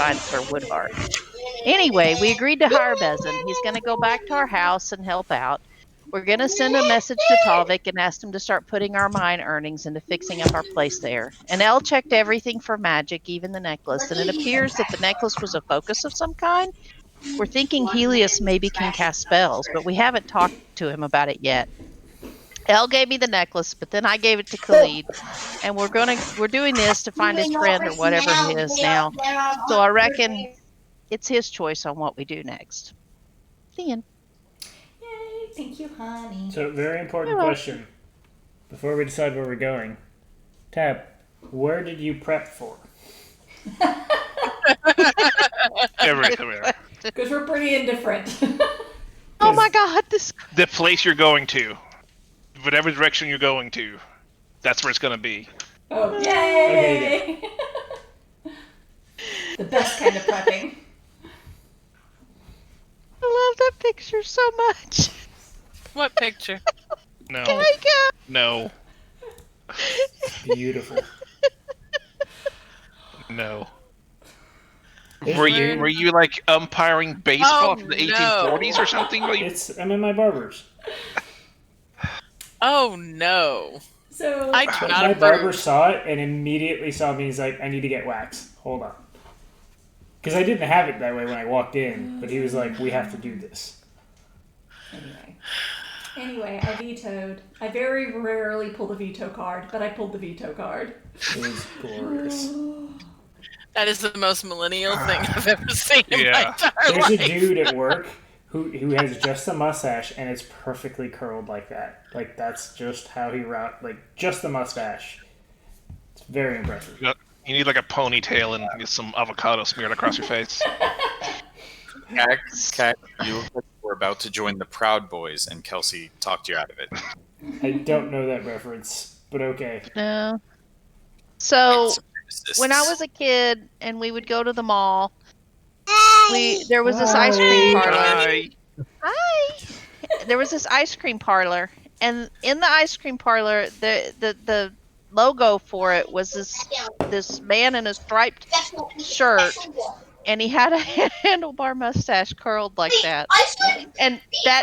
finds her wood heart. Anyway, we agreed to hire Bezin. He's going to go back to our house and help out. We're going to send a message to Talvik and ask him to start putting our mine earnings into fixing up our place there. And Elle checked everything for magic, even the necklace, and it appears that the necklace was a focus of some kind. We're thinking Helios maybe can cast spells, but we haven't talked to him about it yet. Elle gave me the necklace, but then I gave it to Khalid, and we're doing this to find his friend or whatever he is now. So I reckon it's his choice on what we do next. The end. Yay, thank you, honey. So, very important question. Before we decide where we're going, Tab, where did you prep for? Everybody come here. Because we're pretty indifferent. Oh my god, this... The place you're going to. Whatever direction you're going to. That's where it's going to be. Oh, yay! Okay, the best kind of prepping. I love that picture so much. What picture? No. Kaiga. No. Beautiful. No. Were you like umpiring baseball from the 1840s or something? I'm in my barber's. Oh no. So I do not my approve. barber saw it and immediately saw me. He's like, I need to get wax. Hold on. Because I didn't have it that way when I walked in, but he was like, we have to do this. Anyway, I vetoed. I very rarely pull the veto card, but I pulled the veto card. It was glorious. That is the most millennial thing I've ever seen in my entire There's life. a dude at work who has just a mustache and it's perfectly curled like that. Like, that's just how he just the mustache. It's very impressive. You need like a ponytail and get some avocado smeared across your face. Cat, you look like we're about to join the Proud Boys, and Kelsey talked you out of it. I don't know that reference, but okay. No. So, when I was a kid and we would go to the mall, there was this ice cream parlor. Hi. There was this ice cream parlor, and in the ice cream parlor, the logo for it was this man in a striped shirt, and he had a handlebar mustache curled like that. And I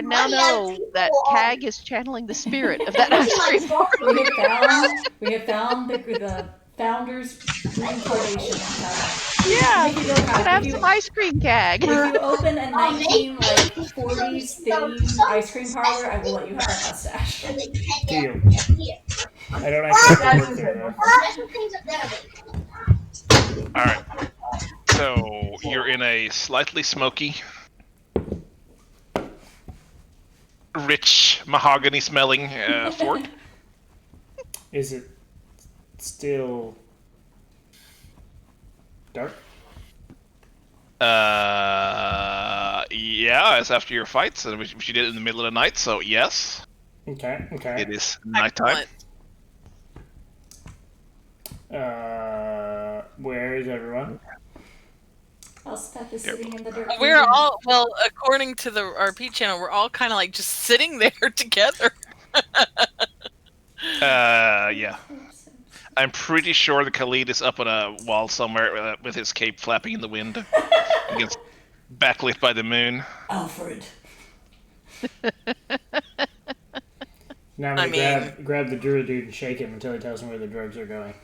now know that Cag is channeling the spirit of that ice cream parlor. We have found the founder's reincarnation. Yeah, you can have some ice cream, Cag. If you open a 1940s themed ice cream parlor, I will let you have that mustache. Deal. I don't actually have to work there, though. Alright. So, you're in a slightly smoky, rich, mahogany-smelling fort. Is it still dark? Yeah, it's after your fights, and which you did in the middle of the night, so yes. Okay. It is nighttime. Where is everyone? Elspeth is sitting in the dirt. We're all, well, according to the RP channel, we're all kind of like just sitting there together. Yeah. I'm pretty sure the Khalid is up on a wall somewhere with his cape flapping in the wind. Against backlit by the moon. Alfred. Now I'm gonna grab the druid dude and shake him until he tells me where the drugs are going.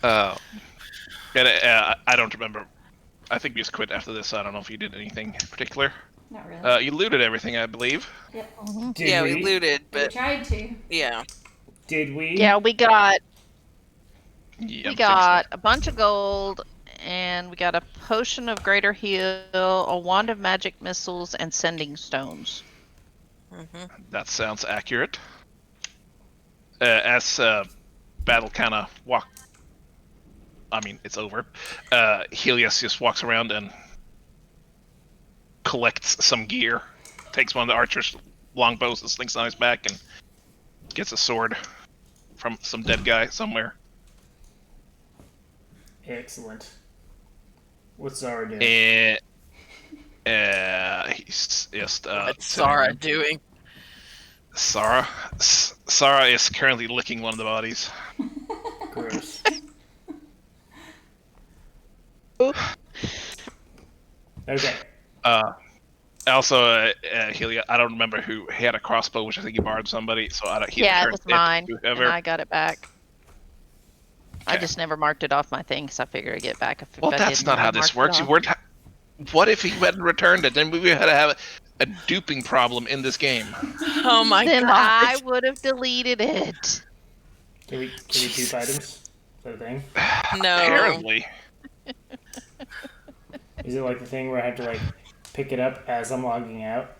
I don't remember. I think we just quit after this, so I don't know if you did anything in particular. Not really. You looted everything, I believe. Yep. Yeah, we looted, but... We tried to. Yeah. Did we? Yeah, we got Yeah, we got a bunch of gold, and we got a potion of greater heal, a wand of magic missiles, and sending stones. That sounds accurate. As battle kind of it's over. Helios just walks around and collects some gear. Takes one of the archer's longbows and slings it on his back and gets a sword from some dead guy somewhere. Excellent. What's Zara doing? He's just What's Zara doing? Sarah is currently licking one of the bodies. Gross. Okay. Also, Helia, I don't remember who he had a crossbow, which I think he borrowed somebody. So he Yeah, it returned was it mine, to and whoever. I got it back. I Okay. just never marked it off my thing, so I figured I'd get back if Well, I that's didn't. not I how this marked it works. off. What if he hadn't returned it? Then we would have a duping problem in this game. Oh my Then god. I would have deleted it. Can we dupe items? Is that a thing? No. Apparently. Is it like the thing where I have to like pick it up as I'm logging out?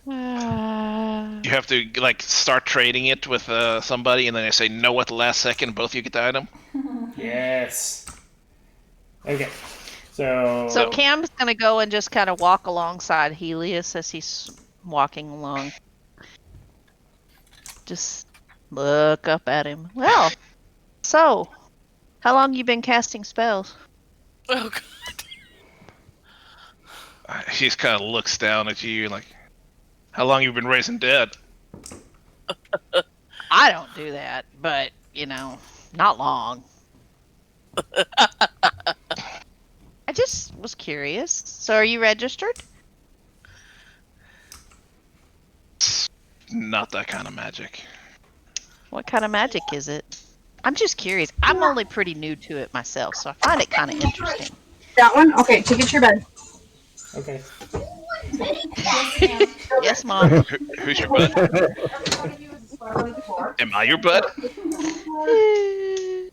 You have to like start trading it with somebody, and then they say no at the last second. Both of you get the item. Yes. Okay. So So Cam's gonna go and just kind of walk alongside Helios as he's walking along. Just look up at him. Well, so how long you been casting spells? Oh god. He just kind of looks down at you like, how long you been raising dead? I don't do that, but not long. I just was curious. So are you registered? Not that kind of magic. What kind of magic is it? I'm just curious. I'm only pretty new to it myself, so I find it kind of interesting. That one? Okay, take it to your bed. okay. Yes, Mom. Who's your bud? Am I your bud?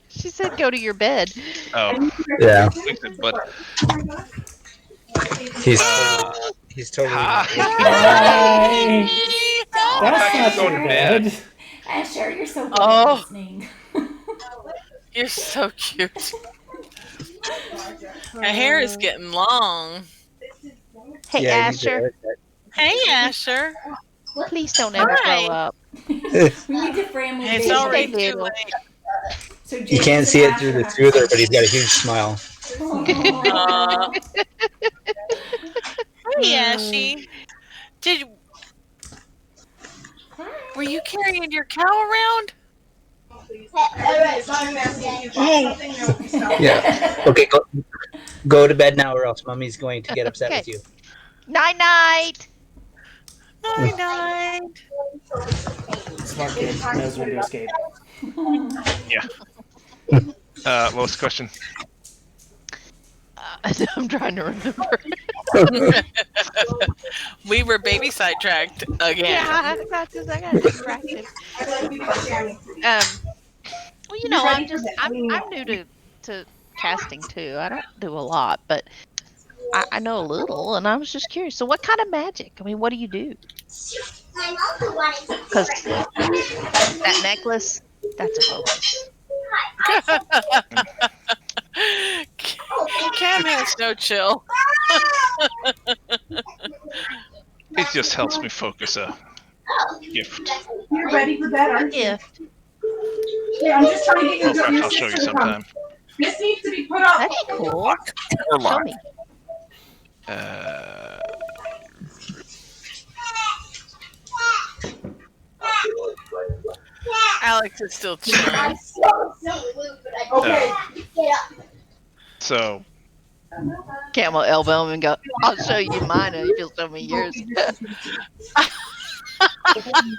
She said go to your bed. Oh, Yeah, we said bud. he's totally. Hi. Hi. That's I can not go so to bad. bed. Asher, you're so good Oh. at listening. You're so cute. Your hair is getting long. Hey, Yeah, he needs a Asher, haircut. Hey, Asher. please don't ever Hi. grow up. We need to family It's video. already Stay too little. late. So You James can't and see it Asher through the have to smoother, say- but he's got a huge smile. Uh, hey, Ashy. Were you carrying your cow around? Yeah. Okay, go to bed now, or else Mummy's going to get upset Okay. with you. Night night. Night night. Smart kid knows when to escape. What was the question? I'm trying to remember. We were baby sidetracked again. Yeah, I got distracted. Well, I'm new to casting too. I don't do a lot, but I know a little, and I was just curious. So, what kind of magic? I mean, what do you do? Because that necklace, that's a focus. Cam has no chill. It just helps me focus a gift. You're ready for bed, aren't you? Gift. Yeah, I'm just trying to get your, I'll your show you sister to come. sometime. This needs to be put up. That'd be cool. Or Show lock. me. Alex is still chilling. Okay. So, Cam will elbow him and go, I'll show you mine, and you'll show me yours.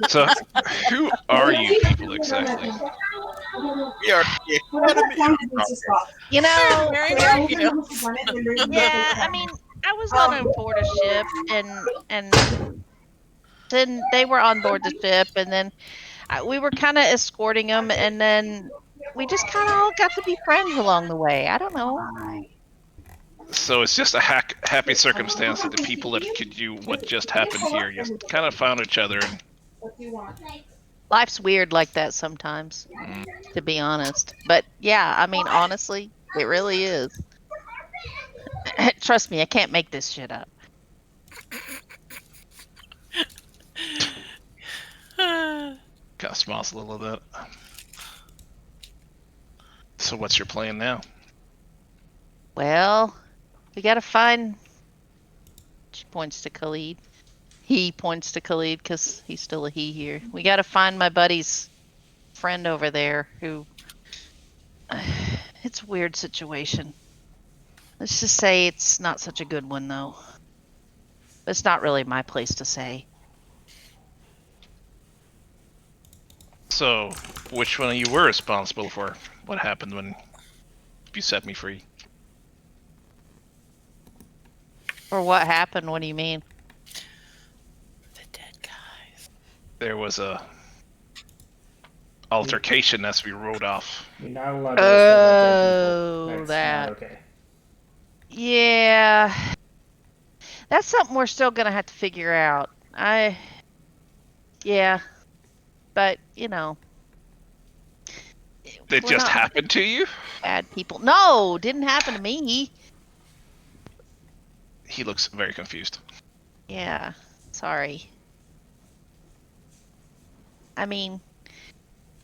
so who are you people exactly? We are You know, Very like you. yeah, I mean, I was on a board a ship, and then they were on board the ship, and then we were kind of escorting them, and then we just kind of all got to be friends along the way. I don't know. So it's just a happy circumstance that the people that could do what just happened here just kind of found each other. And Life's weird like that sometimes, to be honest. But yeah, I mean, honestly, it really is. Trust me, I can't make this shit up. kind of smiles a little bit. So what's your plan now? Well, we gotta find. She points to Khalid. He points to Khalid because he's still a he here. We got to find my buddy's friend over there who. It's a weird situation. Let's just say it's not such a good one, though. It's not really my place to say. So, which one of you were responsible for what happened when you set me free? Or what happened? What do you mean? The dead guys. There was a altercation as we rode off. You're not allowed to listen about dead Oh, people. That's that. not okay. Yeah. That's something we're still going to have to figure out. Yeah. But, It we're just not happened to you? bad people. No, didn't happen to me. He looks very confused. Yeah. Sorry. I mean,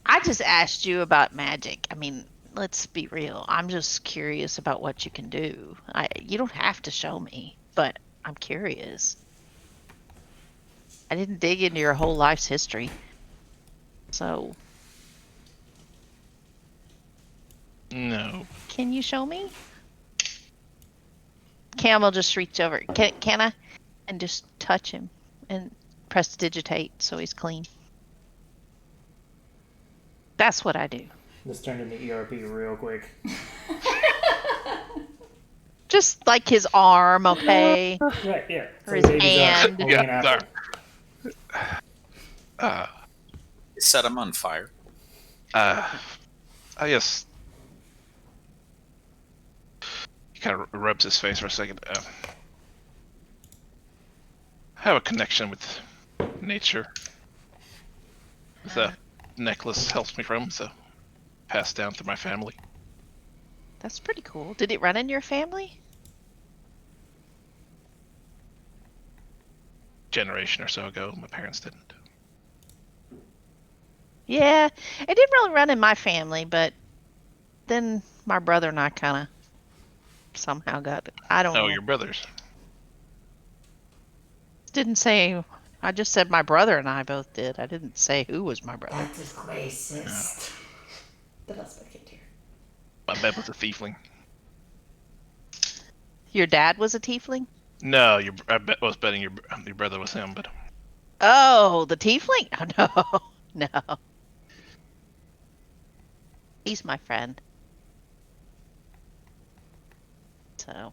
I just asked you about magic. I mean, let's be real. I'm just curious about what you can do. You don't have to show me, but I'm curious. I didn't dig into your whole life's history. So, No. can you show me? Cam will just reach over. Can I? And just touch him and press digitate so he's clean. That's what I do. This turned into ERP real quick. Just like his arm, okay? Right, yeah. Or So his baby's arm, hand. holding an Yeah, apple. Set him on fire. I guess. He kind of rubs his face for a second. I have a connection with nature. The necklace helps me from, so passed down through my family. That's pretty cool. Did it run in your family? Generation or so ago, my parents didn't. Yeah, it didn't really run in my family, but then my brother and I kind of somehow got it. I don't know. Oh, your brothers. Didn't say. I just said my brother and I both did. I didn't say who was my brother. That is racist. The husband kid here. My bet was a tiefling. Your dad was a tiefling? No, I was betting your brother was him, but Oh, the tiefling? Oh, no. No. He's my friend. So,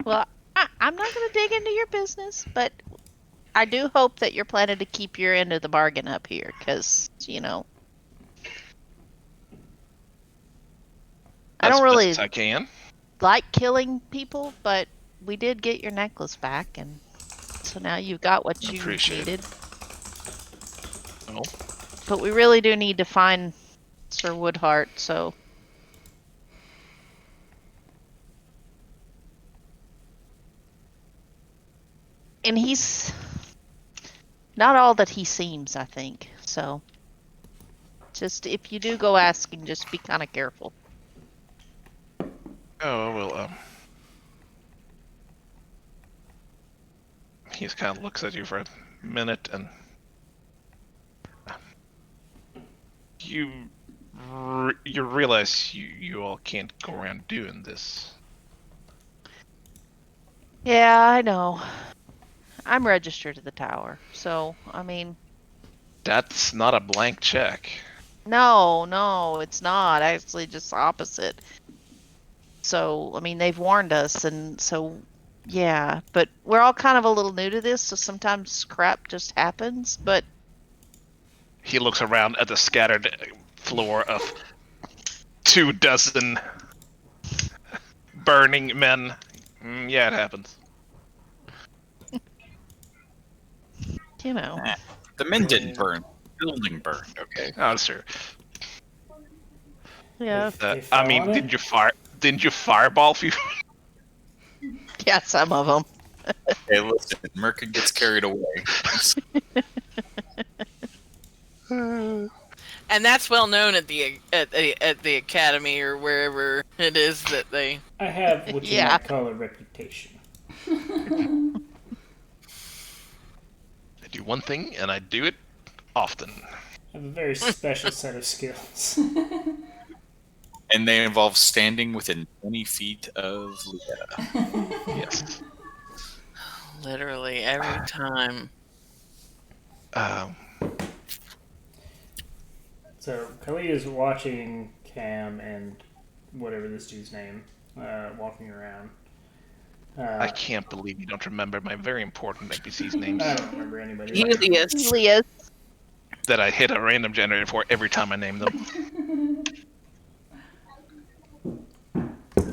well, I'm not going to dig into your business, but I do hope that you're planning to keep your end of the bargain up here, because, I that's don't really best I can. like killing people, but we did get your necklace back, and so now you've got what you Appreciate it. needed. Oh, But we really do need to find Sir Woodhart, so. And he's not all that he seems, I think. So, just if you do go asking, just be kind of careful. oh well. He just kind of looks at you for a minute, and you realize you all can't go around doing this. Yeah, I know. I'm registered at the tower, so, I mean, That's not a blank check. no, it's not. Actually, just opposite. So, I mean, they've warned us, and so, yeah. But we're all kind of a little new to this, so sometimes crap just happens. But He looks around at the scattered floor of 24 burning men. Yeah, it happens. The men didn't burn. The building burned, okay? Oh, that's true. yeah, They I fell mean, on it? didn't you fireball few? yeah, some of them. Hey, listen, Merkin gets carried away. And that's well known at the academy or wherever it is that they. I have what you Yeah. might call a reputation. I do one thing, and I do it often. I have a very special set of skills. And they involve standing within 20 feet of Leah. Yes. Literally every time. So Khalid is watching Cam and whatever this dude's name walking around. I can't believe you don't remember my very important NPC's names I don't remember anybody. Helios. Helios. that I hit a random generator for every time I name them.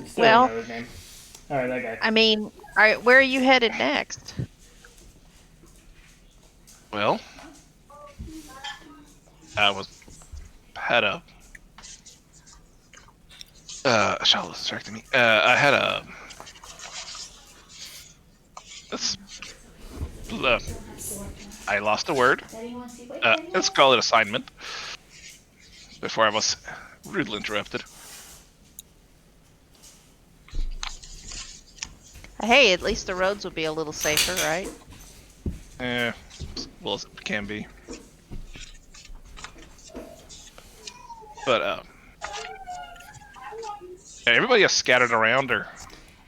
Still Well- don't know his name. All right, that guy. I mean, where are you headed next? Well, I had a Charlotte's distracting me. I had a I lost a word. Let's call it assignment. Before I was rudely interrupted. Hey, at least the roads will be a little safer, right? Well, it can be. But everybody is scattered around, or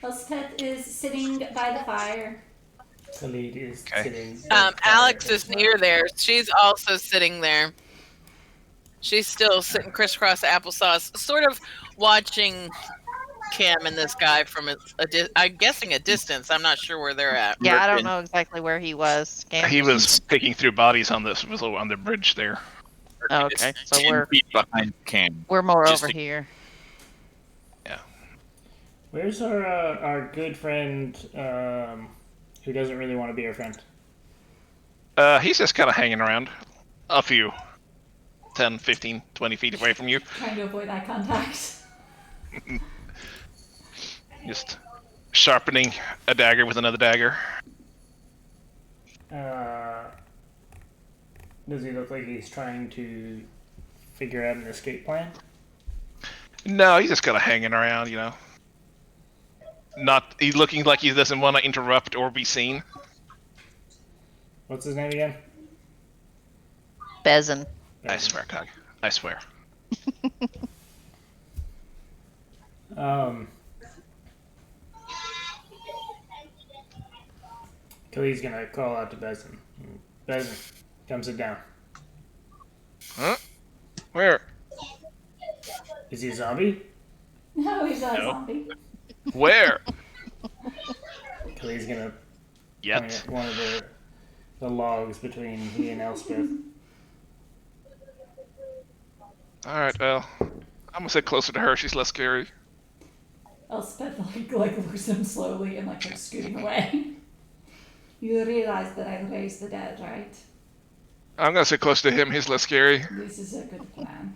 Elspeth is sitting by the fire. Khalid is Okay. sitting. Alex is near there. She's also sitting there. She's still sitting crisscross applesauce, sort of watching Cam and this guy from I'm guessing a distance. I'm not sure where they're at. Yeah, I don't know exactly where he was. he was picking through bodies on the bridge there. Oh, okay, so 10 feet behind Cam. we're more Just over to- here. Where's our good friend who doesn't really want to be our friend? He's just kind of hanging around a few 10, 15, 20 feet away from you. Trying to avoid eye contact. Just sharpening a dagger with another dagger. Does he look like he's trying to figure out an escape plan? No, he's just kind of hanging around, you know. He's looking like he doesn't want to interrupt or be seen. What's his name again? Bezin. I swear, Cog. I swear. Khalid's gonna call out to Bezin. Bezin, come sit down. Huh? Where? Is he a zombie? No, he's not a No. zombie. Where? Khalid's gonna point Yet. at one of the logs between he and Elspeth. Alright, well, I'm gonna sit closer to her. She's less scary. Elspeth like looks at him slowly and like starts scooting away. You realize that I raised the dead, right? I'm gonna sit close to him. He's less scary. This is a good plan.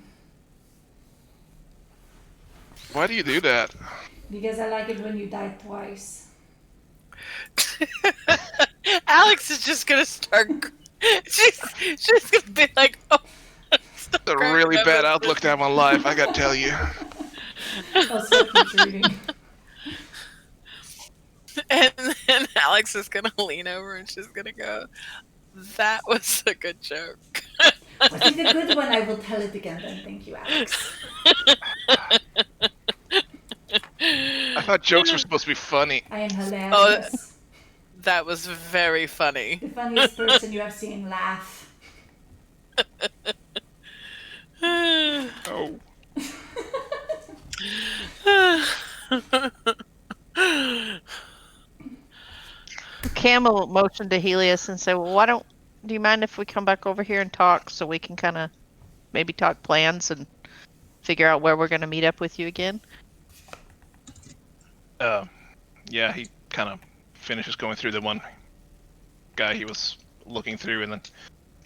Why do you do that? Because I like it when you die twice. Alex is just gonna start. She's gonna be like, "Oh, It's a really bad outlook to have on life, I gotta tell you. Elspeth keeps reading. And then Alex is gonna lean over and she's gonna go, "That was a good joke." Was it a good one? I will tell it again then. Thank you, Alex. I thought jokes were supposed to be funny. I am hilarious. That was very funny. The funniest person you have seen laugh. Oh. Camel motioned to Helios and said, "Well, do you mind if we come back over here and talk so we can kind of maybe talk plans and figure out where we're going to meet up with you again?" Yeah, he kind of finishes going through the one guy he was looking through and then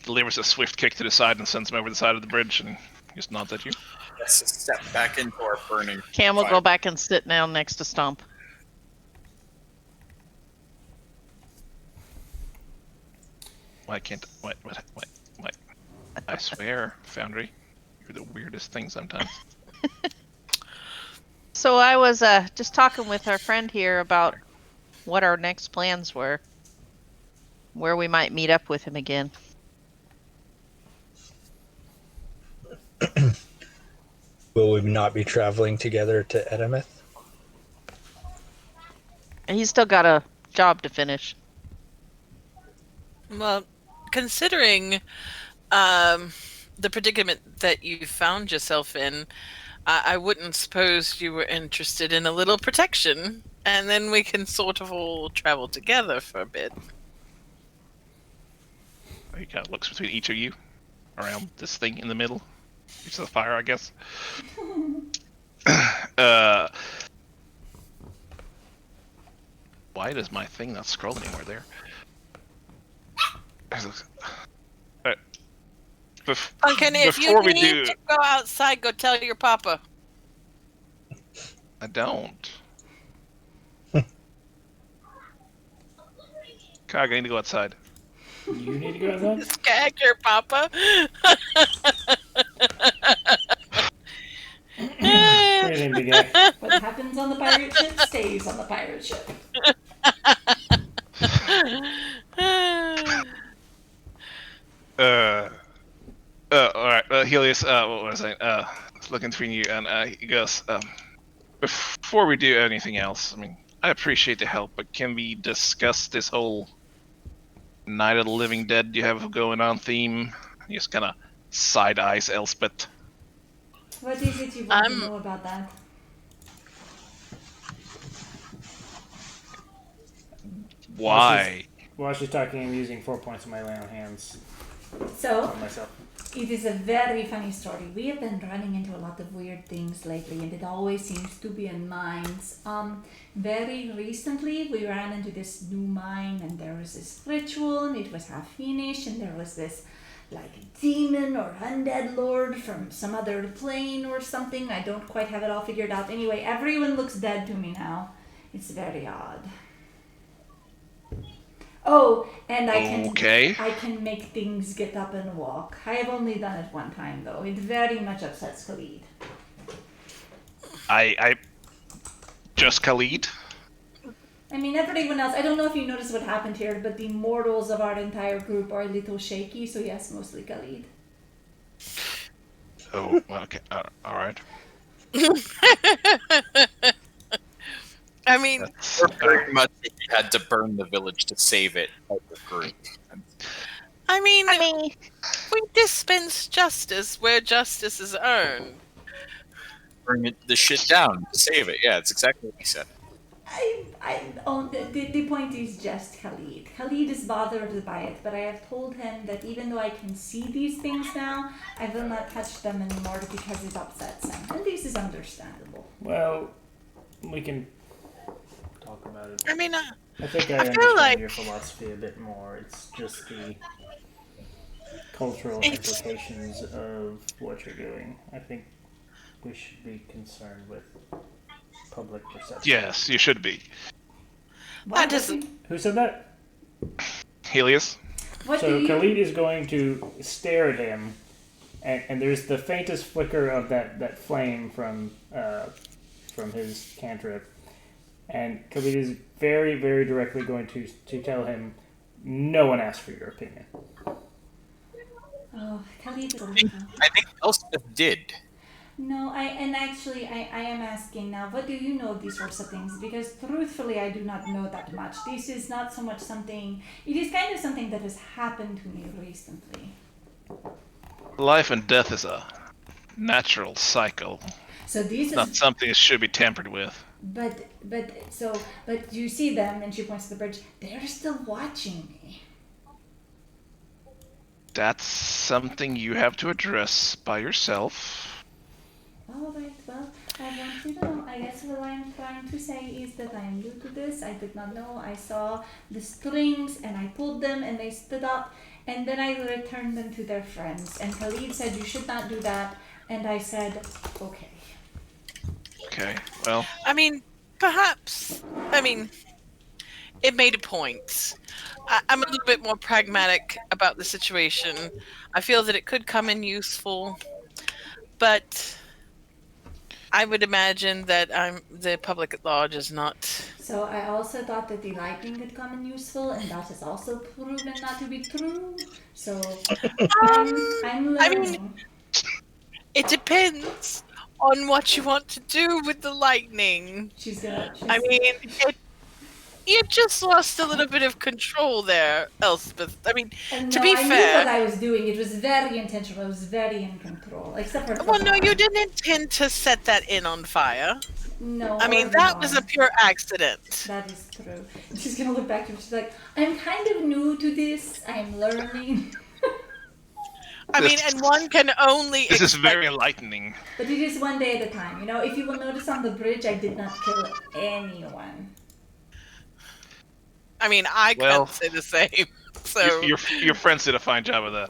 delivers a swift kick to the side and sends him over the side of the bridge and just nods at you. Let's step back into our burning. Cam will fire. go back and sit down next to Stomp. Why can't... What? I swear, Foundry, you're the weirdest thing sometimes. So I was just talking with our friend here about what our next plans were. where we might meet up with him again. Will we not be traveling together to Edamith? He's still got a job to finish. Well, considering the predicament that you found yourself in, I wouldn't suppose you were interested in a little protection, and then we can sort of all travel together for a bit. He kind of looks between each of you around this thing in the middle. It's the fire, I guess. Why does my thing not scroll anywhere there? Duncan, if you before we need do, to go outside, go tell your papa. I don't. Cog, I need to go outside. You need to go outside? Skag your papa. What do you think, big guy? What happens on the pirate ship stays on the pirate ship. Alright, Helios, what was I saying? Looking between you, and he goes, before we do anything else, I mean, I appreciate the help, but can we discuss this whole Night of the Living Dead you have going on theme? He just kind of side-eyes Elspeth. What is it you want to know about that? Why? While she's talking, I'm using 4 points of my lay on hands So, on myself. it is a very funny story. We have been running into a lot of weird things lately, and it always seems to be in mines. Very recently, we ran into this new mine, and there was this ritual, and it was half finished, and there was this, like, demon or undead lord from some other plane or something. I don't quite have it all figured out. Anyway, everyone looks dead to me now. It's very odd. Oh, and I can make things get up and walk. I have only done it one time, though. It very much upsets Khalid. I just Khalid? I mean, everyone else, I don't know if you noticed what happened here, but the mortals of our entire group are a little shaky, so yes, mostly Khalid. Oh, okay, alright. I mean, Very much if you had to burn the village to save it as a group. I mean, we dispense justice where justice is earned. Bring the shit down to save it. Yeah, it's exactly what he said. The point is just Khalid. Khalid is bothered by it, but I have told him that even though I can see these things now, I will not touch them anymore because it upsets him. And this is understandable. Well, we can talk about it. I mean, I think I feel understand like your philosophy a bit more. It's just the cultural implications of what you're doing. I think we should be concerned with public perception. Yes, you should be. That doesn't. Who said that? Helios? So Khalid is going to stare at him, and there's the faintest flicker of that flame from his cantrip, and Khalid is very, very directly going to tell him, no one asked for your opinion. Oh, Khalid is I think Elspeth did. No, I am asking now, what do you know of these sorts of things? Because truthfully, I do not know that much. This is not so much something, it is kind of something that has happened to me recently. Life and death is a natural cycle. So this is Not something that should be tampered with. But you see them, and she points to the bridge. They're still watching me. That's something you have to address by yourself. All right. Well, I want you to know. I guess what I'm trying to say is that I am new to this. I did not know. I saw the strings, and I pulled them, and they stood up, and then I returned them to their friends. And Khalid said you should not do that, and I said okay. Okay, well... I mean, it made a point. I'm a little bit more pragmatic about the situation. I feel that it could come in useful, but I would imagine that the public at large is not So I also thought that the lightning could come in useful, and that is also proven not to be true. So I'm I mean, learning. it depends on what you want to do with the lightning. She's gonna. I mean, you just lost a little bit of control there, Elspeth. I mean, to No, be I knew what fair, I was doing. It was very intentional. I was very in control, except for well, no, you Fabon. didn't intend to set that inn on fire. No, I mean, or that was a Fabon. pure accident. That is true. And she's gonna look back to me. She's like, I'm kind of new to this. I'm learning. I mean, and one can only This is expect. very enlightening. But it is one day at a time. You know, if you will notice on the bridge, I did not kill anyone. I mean, I Well, can't say the same. So, Your friends did a fine job of that.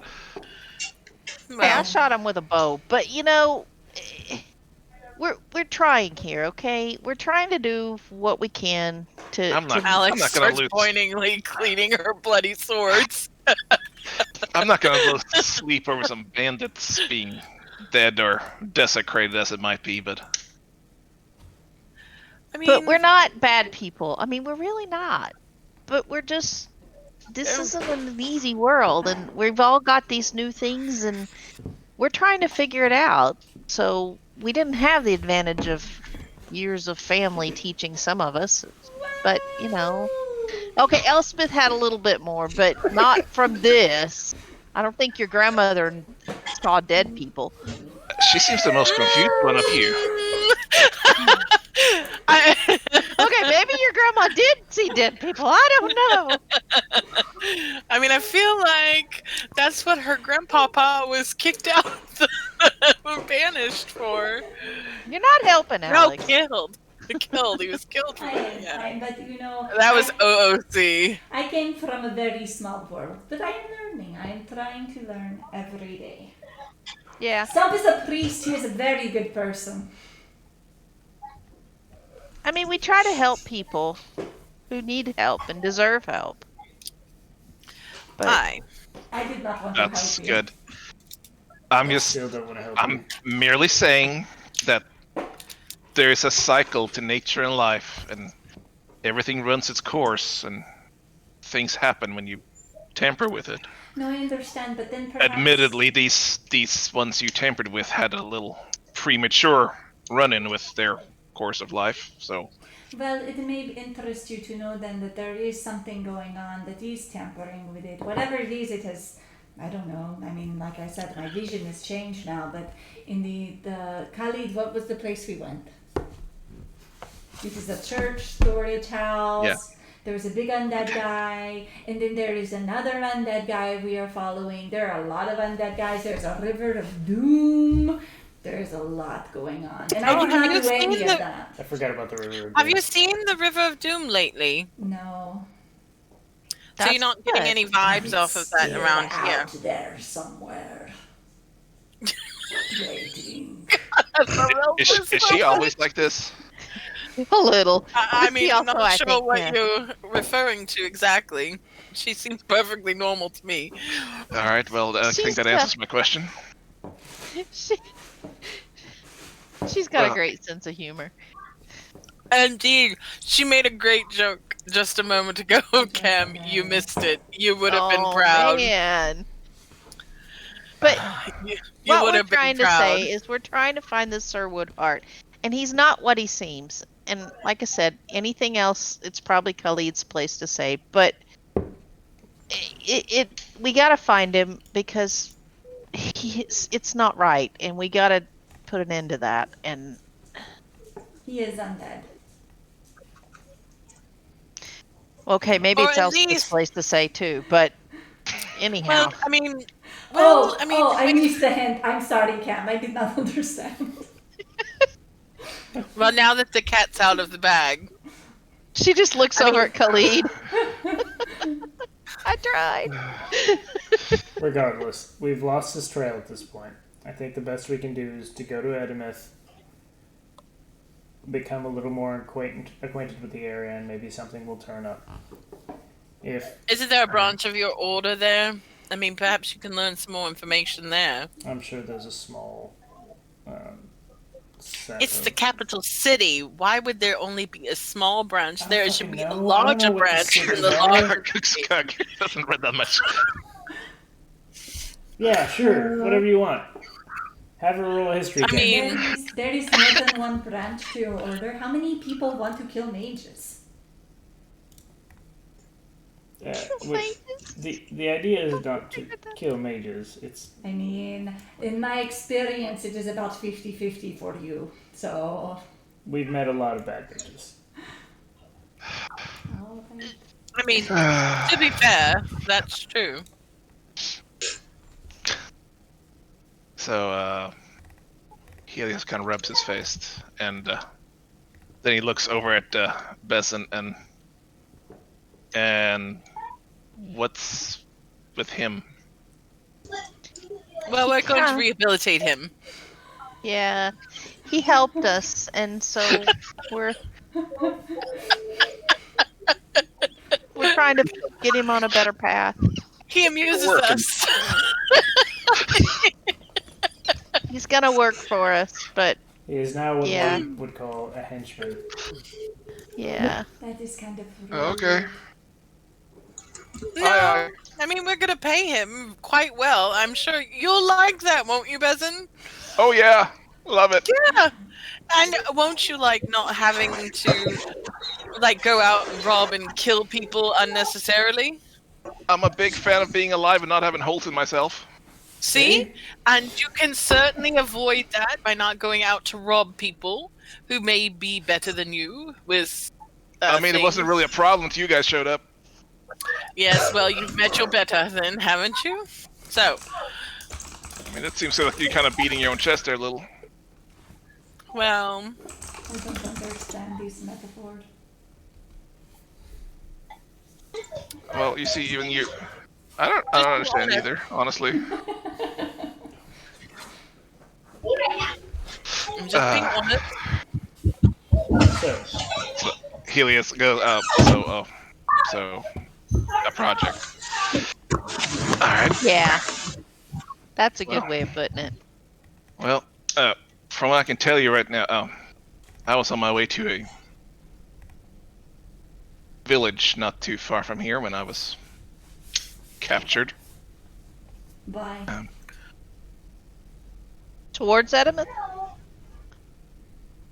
Hey, I well, shot him with a bow, but we're trying here, okay? We're trying to do what we can to. I'm not- Alex I'm not gonna starts lose. pointingly cleaning her bloody swords. I'm not gonna lose sleep over some bandits being dead or desecrated as it might be, but I mean, But we're not bad people. I mean, we're really not. But we're just. This isn't an easy world, and we've all got these new things, and we're trying to figure it out. So we didn't have the advantage of years of family teaching some of us, but okay, Elspeth had a little bit more, but not from this. I don't think your grandmother saw dead people. she seems the most confused one of you. Okay, maybe your grandma did see dead people. I don't know. I mean, I feel like that's what her grandpapa was kicked out, banished for. You're not helping, No, Alex. killed. Killed. He was killed for it. Yeah. But That was OOC. I came from a very small world, but I am learning. I am trying to learn every day. Yeah. Stump is a priest. He is a very good person. I mean, we try to help people who need help and deserve help. But Hi. I did not want That's to help you. good. I'm I just still don't want to help you. I'm merely saying that there is a cycle to nature and life, and everything runs its course, and things happen when you tamper with it. No, I understand, but then perhaps... Admittedly, these ones you tampered with had a little premature run-in with their course of life, so... Well, it may interest you to know then that there is something going on that is tampering with it. Whatever it is, it has... I don't know. I mean, like I said, my vision has changed now, but in the Khalid, what was the place we went? It is a church, storage house. Yeah. There's a big undead guy, and then there is another undead guy we are following. There are a lot of undead guys. There's a river of doom. There's a lot going on, and I did have not you do any seen of that. I forgot about the river. Have you seen the River of Doom lately? No. So you're not getting good. any vibes off of that Still around here. out there somewhere. Waiting. Is she always like this? a little. I But mean, he I'm also, not I sure think, what yeah. you're referring to exactly. She seems perfectly normal to me. All right, well, I think She's that answers my question. She's got a Well- great sense of humor. Indeed, she made a great joke just a moment ago, Cam. You missed it. You would have been proud. Man. But You what would we're have been trying to proud. say is we're trying to find this Sir Woodhart, and he's not what he seems. And like I said, anything else, it's probably Khalid's place to say. But we got to find him because it's not right, and we got to put an end to that. And He is undead. okay, maybe Or it's at Elspeth's least- place to say too. But anyhow, Well, I mean, I missed the hint. I'm sorry, Cam. I did not understand. well, now that the cat's out of the bag, she just looks I over mean- at Khalid. I tried. Regardless, we've lost his trail at this point. I think the best we can do is to go to Edimith, become a little more acquainted with the area, and maybe something will turn up. isn't there a branch of your order there? I mean, perhaps you can learn some more information there. I'm sure there's a small So, It's the capital city. Why would there only be a small branch? I don't There should fucking be a know. I don't know larger what the branch in cities the are. larger Cook's city. cock doesn't read that much. Yeah, sure. Whatever you want. Have her roll a history I check. mean- There is more than one branch to your order. How many people want to kill mages? The idea is not to kill mages. It's I mean, in my experience, it is about 50-50 for you. So, we've met a lot of bad mages. okay. I mean, to be fair, that's true. So, Helios kind of rubs his face, and then he looks over at Besson and what's with him? Well, we're going to Yeah. rehabilitate him. Yeah, he helped us, and so we're trying to get him on a better path. He amuses Working. us. He's gonna work for us, but He is now what Yeah. one would call a henchman. yeah. That is kind of rude. Okay. No, Aye, I mean, we're going to pay him quite well. I'm sure you'll like that, won't you, Bezin? Oh yeah, love it. Yeah. And won't you like not having to like go out and rob and kill people unnecessarily? I'm a big fan of being alive and not having holes in myself. See? And you can certainly avoid that by not going out to rob people who may be better than you with I mean, it wasn't things. really a problem until you guys showed up. Yes, well, you've met your better then, haven't you? So, I mean, it seems like you're kind of beating your own chest there a little. well, I don't understand this metaphor. Well, you see, even you, I don't understand either, honestly. I'm just being honest. So, Helios goes, so a project. All right. Yeah. That's a good way of putting it. Well, from what I can tell you right now, I was on my way to a village not too far from here when I was captured. Bye. Towards Edimeth?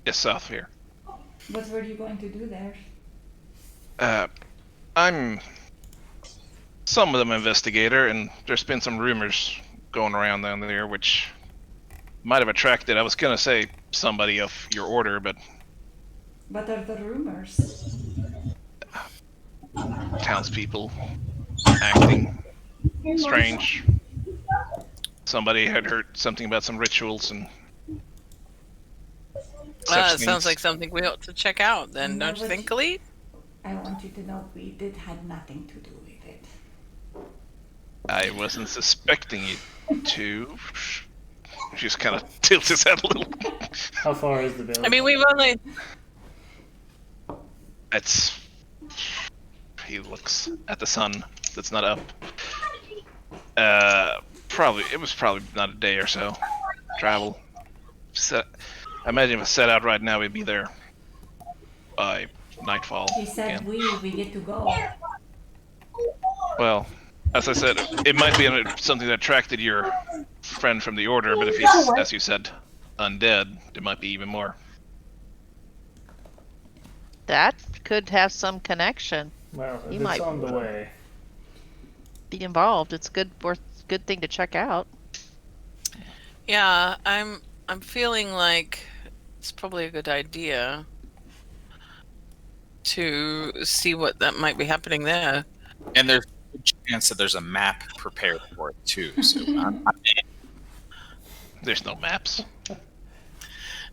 Just south of here. What were you going to do there? I'm some of them investigator, and there's been some rumors going around down there which might have attracted, I was gonna say, somebody of your order, but What are the rumors? townspeople acting strange. Somebody had heard something about some rituals and such Sounds things. like something we ought to check out then, No, don't you but- think, Khalid? I want you to know it had nothing to do with it. I wasn't suspecting you to. Just kind of tilts his head a little. how far is the village? I mean, we've only... It's. He looks at the sun that's not up. It was probably not a day or so. Travel. I imagine if I set out right now, we'd be there by nightfall. He said again. we get to go. Well, as I said, it might be something that attracted your friend from the Order, but if he's, as you said, undead, it might be even more. That could have some connection. Well, He if might- it's on the way. Be involved. It's good thing to check out. Yeah, I'm feeling like it's probably a good idea to see what that might be happening there. And there's a good chance that there's a map prepared for it too. So There's no maps.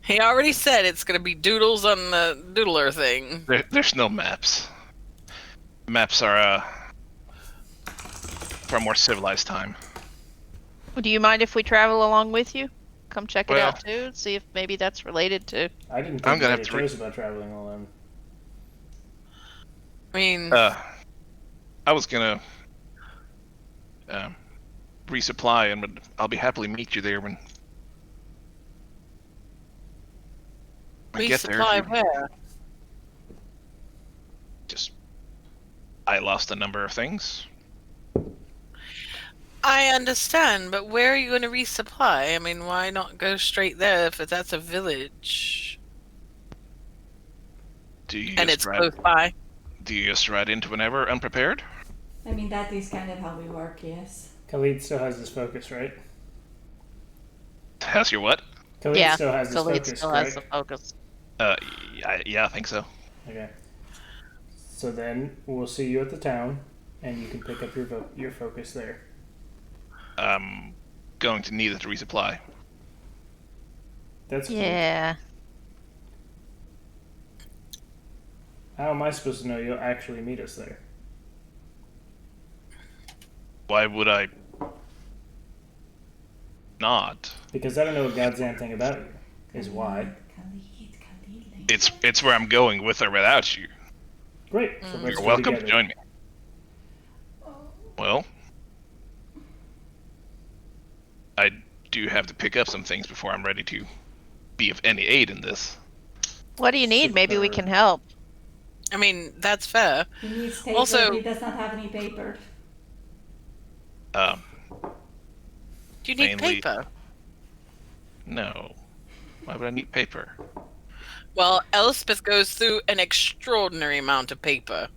He already said it's going to be doodles on the doodler thing. There's no maps. Maps are for a more civilized time. Do you mind if we travel along with you? Come check it Well- out too. See if maybe that's related to. I didn't think I'm gonna you have had a to choice about traveling alone. I mean, I was gonna resupply, and I'll be happily meet you there when I get there. Resupply where? I lost a number of things. I understand, but where are you going to resupply? I mean, why not go straight there if that's a village Do you and just it's ride? close by? Do you just ride into whenever unprepared? I mean, that is kind of how we work, yes. Khalid still has his focus, right? Has your what? Khalid Yeah, still has his Khalid focus, still correct? has the focus. Yeah, I think so. Okay. So then we'll see you at the town, and you can pick up your focus there. I'm going to need it to resupply. That's cool. Yeah. How am I supposed to know you'll actually meet us there? Why would I not? Because I don't know a goddamn thing about you. Is why. Khalid. It's where I'm going with or without you. Great. So let's You're go welcome to together. join me. Well, I do have to pick up some things before I'm ready to be of any aid in this. What do you need? Maybe we Super. can help. I mean, that's fair. He needs paper. Also- He does not have any paper. Do you need Mainly- paper? No. Why would I need paper? Well, Elspeth goes through an extraordinary amount of paper.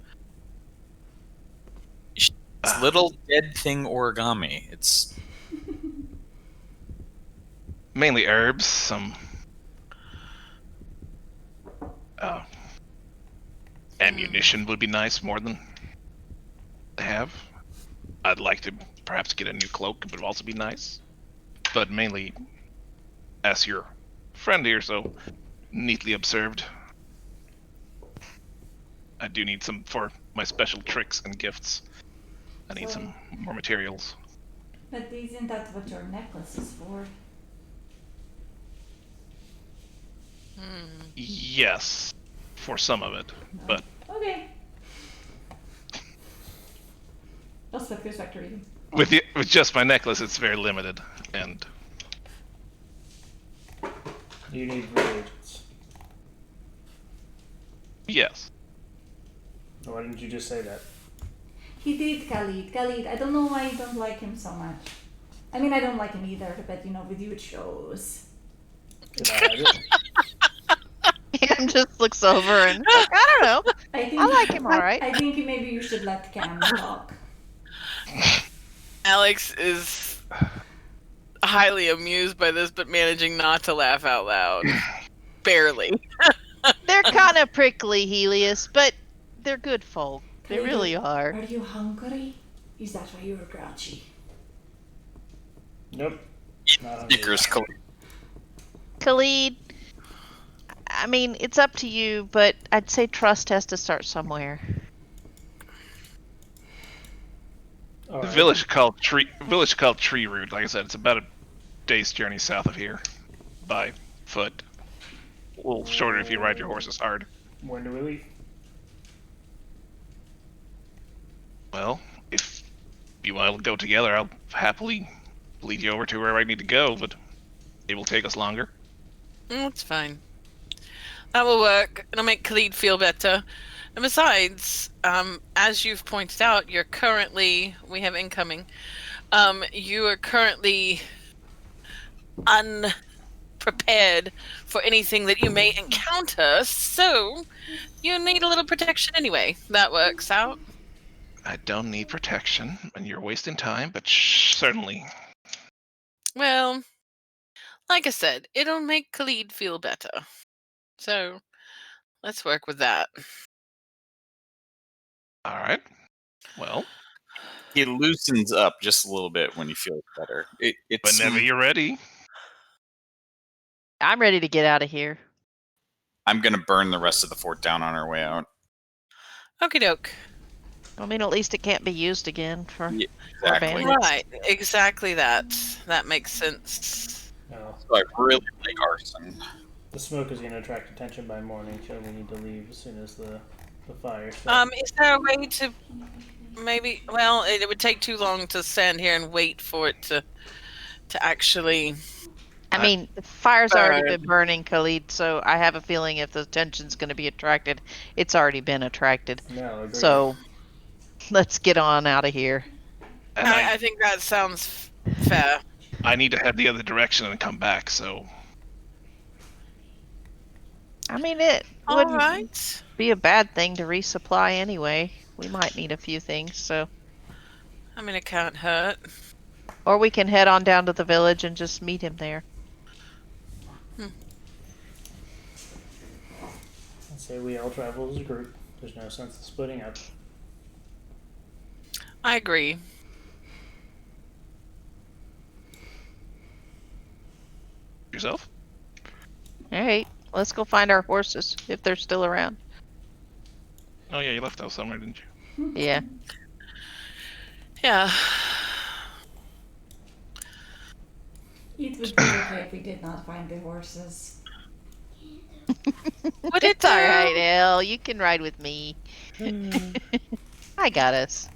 It's little dead thing origami. It's Mainly herbs, some ammunition would be nice more than I have. I'd like to perhaps get a new cloak, it would also be nice. But mainly, as your friend here so neatly observed, I do need some for my special tricks and gifts. I need some more materials. But isn't that what your necklace is for? Yes, for some of it, but Okay. Elspeth goes back to reading. with just my necklace, it's very limited, and You need reagents. yes. Why didn't you just say that? He did, Khalid. Khalid, I don't know why you don't like him so much. I mean, I don't like him either, but with you it shows. Did I hide it? Cam just looks over and like, I don't know. I think I like him all right. I think maybe you should let Cam talk. Alex is highly amused by this, but managing not to laugh out loud. Barely. They're kind of prickly, Helios, but they're good folk. They Khalid, really are. Are you hungry? Is that why you're grouchy? Nope. Not hungry. Snickers. Khalid, I mean, it's up to you, but I'd say trust has to start somewhere. All The right. village called Tree Root. Like I said, it's about a day's journey south of here, by foot. A little shorter if you ride your horses hard. When do we leave? Well, if you want to go together, I'll happily lead you over to where I need to go, but it will take us longer. That's fine. That will work. It'll make Khalid feel better. And besides, as you've pointed out, we have incoming. You are currently unprepared for anything that you may encounter, so you need a little protection anyway. That works out. I don't need protection, and you're wasting time, but certainly. Well, like I said, it'll make Khalid feel better. So, let's work with that. All right. Well, He loosens up just a little bit when he feels better. It's whenever you're ready. I'm ready to get out of here. I'm gonna burn the rest of the fort down on our way out. Okie doke. I mean, at least it can't be used again for Yeah, for exactly. bandits. Right, exactly that. That makes sense. No. So I really like arson. The smoke is going to attract attention by morning, so we need to leave as soon as the fire starts. Is there a way to maybe? Well, it would take too long to stand here and wait for it to actually. I mean, the fire's already been burning, Khalid, so I have a feeling if the attention's going to be attracted, it's already been attracted. No, agreed. So let's get on out of here. And I think that sounds fair. I need to head the other direction and come back, so I mean, it All wouldn't right. be a bad thing to resupply anyway. We might need a few things, so. I mean, it can't hurt. Or we can head on down to the village and just meet him there. I'd say we all travel as a group. There's no sense of splitting up. I agree. yourself. All right, let's go find our horses if they're still around. Oh yeah, you left those somewhere, didn't you? Yeah. It Yeah. would be okay if we did not find the horses. Would It's it all right, Elle. You can ride with me. I got us.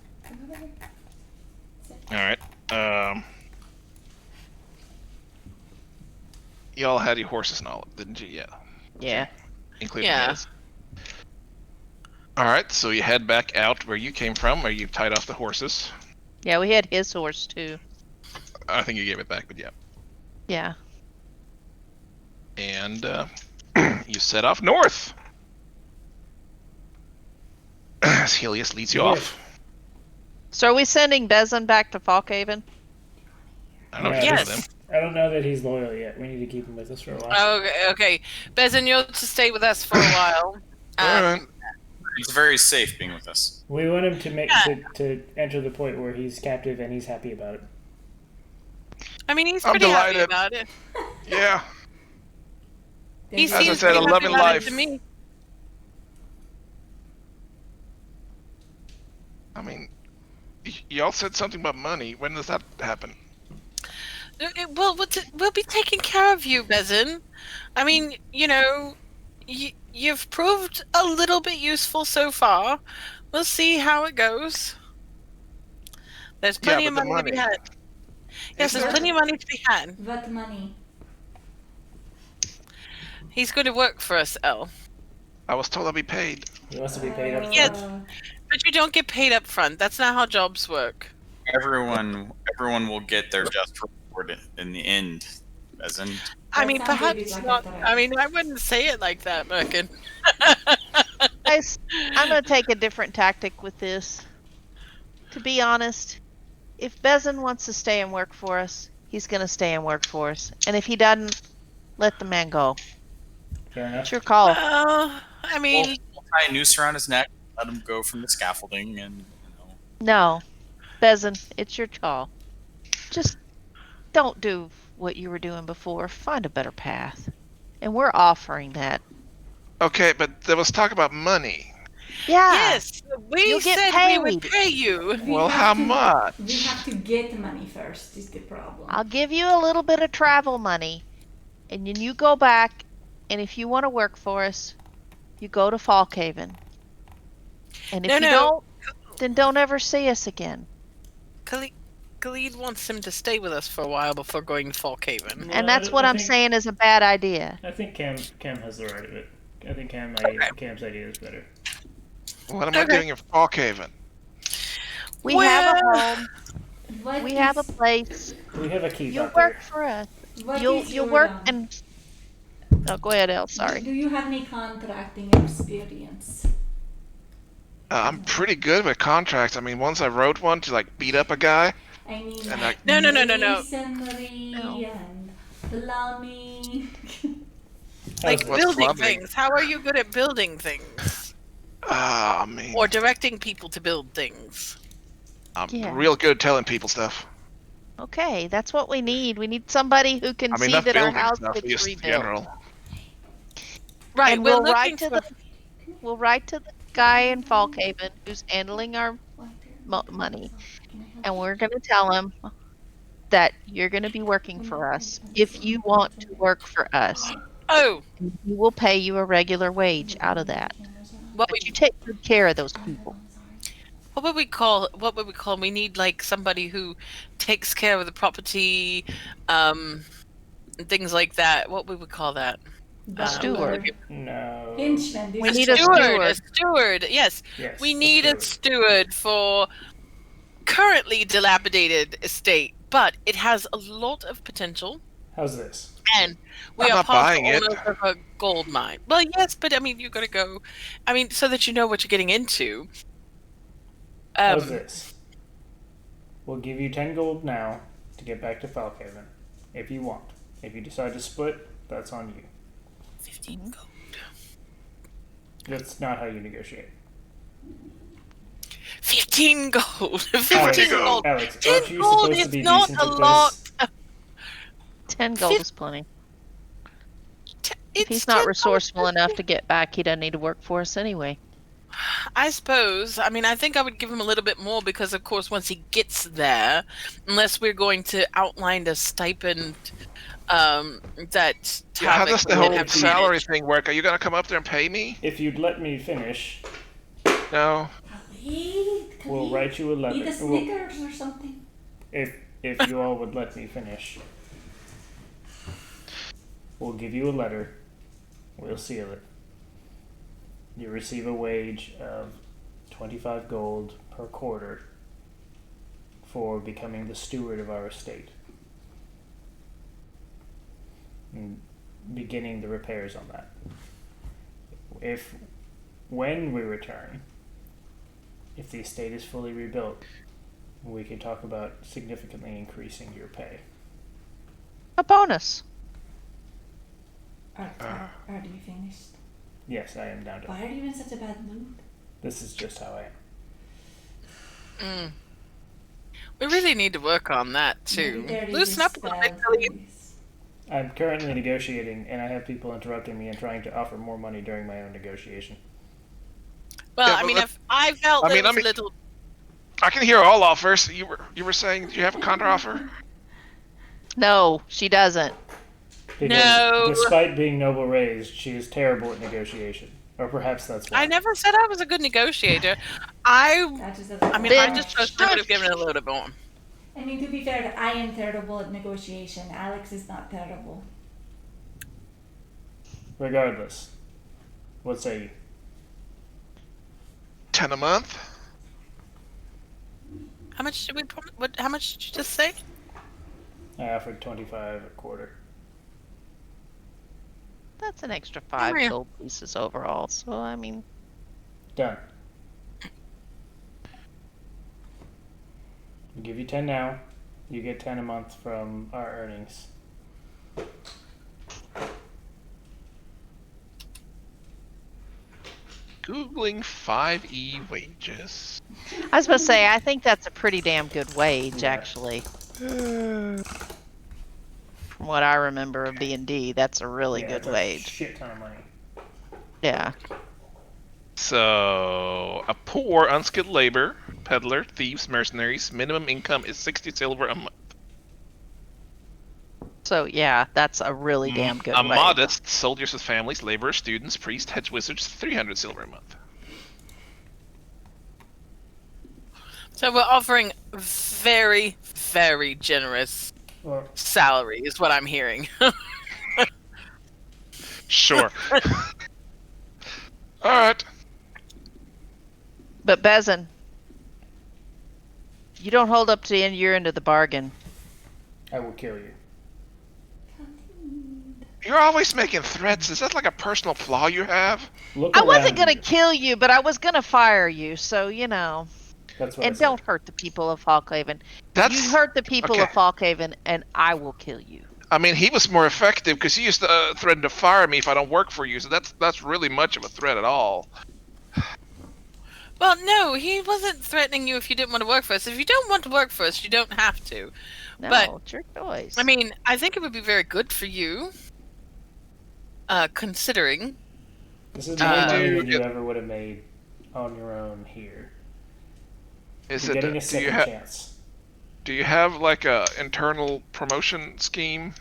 All right. You all had your horses and all, didn't you? Yeah. Yeah. Including Yeah. his. All right. So you head back out where you came from, where you tied off the horses. Yeah, we had his horse too. I think you gave it back, but yeah. Yeah. And you set off north. As Helios leads you Yeah. off. So are we sending Bezin back to Falkhaven? I don't know Yeah. if you know Yes. them. I don't know that he's loyal yet. We need to keep him with us for a while. Okay. Bezin, you'll to stay with us for a while. All right. He's very safe being with us. We want him to make Yeah. to enter the point where he's captive and he's happy about it. I mean, he's I'm pretty happy delighted. about it. Yeah. He Then As I seems said, pretty a happy loving about it life. to me. I mean, y'all said something about money. When does that happen? Well, we'll be taking care of you, Bezin. I mean, you know, you've proved a little bit useful so far. We'll see how it goes. There's plenty of but the money to be money. had. Yes, Is there's there? plenty of money to be had. What money? He's going to work for us, Elle. I was told I'd be paid. He wants to be paid up front. Yes. But you don't get paid up front. That's not how jobs work. Everyone will get their just reward in the end. As in, I That mean, sounds a bit perhaps like a not. threat. I mean, I wouldn't say it like that, Merkin. Guys, I'm going to take a different tactic with this. To be honest, if Bezin wants to stay and work for us, he's going to stay and work for us. And if he doesn't, let the man go. Fair enough. It's your call. Well, I mean, we'll tie a noose around his neck, let him go from the scaffolding, and No, Bezin, it's your call. Just don't do what you were doing before. Find a better path. And we're offering that. Okay, but there was talk about money. Yeah. yes, we You'll get said we would paid. pay you. We Well, have how to- much? We have to get the money first, is the problem. I'll give you a little bit of travel money. And then you go back. And if you want to work for us, you go to Falkhaven. And if No, you no. don't, then don't ever see us again. Khalid wants him to stay with us for a while before going to Falkhaven. No, And that's I what I'm think- saying is a bad idea. I think Cam has the right of it. I think Cam's idea is better. What am I Okay. doing in Falkhaven? We have a Well- home. What We have a is- place. We have a key. You'll out work there. for us. what You'll is your, work and. Oh, go ahead, Elle. Sorry. Do you have any contracting experience? I'm pretty good with contracts. I mean, once I wrote one to like beat up a guy. I mean, And like No. masonry No. and plumbing. Like What's building plumbing? things. How are you good at building things? I mean, Or directing people to build things? I'm Yeah. real good at telling people stuff. Okay, that's what we need. We need somebody who can I mean, see not that our building house stuff, gets just rebuilt. general. Right, And we're we'll looking write to for... We'll write to the guy in Falkhaven who's handling our money, and we're going to tell him that you're going to be working for us if you want to work for us. Oh, We will pay you a regular wage out of that. what But you take good care of those people. would we call? What would we call? We need like somebody who takes care of the property, and things like that. What we would call that? Steward. No. Henchman. We This need is a Steward. A steward. steward. Yes, Yes. we need a steward for currently dilapidated estate, but it has a lot of potential. How's this? And we I'm are not partial buying it. owners of a gold mine. Well, yes, but I mean, you're going to go. I mean, so that you know what you're getting into. How's this? We'll give you 10 gold now to get back to Falkhaven, if you want. If you decide to split, that's on you. 15 gold. That's not how you negotiate. 15 gold. 15 Alex, gold. Alex, 10 aren't you gold supposed is to be not decent a at lot. this? 10 gold is plenty. If he's not resourceful enough to get back, he doesn't need to work for us anyway. I suppose. I mean, I think I would give him a little bit more because, of course, once he gets there, unless we're going to outline a stipend that Yeah, how Tavik does the would whole have to salary manage. thing work? Are you gonna come up there and pay me? If you'd let me finish, No. we'll write you a letter. Eat a Snickers or something. If you all would let me finish, we'll give you a letter. We'll seal it. You receive a wage of 25 gold per quarter for becoming the steward of our estate and beginning the repairs on that. When we return, if the estate is fully rebuilt, we can talk about significantly increasing your pay. A bonus. Are you finished? Yes, I am down to. Why are you in such a bad mood? This is just how I am. We really need to work on that, too. Maybe there is Loosen a up a little bit, spell Billy. for this. I'm currently negotiating, and I have people interrupting me and trying to offer more money during my own negotiation. Well, Yeah, I but mean, let- if I felt I mean, there was I mean- a little... I can hear all offers. You were saying, do you have a counter offer? No, she doesn't. Because No. despite being noble raised, she is terrible at negotiation. Or perhaps that's why. I never said I was a good negotiator. I That just doesn't mean, work. I just trust I would have given it a little bit more. I mean, to be fair, I am terrible at negotiation. Alex is not terrible. Regardless, what say you? 10 a month? How much did we? How much did you just say? I offered 25 a quarter. That's an extra 5 yeah. gold pieces overall. So, I mean, Done. We'll give you 10 now. You get 10 a month from our earnings. Googling 5E wages. I was supposed to say, I think that's a pretty damn good wage, Yeah. actually. From what I remember of D&D, that's a really good it's a wage. shit ton of money. Yeah. So, a poor, unskilled labor, peddler, thieves, mercenaries, minimum income is 60 silver a month. So, yeah, that's a really damn good A wage. modest, soldiers with families, laborers, students, priests, hedge wizards, 300 silver a month. So we're offering very, very generous Or salary, is what I'm hearing. Sure. Alright. But Bezin, you don't hold up to your end of the bargain. I will kill you. You're always making threats. Is that like a personal flaw you have? Look I wasn't around gonna you. kill you, but I was gonna fire you. So That's what I and said. don't hurt the people of Falkhaven. That's. You hurt the people of okay. Falkhaven, and I will kill you. I mean, he was more effective because he used to threaten to fire me if I don't work for you. So that's really much of a threat at all. Well, no, he wasn't threatening you if you didn't want to work for us. If you don't want to work for us, you don't have to. No, But- it's your choice. I mean, I think it would be very good for you, considering. This is more Uh, money than Dude, you ever would have made on your own here. Is You're it? getting a Do second you have? chance. Do you have like a internal promotion scheme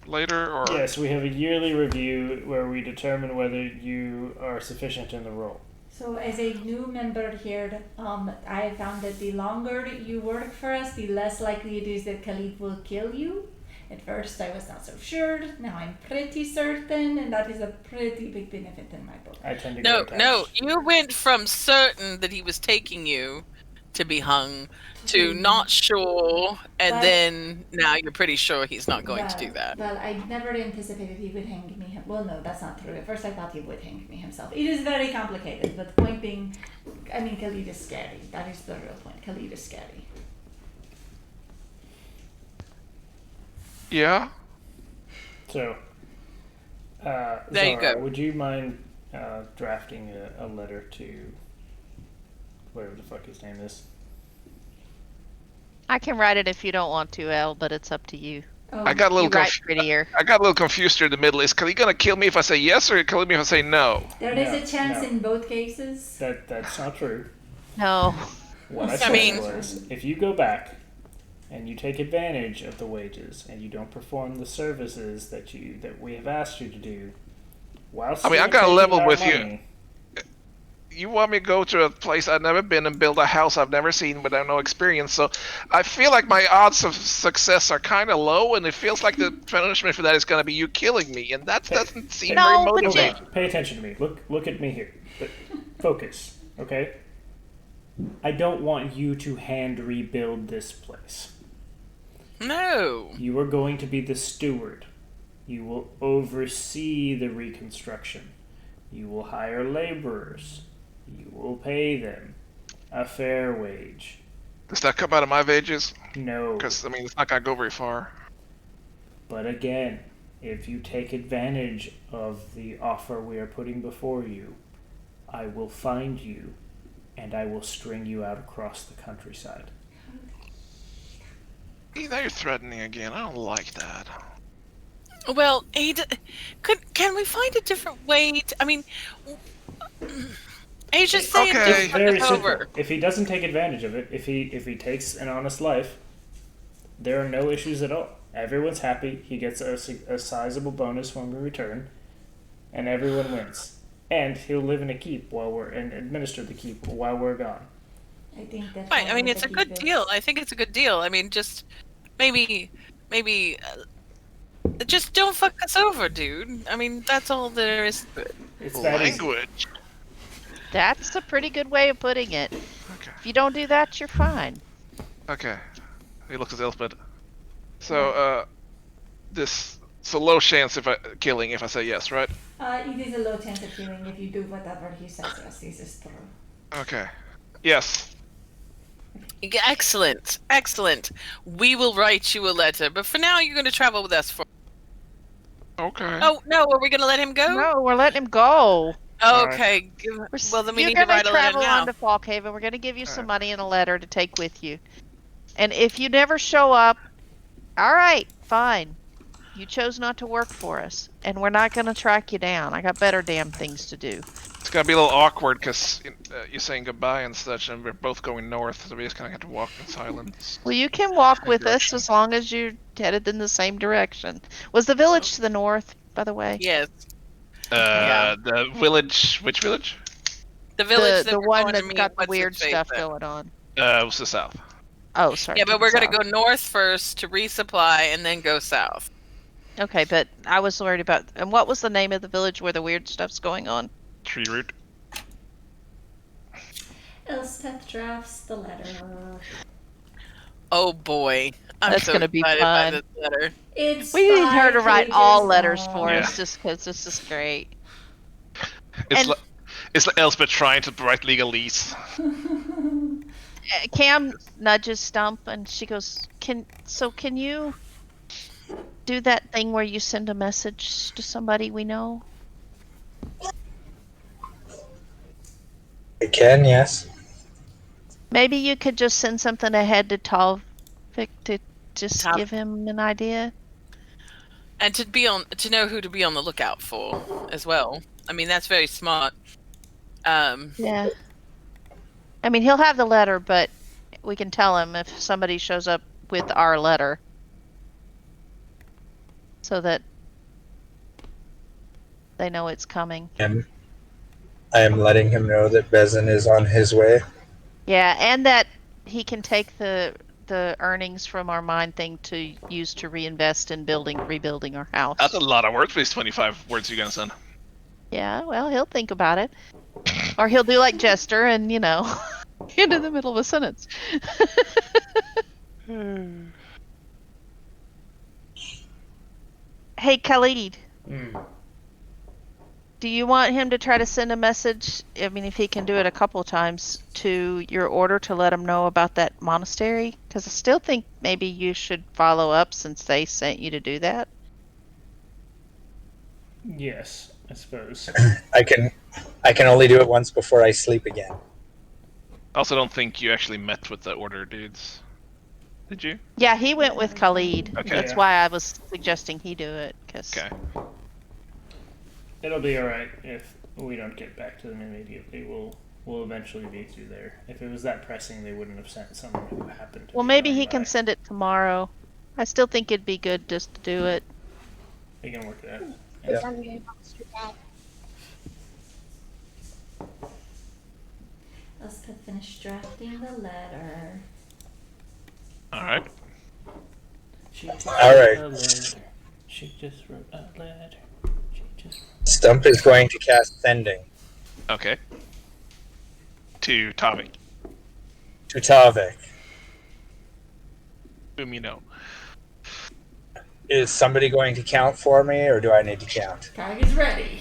later, or? Yes, we have a yearly review where we determine whether you are sufficient in the role. So, as a new member here, I found that the longer you work for us, the less likely it is that Khalid will kill you. At first, I was not so sure. Now I'm pretty certain, and that is a pretty big benefit in my book. I tend to No, get no, attached. you went from certain that he was taking you to be hung to not sure, and But- then now you're pretty sure he's not going to do that. Well, I never anticipated he would hang me. Well, no, that's not true. At first, I thought he would hang me himself. It is very complicated, but the point being, I mean, Khalid is scary. That is the real point. Khalid is scary. Yeah. So, There Zara, you go. would you mind drafting a letter to whatever the fuck his name is? I can write it if you don't want to, Elle, but it's up to you. Oh, I got a You little write prettier. I got a little confused here in the middle. Is Kali gonna kill me if I say yes, or kill me if I say no? there is No, a chance no. in both cases. That's not true. No. What I I said mean- was, if you go back and you take advantage of the wages and you don't perform the services that we have asked you to do, while I mean, I still got a taking level our with you. money, You want me to go to a place I've never been and build a house I've never seen without no experience, so I feel like my odds of success are kind of low, and it feels like the punishment for that is going to be you killing me, and that doesn't seem No, very but you- motivating. Hold on, pay attention to me. Look at me here. Focus, okay? I don't want you to hand rebuild this place. No. You are going to be the steward. You will oversee the reconstruction. You will hire laborers. You will pay them a fair wage. Does that come out of my wages? No. Because, I mean, it's not going to go very far. But again, if you take advantage of the offer we are putting before you, I will find you and I will string you out across the countryside. Now you're threatening again. I don't like that. Well, can we find a different way? I mean, just saying Okay. just It's fuck very us simple. over. If he doesn't take advantage of it, if he takes an honest life, there are no issues at all. Everyone's happy. He gets a sizable bonus when we return, and everyone wins. And he'll live in a keep and administer the keep while we're gone. I think that's Right. I mean, what it's a the good keep is. deal. I think it's a good deal. I mean, just maybe, just don't fuck us over, dude. I mean, that's all there is to it. It's that easy. Language. That's a pretty good way of putting it. Okay. If you don't do that, you're fine. Okay. He looks at Elspeth. So, so low chance killing if I say yes, right? It is a low chance of killing if you do whatever he says. Yes, this is true. Okay. Yes. Excellent, excellent. We will write you a letter, but for now, you're going to travel with us for. Okay. Oh no, are we going to let him go? No, we're letting him go. Okay. Well, then we You're need to gonna write a letter travel now. on to Falkhaven. We're gonna give you some money and a letter to take with you. And if you never show up, all right, fine. You chose not to work for us, and we're not gonna track you down. I got better damn things to do. It's gonna be a little awkward because you're saying goodbye and such, and we're both going north, so we just kind of have to walk in silence. Well, you can walk Same with us direction. as long as you're headed in the same direction. Was the village to the north, by the way? Yes, The village. Which village? the village that the we're one going to that's meet. got the what's weird its face stuff at. going on. It was the south. Oh, sorry. Yeah, to but the we're going to south. go north first to resupply and then go south. Okay, but I was worried about. And what was the name of the village where the weird stuff's going on? Tree root. Elspeth drafts the letter. Oh boy, I'm That's so gonna be excited fun. by this letter. It's We need her to 5 write all pages letters long. for Yeah. us, just because this is great. It's And- like Elspeth trying to write legalese. Cam nudges Stump, and she goes, "Can you do that thing where you send a message to somebody we know?" I can, yes. Maybe you could just send something ahead to Talvik to just Tal- give him an idea. And to know who to be on the lookout for as well. I mean, that's very smart. Yeah. I mean, he'll have the letter, but we can tell him if somebody shows up with our letter, so that they know it's coming. I am letting him know that Bezin is on his way. Yeah, and that he can take the the earnings from our mine thing to use to reinvest in rebuilding our house. That's a lot of words for these 25 words you're gonna send. Yeah, well, he'll think about it. Or he'll do like Jester and, into the middle of a sentence. Hey, Khalid, do you want him to try to send a message? I mean, if he can do it a couple times to your order to let him know about that monastery? Because I still think maybe you should follow up since they sent you to do that. Yes, I suppose. I can only do it once before I sleep again. I also don't think you actually met with the order dudes. Did you? Yeah, he went with Khalid. Okay. That's Yeah. why I was suggesting he do it. Cause Okay. It'll be alright if we don't get back to them immediately. We'll eventually be through there. If it was that pressing, they wouldn't have sent someone who happened to Well, be maybe going he can by. send it tomorrow. I still think it'd be good just to do it. They can work it out. Yeah. Elspeth finished drafting the letter. All right. She just All right. wrote a letter. She just wrote a letter. She just Stump is going to cast Sending Okay. To Tommy, to Tavik. whom you know. Is somebody going to count for me, or do I need to count? Kag is ready.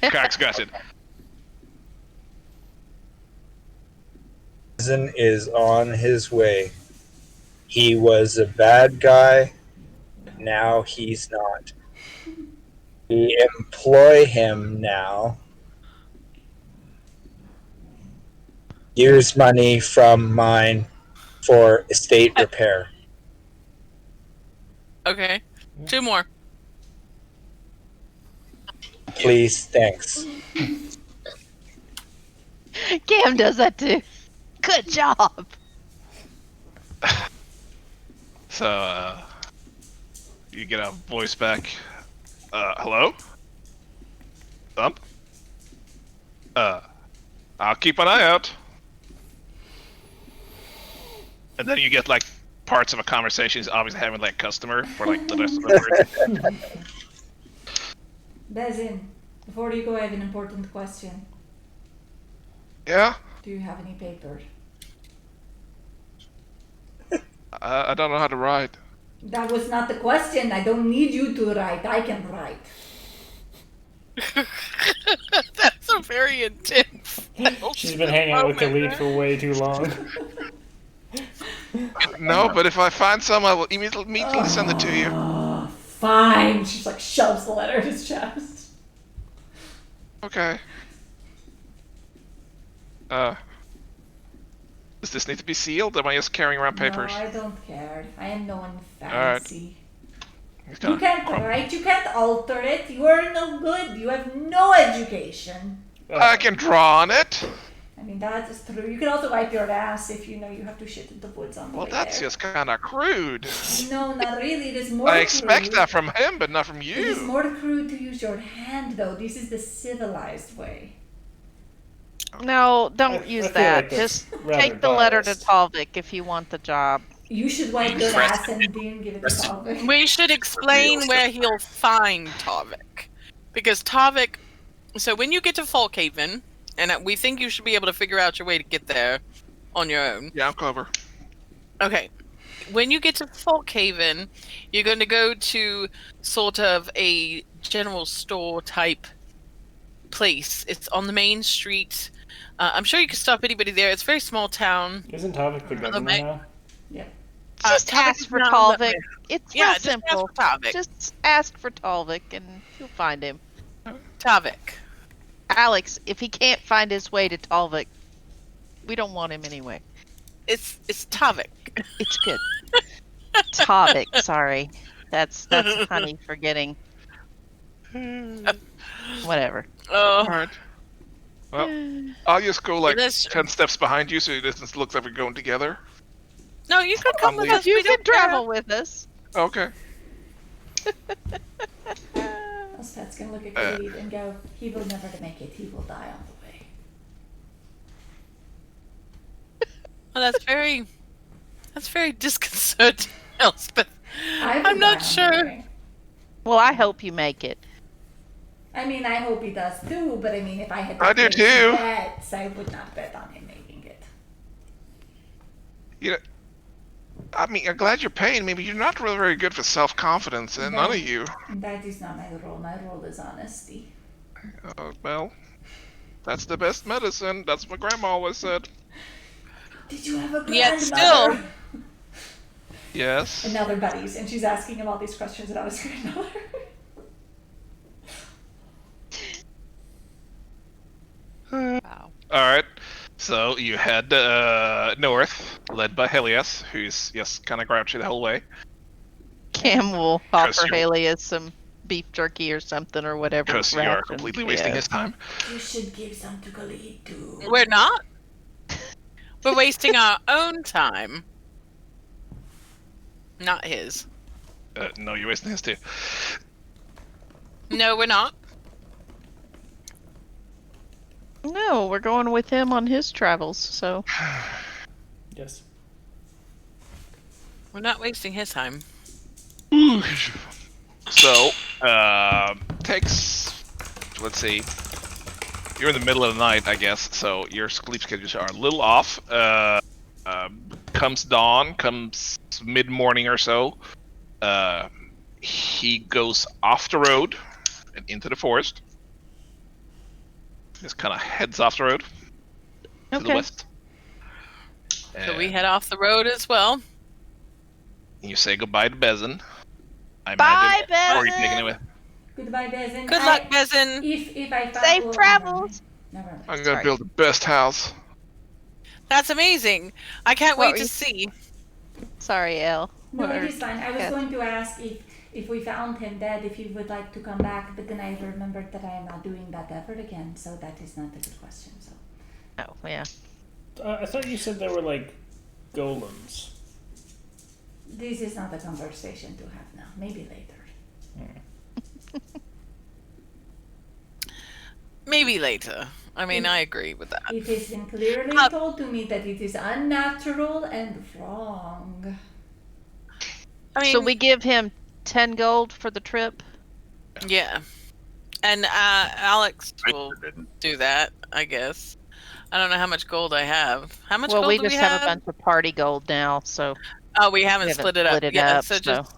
Cracks got it. Prison is on his way. He was a bad guy. Now he's not. We employ him now. Use money from mine for estate repair. Okay. 2 more. Please, thanks. Cam does that too. Good job. So, you get a voice back. Hello? Thump? I'll keep an eye out. And then you get, like, parts of a conversation he's obviously having with, like, customer for, like, the rest of the words. Bezin, before you go, I have an important question. Yeah? Do you have any paper? I don't know how to write. That was not the question. I don't need you to write. I can write. That's a very intense. She's been hanging out with Khalid for way too long. No, but if I find some, I will immediately send it to you. Oh, fine. She's like shoves the letter in his chest. Okay. Does this need to be sealed? Am I just carrying around papers? No, I don't care. I am no one Alright. fancy. He's You gonna can't crump- write. You can't alter it. You are no good. You have no education. I can draw on it. I mean, that is true. You can also wipe your ass if you know you have to shit in the woods on the Well, way that's there. just kind of crude. No, not really. It is more I expect crude. that from him, but not from It is you. more crude to use your hand, though. This is the civilized way. No, I don't feel use like that. that's Just rather take the letter to biased. Talvik if you want the job. You should wipe your ass and then give it to Talvik. We should explain where he'll find Tavik. Because Tavik... So when you get to Falkhaven, and we think you should be able to figure out your way to get there on your own. Yeah, I'm clever. Okay. When you get to Falkhaven, you're going to go to sort of a general store type place. It's on the main street. I'm sure you can stop anybody there. It's a very small town. Isn't Tavik the governor Okay. now? Just Tavik ask is for not on that Talvik. list. It's Yeah, real just simple. ask for Tavik. Just ask for Talvik and you'll find him. Tavik. Alex, if he can't find his way to Talvik, we don't want him anyway. It's Tavik. It's good. Talvik, sorry. That's honey forgetting. Whatever. Oh, Alright. Well, I'll just go like That's- 10 steps behind you so it doesn't look like we're going together. no, you can come with us. You We can don't care. travel with us. Okay. Elspeth's gonna look at Khalid and go, he will never make it. He will die on the way. Well, That's very disconcerting, Elspeth. I would I'm not die on the sure. way. Well, I hope you make it. I mean, I hope he does too, but I mean, if I had to I do place too. bets, I would not bet on him making it. You know, I mean, I'm glad you're paying me, but you're not really very good for self-confidence, and none of you. That is not my role. My role is honesty. Well, that's the best medicine. That's what Grandma always said. Did you have a grandmother? Yet still- Yes. And now they're buddies, and she's asking him all these questions about his grandmother. Wow. All right. So you head north, led by Helios, who's kind of grouchy the whole way. Cam will Because offer you're- Helios some beef jerky or something or whatever. Because you are ration completely he wasting has. his time. You should give some to Khalid too. We're not. We're wasting our own time. Not his. No, you're wasting his too. No, we're not. No, we're going with him on his travels, so. Yes. We're not wasting his time. So, takes, let's see, you're in the middle of the night, I guess, so your sleep schedules are a little off. Comes dawn, comes mid-morning or so, he goes off the road and into the forest. Just kind of heads off the road to the Okay. west. So we head off the road as well. You say goodbye to Bezin. I Bye, imagine. Or are you taking it Bezin! with? Goodbye, Bezin. Good luck, Bezin. If I find Safe well, travels. Never mind. I'm gonna Sorry. build the best house. That's amazing. I can't What wait were to you- see. Sorry, Elle. No, Or- it is fine. I was yeah. going to ask if we found him dead, if he would like to come back, but then I remembered that I am not doing that ever again, so that is not a good question. So Oh, yeah. I thought you said there were like golems. this is not a conversation to have now. Maybe later. Maybe later. I mean, I agree with that. It has been clearly told to me that it is unnatural and wrong. I mean, So we give him 10 gold for the trip? yeah. And Alex I will didn't. do that, I guess. I don't know how much gold I have. How much Well, gold we do just we have a bunch of party gold now, so Oh, we haven't we split it up. yet. So just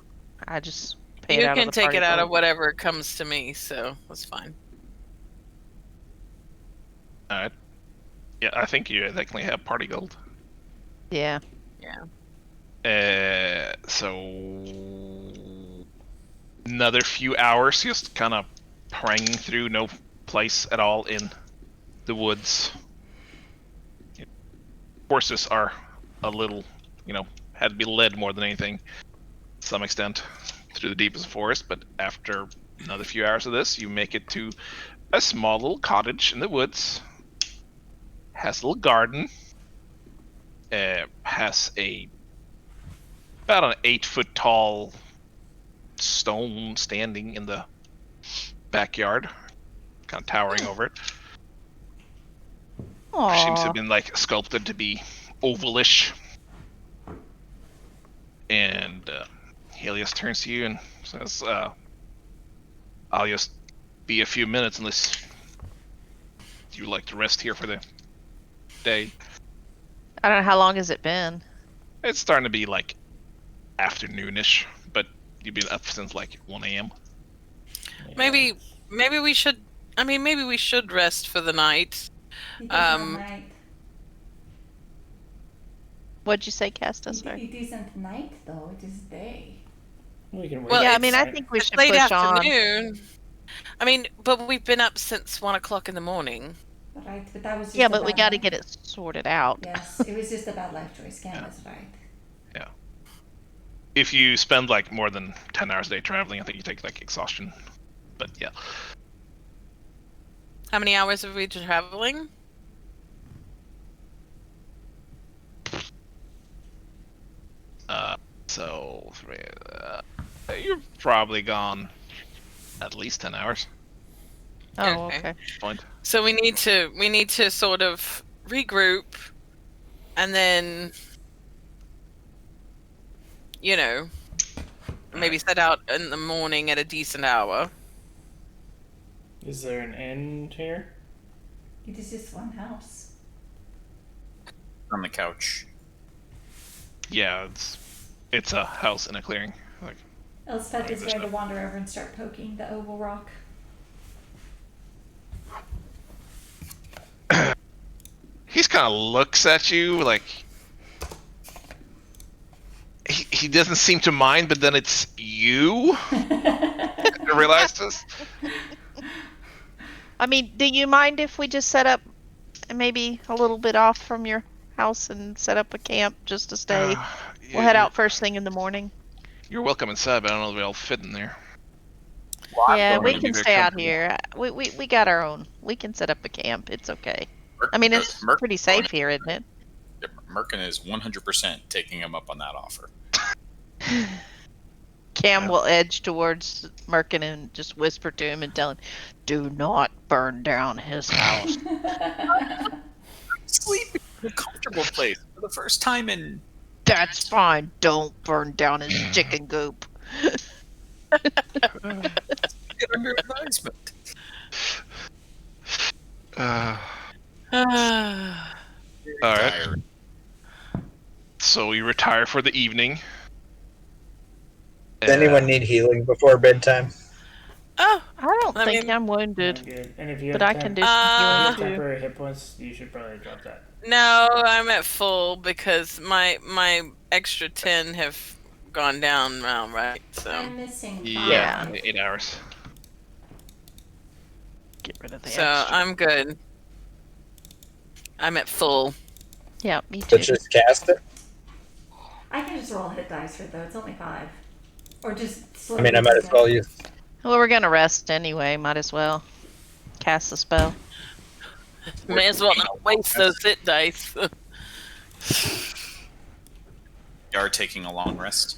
I just pay you it out can of the take party it out of gold. whatever comes to me, so that's fine. Alright. Yeah, I think you technically have party gold. Yeah. So another few hours, just kind of pranging through, no place at all in the woods. Horses are a little, had to be led more than anything, to some extent, through the deepest forest. But after another few hours of this, you make it to a small little cottage in the woods. Has a little garden. Has about an 8-foot tall stone standing in the backyard, kind of towering over it. Seems to have Aww. been like sculpted to be ovalish. And Helios turns to you and says, I'll just be a few minutes unless you like to rest here for the day. I don't know, how long has it been? It's starting to be like afternoonish, but you've been up since like 1 a.m. Maybe we should. I mean, maybe we should rest for the night. It is not Um, night. What'd you say, Casta? Sorry. It isn't night though. It is day. We can wait. Well, Yeah, I it's- mean, I think we It's should late push on. afternoon. I mean, but we've been up since 1 o'clock in the morning. Right, but that was just Yeah, a but we bad got to life- get it sorted out. Yes, it was just a bad life choice. Cam was right. If you spend like more than 10 hours a day traveling, I think you take like exhaustion. But yeah. How many hours have we been traveling? So you're probably gone at least 10 hours. Oh, Okay. okay. Point. So we need to sort of regroup, and then maybe set out in the morning at a decent hour. Is there an inn here? It is just one house. On the couch. Yeah, it's a house in a clearing. Like, Elspeth is there's going no- to wander over and start poking the oval rock. He's kind of looks at you like he doesn't seem to mind, but then it's you. I realized this. I mean, do you mind if we just set up maybe a little bit off from your house and set up a camp just to stay? We'll head out first thing in the morning. You're welcome inside, but I don't know if we all fit in there. Yeah, don't we wanna be can very stay out comfortable. here. We got our own. We can set up a camp. It's okay. Merc- I mean, it's Merc- pretty safe here, isn't it? Merkin is 100% taking him up on that offer. Cam Yeah. will edge towards Merkin and just whisper to him and tell him, "Do not burn down his house." Sleeping in a comfortable place for the first time in. That's fine. Don't burn down his chicken coop. Get under advisement. All right. So we retire for the evening. Does anyone need healing before bedtime? Oh, I don't I think mean- I'm I'm wounded, good. And if you but have I temp- can do if some you healing have too. temporary hit points, you should probably drop that. no, I'm at full because my extra 10 have gone down now, right? So I'm missing 5. Yeah, 8 hours. Get rid of the so extra. I'm good. I'm at full. Yeah, me But too. just cast it? I can just roll hit dice for it though. It's only 5. Or just I slowly. mean, I might as well use. Well, we're gonna rest anyway. Might as well cast the spell. May as well not waste those hit dice. You are taking a long rest.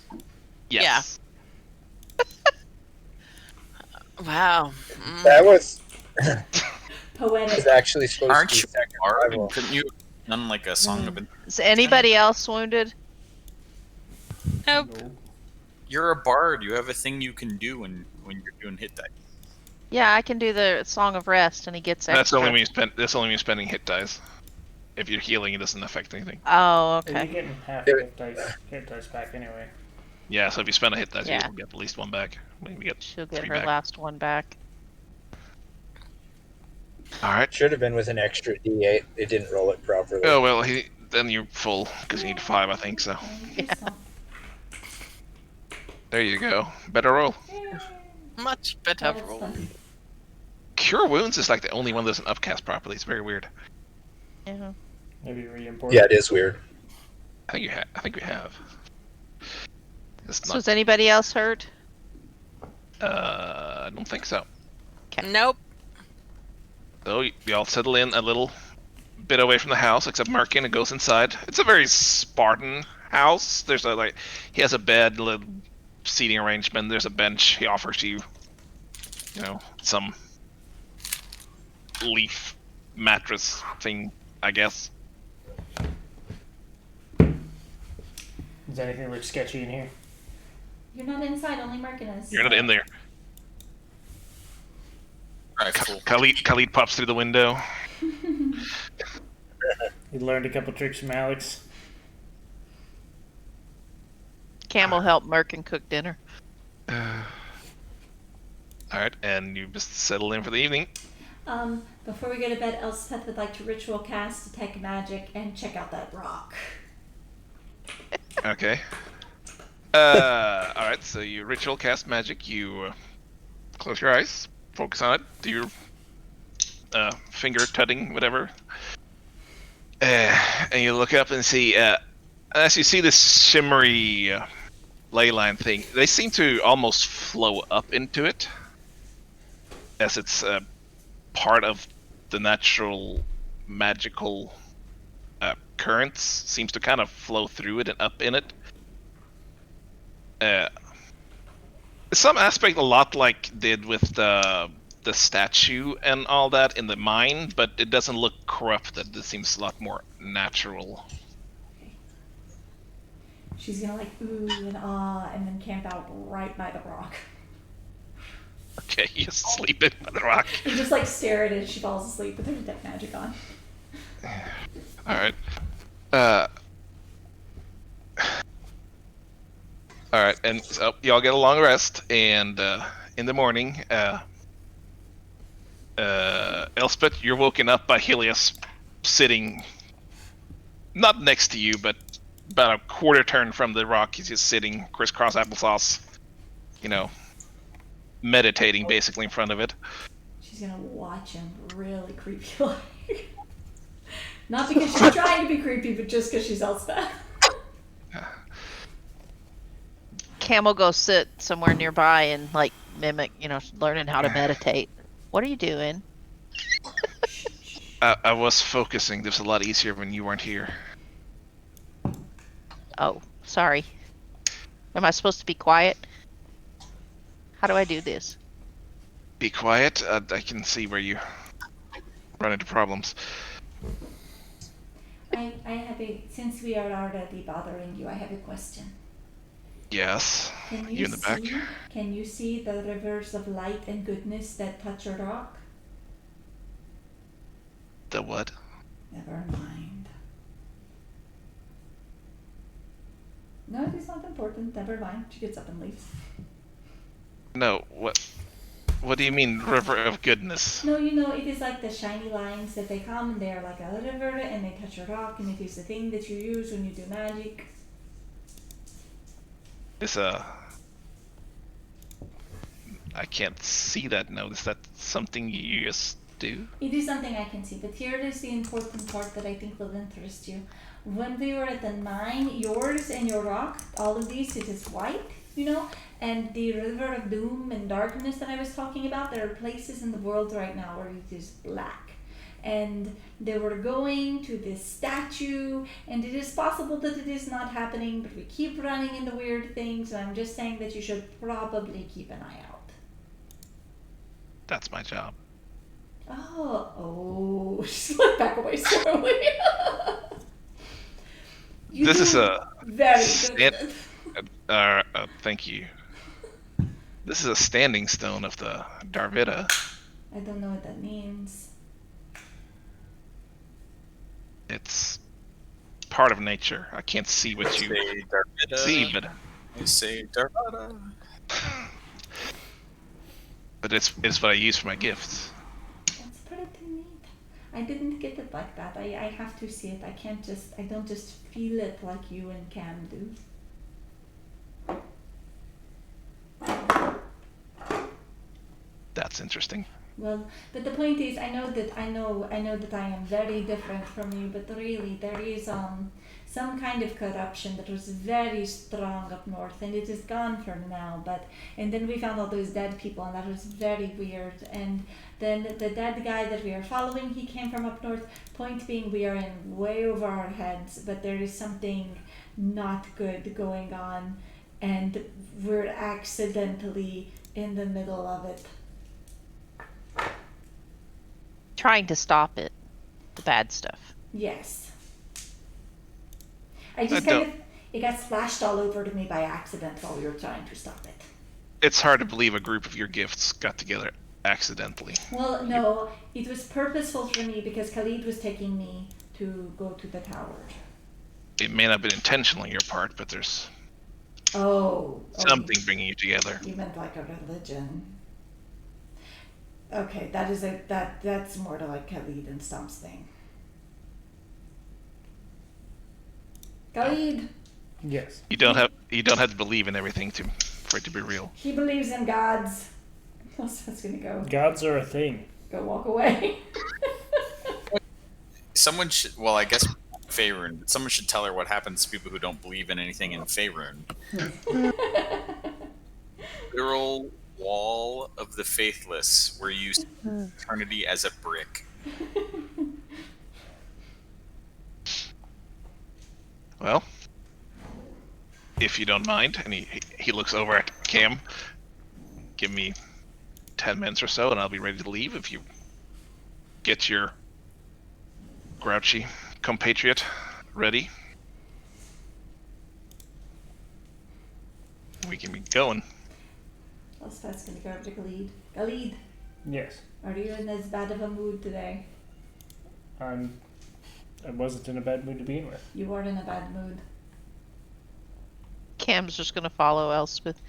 Yes. Wow. That was Poetic. actually supposed Aren't to be you second bard? level. Couldn't you have done like a song of? Is anybody else wounded? Nope. No. You're a bard. You have a thing you can do when you're doing hit dice. Yeah, I can do the Song of Rest, and he gets extra. That's only when you spend. That's only when you're spending hit dice. If you're healing, it doesn't affect anything. Oh, You're okay. getting half Yeah. hit dice back anyway. Yeah, so if you spend a hit dice, Yeah. you'll get at least one back. Maybe get She'll get 3 her back. last one back. All right. Should have been with an extra D8. They didn't roll it properly. Oh well, then you're full because you need 5, I think. So there you go. Better roll. Much better roll. Cure wounds is like the only one that doesn't upcast properly. It's very weird. Yeah. Maybe re-import. Yeah, it is weird. I think I think we have. It's So not. is anybody else hurt? I don't think so. Nope. So you all settle in a little bit away from the house, except Merkin. It goes inside. It's a very Spartan house. There's he has a bed, little seating arrangement. There's a bench. He offers you, some leaf mattress thing, I guess. Does anything look sketchy in here? You're not inside, only Merkin is. You're not in there. Alright, cool. Khalid pops through the window. You learned a couple tricks from Alex. Cam will help Merkin cook dinner. All right, and you just settle in for the evening. Before we go to bed, Elspeth would like to ritual cast Detect Magic and check out that rock. Okay. All right. So you ritual cast magic. You close your eyes, focus on it, do your finger tutting, whatever, and you look up and see. As you see this shimmery ley line thing, they seem to almost flow up into it, as it's part of the natural magical currents. Seems to kind of flow through it and up in it. Some aspect a lot like did with the statue and all that in the mine, but it doesn't look corrupted. It seems a lot more natural. She's gonna like ooh and ah and then camp out right by the rock. Okay, he's sleeping on the rock. And just like stare at it as she falls asleep with her detect magic on. All right. All right, and so y'all get a long rest, and in the morning, Elspeth, you're woken up by Helios sitting not next to you, but about a quarter turn from the rock. He's just sitting crisscross applesauce, meditating basically in front of it. She's gonna watch him really creepy like. Not because she's trying to be creepy, but just because she's Elspeth. Cam will go sit somewhere nearby and like mimic, learning how to meditate. What are you doing? I was focusing. This was a lot easier when you weren't here. Oh, sorry. Am I supposed to be quiet? How do I do this? Be quiet. I can see where you run into problems. I have since we are already bothering you, I have a question. Yes. Can You in the back? Can you see the rivers of light and goodness that touch a rock? The what? Never mind. No, it is not important. Never mind. She gets up and leaves. No. What do you mean, river of goodness? No, it is like the shiny lines that they come and they are like a river and they touch a rock and it is the thing that you use when you do magic. It's I can't see that note. Is that something you just do? It is something I can see, but here is the important part that I think will interest you. When we were at the mine, yours and your rock, all of these, it is white, and the river of doom and darkness that I was talking about, there are places in the world right now where it is black. And they were going to this statue, and it is possible that it is not happening, but we keep running into weird things, and I'm just saying that you should probably keep an eye out. That's my job. Oh, she's like back away slowly. This is a very good. thank you. This is a standing stone of the Darvida. I don't know what that means. It's part of nature. I can't see what you Say Darvida. see, but I say Darvida. but it's what I use for my gifts. That's pretty neat. I didn't get it like that. I have to see it. I don't just feel it like you and Cam do. That's interesting. Well, but the point is, I know that I am very different from you, but really there is some kind of corruption that was very strong up north, and it is gone for now. And then we found all those dead people, and that was very weird. And then the dead guy that we are following, he came from up north. Point being, we are in way over our heads, but there is something not good going on, and we're accidentally in the middle of it. Trying to stop it. The bad stuff. Yes. It got splashed all over to me by accident while we were trying to stop it. It's hard to believe a group of your gifts got together accidentally. Well, no, it was purposeful for me because Khalid was taking me to go to the tower. It may not have been intentional on your part, but there's something bringing you together. You meant like a religion. Okay, that's more to like Khalid and Stump's thing. Khalid. Yes. You don't have to believe in everything for it to be real. He believes in gods. How's that's gonna go? Gods are a thing. Go walk away. Someone should. Well, I guess Faerun. Someone should tell her what happens to people who don't believe in anything in Faerun. Literal wall of the faithless, where you see eternity as a brick. Well, if you don't mind, and he looks over at Cam. Give me 10 minutes or so, and I'll be ready to leave. If you get your grouchy compatriot ready. we can be going. Elspeth's gonna go over to Khalid. Khalid, Yes. are you in as bad of a mood today? I wasn't in a bad mood to begin with. You are in a bad mood. Cam's just gonna follow Elspeth.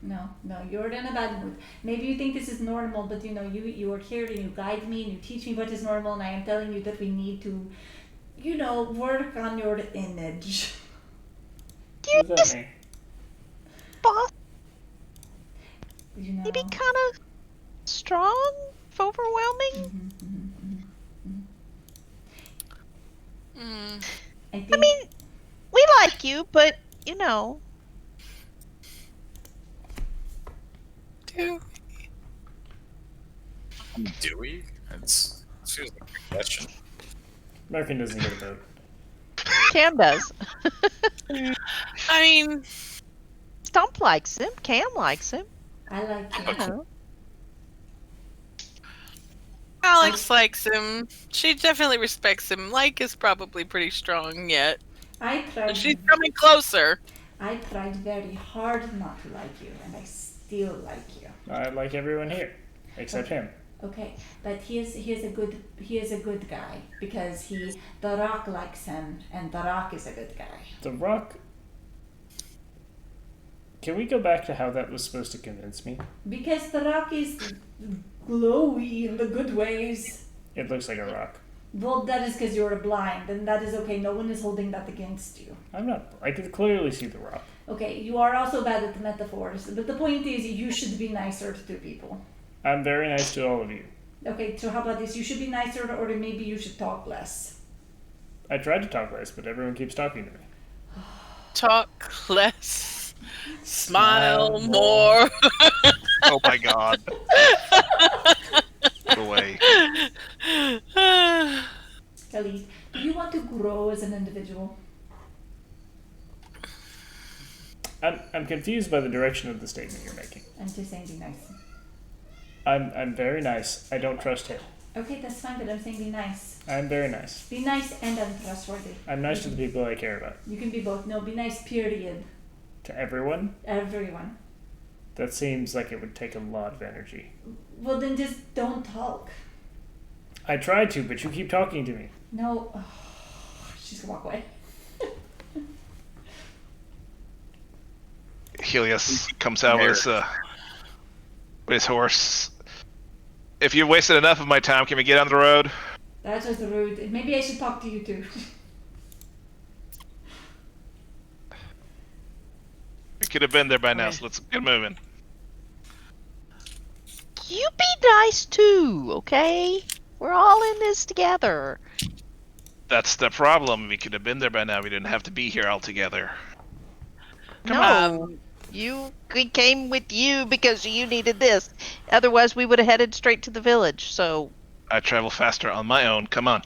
No, you're in a bad mood. Maybe you think this is normal, but you are here and you guide me and you teach me what is normal, and I am telling you that we need to, work on your image. What does that mean? Boss, You know. maybe kind of strong, overwhelming. Mm. I think. I mean, we like you, but Do we? That's feels like a good question. Merkin doesn't get a vote. Cam does. I mean, Stump likes him. Cam likes him. I like you. You know. Alex likes him. She definitely respects him. Like is probably pretty strong yet. I tried. She's coming closer. I tried very hard not to like you, and I still like you. I like everyone here, except him. Okay, but he is a good guy because the Rock likes him, and the Rock is a good guy. The Rock. Can we go back to how that was supposed to convince me? Because the Rock is glowy in the good ways. It looks like a rock. Well, that is because you're blind, and that is okay. No one is holding that against you. I'm not. I can clearly see the rock. Okay, you are also bad at the metaphors, but the point is you should be nicer to people. I'm very nice to all of you. Okay, so how about this? You should be nicer, or maybe you should talk less. I tried to talk less, but everyone keeps talking to me. Talk less. Smile more. Oh my god. Go away. Khalid, do you want to grow as an individual? I'm confused by the direction of the statement you're making. I'm just saying be nice. I'm very nice. I don't trust him. Okay, that's fine, but I'm saying be nice. I'm very nice. Be nice and untrustworthy. I'm nice to the people I care about. You can be both. No, be nice, period. To everyone? Everyone. That seems like it would take a lot of energy. Well, then just don't talk. I tried to, but you keep talking to me. No. Oh, she's gonna walk away. Helios comes out with his horse. If you've wasted enough of my time, can we get on the road? That was rude. Maybe I should talk to you too. We could have been there by now, Okay. so let's get moving. You be nice too, okay? We're all in this together. That's the problem. We could have been there by now. We didn't have to be here all together. No, on. we came with you because you needed this. Otherwise, we would have headed straight to the village. So, I travel faster on my own. Come on.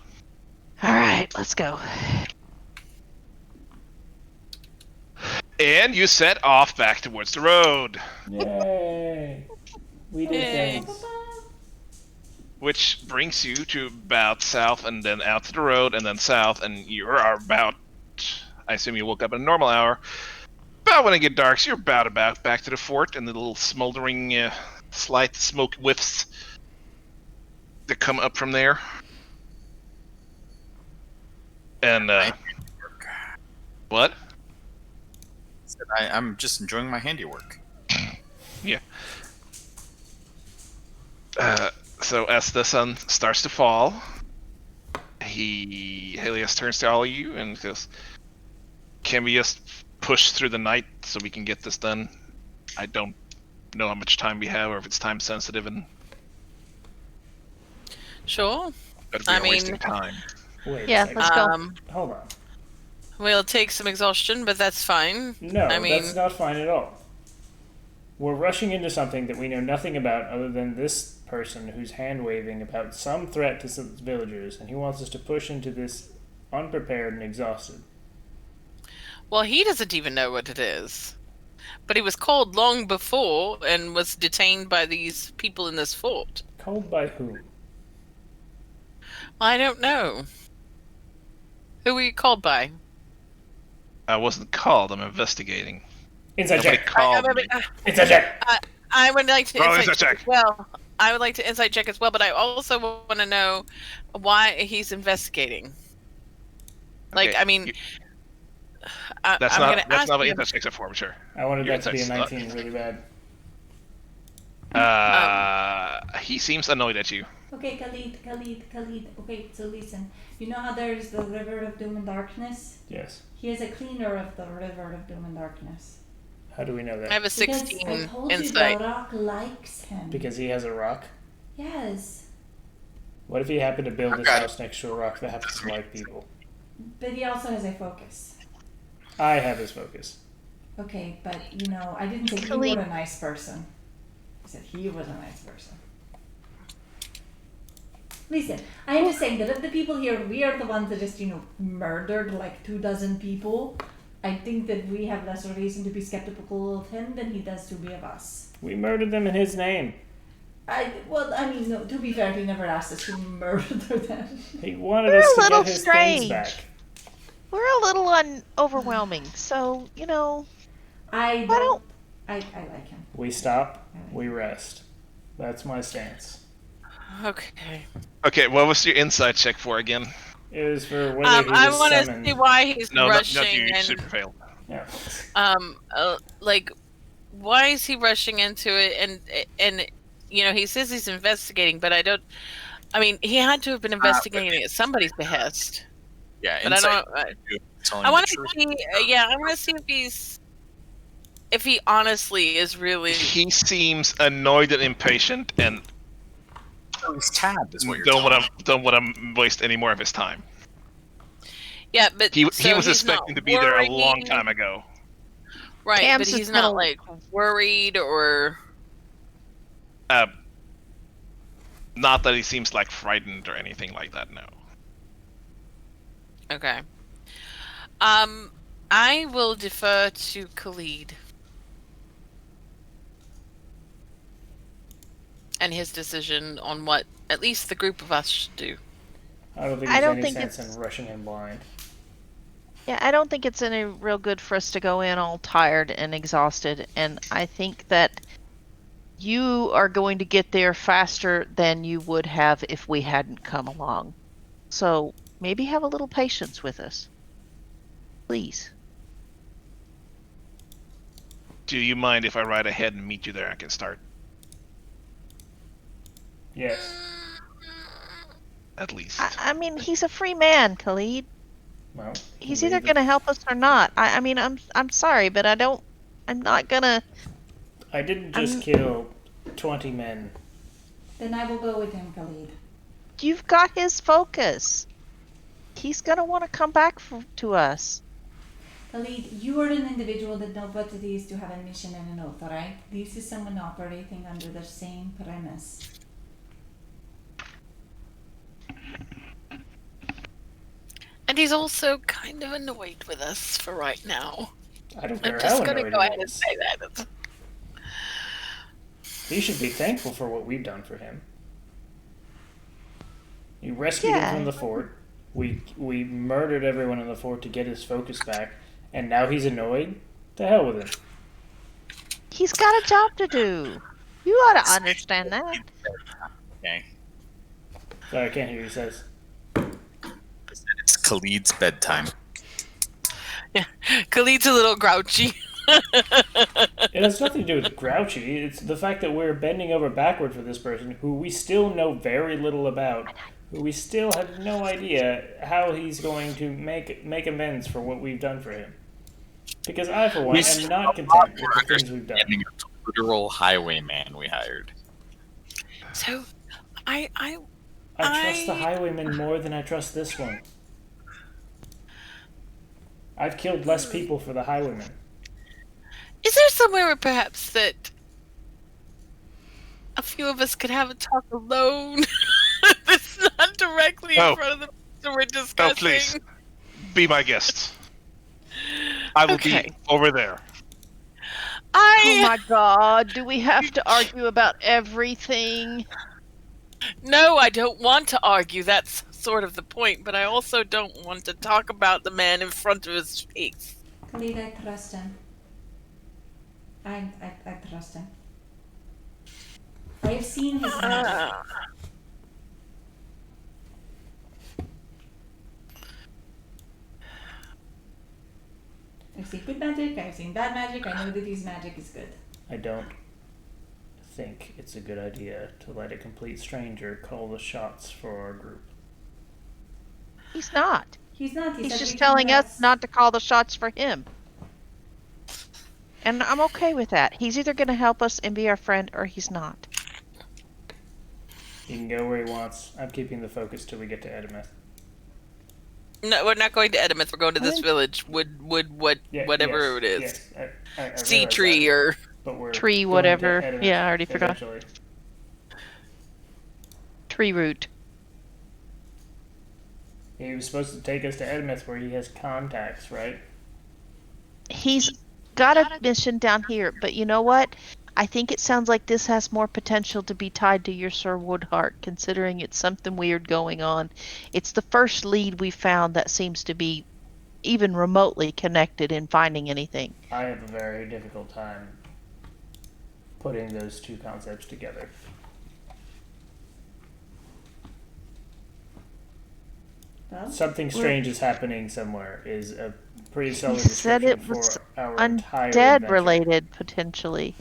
all right, let's go. And you set off back towards the road, Yay! We did Yay. things. which brings you to about south and then out to the road and then south, and you are about, I assume you woke up at a normal hour. About when it gets dark, so you're about back to the fort and the little smoldering, slight smoke whiffs that come up from there. And, what? I'm just enjoying my handiwork. Yeah. So as the sun starts to fall, Helios turns to all of you and goes, "Can we just push through the night so we can get this done? I don't know how much time we have, or if it's time sensitive, and Sure. but we I are wasting mean- time." Wait Yeah, a second. let's go. Hold on. We'll take some exhaustion, but that's fine. No, I mean- that's not fine at all. We're rushing into something that we know nothing about other than this person who's hand-waving about some threat to some villagers, and he wants us to push into this unprepared and exhausted. Well, he doesn't even know what it is. But he was called long before and was detained by these people in this fort. Called by whom? I don't know. Who were you called by? I wasn't called. I'm investigating. Inside Nobody check. called me. Inside check. I would like to Roll insight insight check check. as well. I would like to insight check as well, but I also want to know why he's investigating. Like, Okay, I mean, That's I'm not gonna that's ask not what him. insight checks are for, sure. I wanted Your that to be a insights 19 really bad. He seems annoyed at you. Okay, Khalid. Okay, so listen. You know how there's the river of doom and darkness? Yes. He is a cleaner of the river of doom and darkness. How do we know I that? have a Because 16 I told insight. you the rock likes him. Because he has a rock? Yes. What if he happened to build his Okay. house next to a rock that happens to like people? But he also has a focus. I have his focus. Okay, but you know, I didn't say he Khalid. was a nice person. I said he was a nice person. Listen, I'm just saying that of the people here, we are the ones that just, murdered like 24 people. I think that we have less reason to be skeptical of him than he does to be of us. We murdered them in his name. No, to be fair, he never asked us to murder them. He wanted We're us a to little get his strange. things back. We're a little overwhelming. So, I Why don't. I like him. We stop, we rest. That's my stance. Okay. Okay, what was your insight check for again? It was for whether he I was want to summoned. see why he's No, rushing not you. You and super failed. Yeah. like, why is he rushing into it? And he says he's investigating, but I don't. I mean, he had to have been investigating at somebody's behest. Yeah, But I insight. don't. I want to see. I want to see if he honestly is really. He seems annoyed and impatient, and He's tabbed, is what you're don't telling want to waste any more of his time. Yeah, but He so was he's not expecting to be there a long worried. time ago. Right, Cam's but just he's not gonna- like worried or. Not that he seems like frightened or anything like that. No. Okay. I will defer to Khalid and his decision on what at least the group of us should do. I don't think I there's don't any think sense it's- in rushing him blind. Yeah, I don't think it's any real good for us to go in all tired and exhausted. And I think that you are going to get there faster than you would have if we hadn't come along. So maybe have a little patience with us. Please. Do you mind if I ride ahead and meet you there? I can start Yes. at least. I mean, he's a free man, Khalid. Well, He's maybe either going to help us or not. I mean, I'm sorry, but I'm not going to. I didn't just kill 20 men. Then I will go with him, Khalid. You've got his focus. He's going to want to come back to us. Khalid, you are an individual that knows what it is to have a mission and an oath, alright? This is someone operating under the same premise. And he's also kind of annoyed with us for right now. I don't care I'm how just going to annoyed go he ahead and is. say that. He should be thankful for what we've done for him. You rescued Yeah. him from the fort. We murdered everyone in the fort to get his focus back, and now he's annoyed? The hell with him. He's got a job to do. You ought to understand that. Okay. Sorry, I can't hear you. He says. It's Khalid's bedtime. Khalid's a little grouchy. It has nothing to do with grouchy. It's the fact that we're bending over backward for this person who we still know very little about, who we still have no idea how he's going to make amends for what we've done for him. Because I, for one, am not content with the things we've done. Understanding of the literal highwayman we hired. So, I I trust the highwayman more than I trust this one. I've killed less people for the highwayman. is there somewhere where perhaps that a few of us could have a talk alone? That's not directly in No. front of the person we're discussing. Oh, please. Be my guest. I will Okay. be over there. Oh my God, do we have to argue about everything? No, I don't want to argue. That's sort of the point. But I also don't want to talk about the man in front of his face. Khalid, I trust him. I trust him. I have seen his magic. I've seen good magic, I've seen bad magic, I know that his magic is good. I don't think it's a good idea to let a complete stranger call the shots for our group. He's not. He's not, He's said just we can telling us rest. not to call the shots for him. And I'm okay with that. He's either going to help us and be our friend or he's not. He can go where he wants. I'm keeping the focus till we get to Edimeth. No, we're not going to Edimith. We're going to this What? village. Whatever it is. Yes, I Sea realize tree that, or but we're Tree, going to whatever. Edimeth Yeah, I already forgot. eventually. Tree root. He was supposed to take us to Edimeth where he has contacts, right? He's got a mission down here, but you know what? I think it sounds like this has more potential to be tied to your Sir Woodhart, considering it's something weird going on. It's the first lead we found that seems to be even remotely connected in finding anything. I have a very difficult time putting those two concepts together. Well, Something strange is happening somewhere is a pretty solid He said description it was for our entire undead adventure. related, potentially.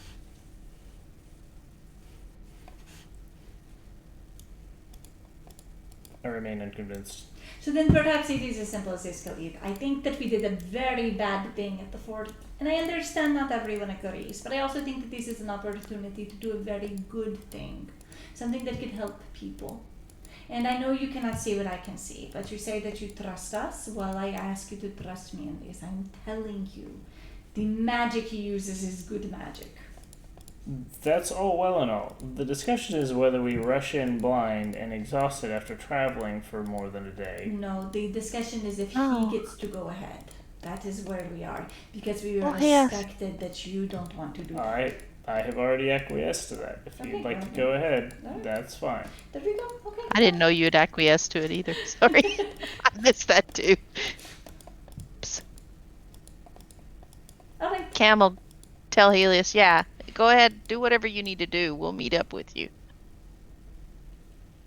I remain unconvinced. so then perhaps it is as simple as this, Khalid. I think that we did a very bad thing at the fort. And I understand not everyone agrees, but I also think that this is an opportunity to do a very good thing. Something that could help people. And I know you cannot see what I can see, but you say that you trust us. Well, I ask you to trust me in this. I'm telling you, the magic he uses is good magic. That's all well and all. The discussion is whether we rush in blind and exhausted after traveling for more than a day. No, the discussion is if Oh. he gets to go ahead. That is where we are. Because we Well, yes. respected that you don't want to do that. I have already acquiesced to that. If Okay, you'd like to okay. go ahead, Alright. that's fine. There we go. Okay. I didn't know you'd acquiesce to it either. Sorry. I missed that too. Oops. All right. Camel, tell Helios, yeah, go ahead, do whatever you need to do. We'll meet up with you.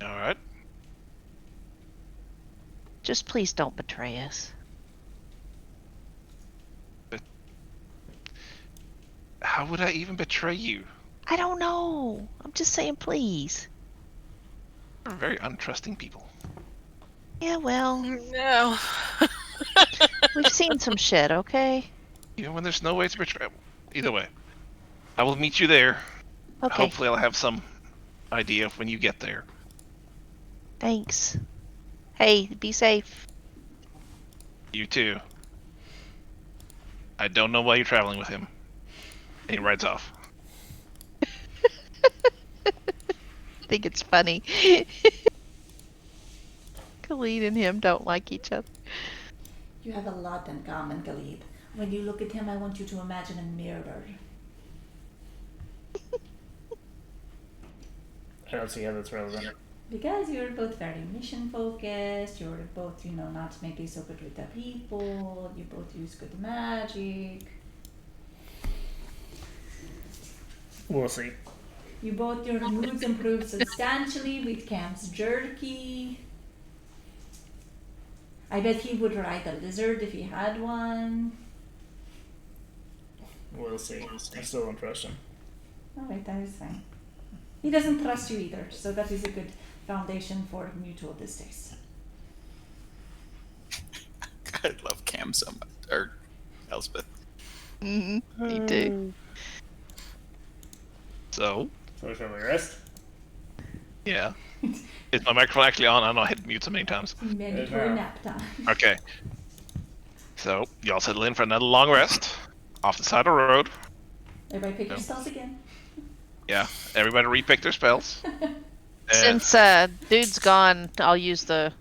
All right. Just please don't betray us. How would I even betray you? I don't know. I'm just saying, please. You're very untrusting people. Yeah, well, no. we've seen some shit, okay? Even when there's no way to betray. Either way, I will meet you there. Okay, Hopefully, I'll have some idea of when you get there. thanks. Hey, be safe. You too. I don't know why you're traveling with him. And he rides off. I think it's funny. Khalid and him don't like each other. You have a lot in common, Khalid. When you look at him, I want you to imagine a mirror. I don't see how that's relevant. Because you're both very mission focused, you're both, not maybe so good with the people, you both use good magic, We'll see. your moods improve substantially with Cam's jerky. I bet he would ride a lizard if he had one. We'll see. I still don't trust him. Alright, that is fine. He doesn't trust you either, so that is a good foundation for mutual distaste. I love Cam so much. Or Elspeth. Me too. So, So shall we rest? yeah. Is my microphone actually on? I know I hit mute so many times. Mandatory now. nap time. Okay. So, y'all settle in for another long rest. Off the side of the road. Everybody pick your No. spells again. Yeah. Everybody repick their spells. And Since dude's gone, I'll use the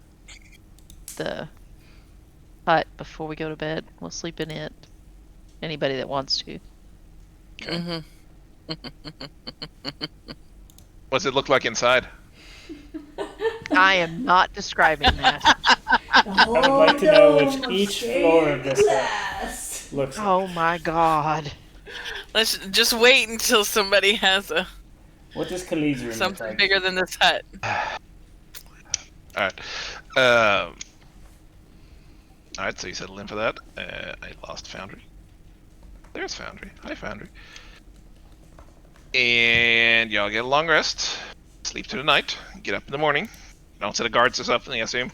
hut before we go to bed. We'll sleep in it. Anybody that wants to. hmm what's it look like inside? I am not describing that. I would like to know which each floor of this glass. looks like. Oh my god. Let's just wait until somebody has a What does Khalid's room look something like? bigger than this hut. Alright. Alright, so you settle in for that. I lost Foundry. There's Foundry. Hi, Foundry. And y'all get a long rest. Sleep through the night. Get up in the morning. Don't set a guards or something, I assume.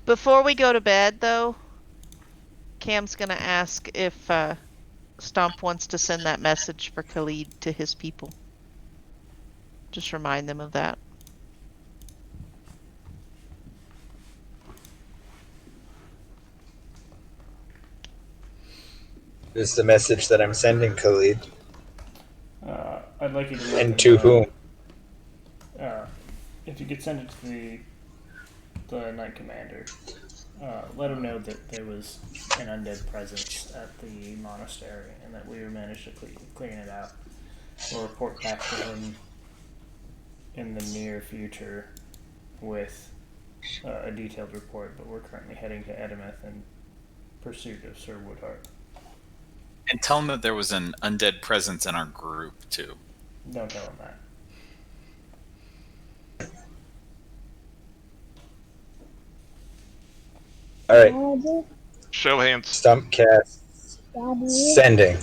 Before we go to bed, though, Cam's gonna ask if Stomp wants to send that message for Khalid to his people. Just remind them of that. This is the message that I'm sending, Khalid. I'd like you to let And them to know, whom? if you could send it to the Knight Commander, let him know that there was an undead presence at the monastery and that we managed to clean it out. We'll report back to him in the near future with a detailed report, but we're currently heading to Edemeth in pursuit of Sir Woodhart. And tell him that there was an undead presence in our group, too. Don't tell him that. All right. Show of hands. Stump cast. Sending.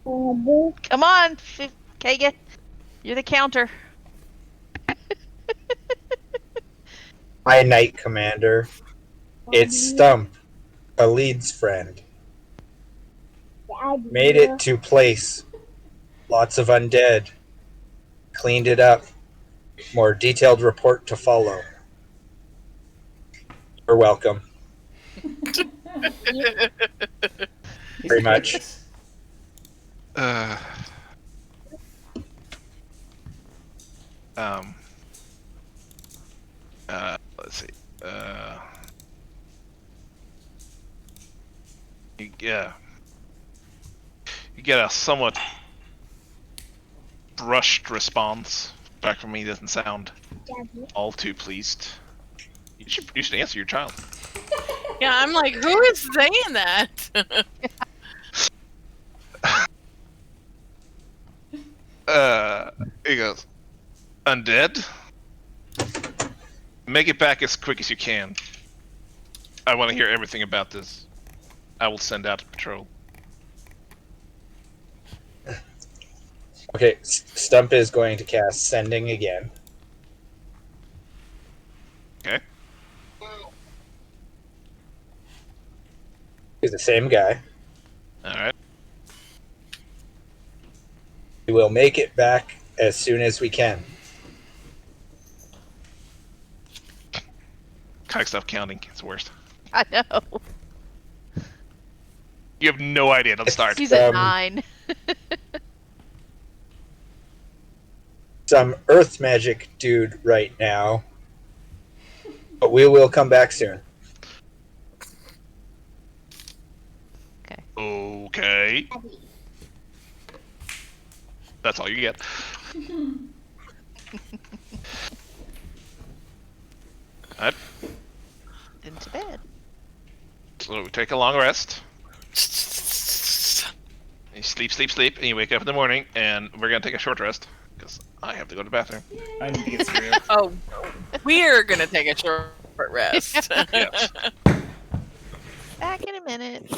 Come on, Kagan. You're the counter. Hi, Knight Commander. It's Stump, Khalid's friend. Made it to place. Lots of undead. Cleaned it up. More detailed report to follow. You're welcome. Very much. Uh, let's see. You get a somewhat brushed response back from me. Doesn't sound all too pleased. You should answer your child. Yeah, I'm like, who is saying that? He goes, undead? Make it back as quick as you can. I want to hear everything about this. I will send out a patrol. Okay, Stump is going to cast Sending again. Okay. He's the same guy. Alright. We will make it back as soon as we can. Kike, stop counting. It's the worst. I know. You have no idea. Don't start. He's at 9. Some earth magic dude right now. But we will come back soon. Okay. That's all you get. Alright. Into bed. So we take a long rest. You sleep, and you wake up in the morning, and we're gonna take a short rest because I have to go to the bathroom. I need to get through. Oh, we're gonna take a short rest. Yes. Back in a minute.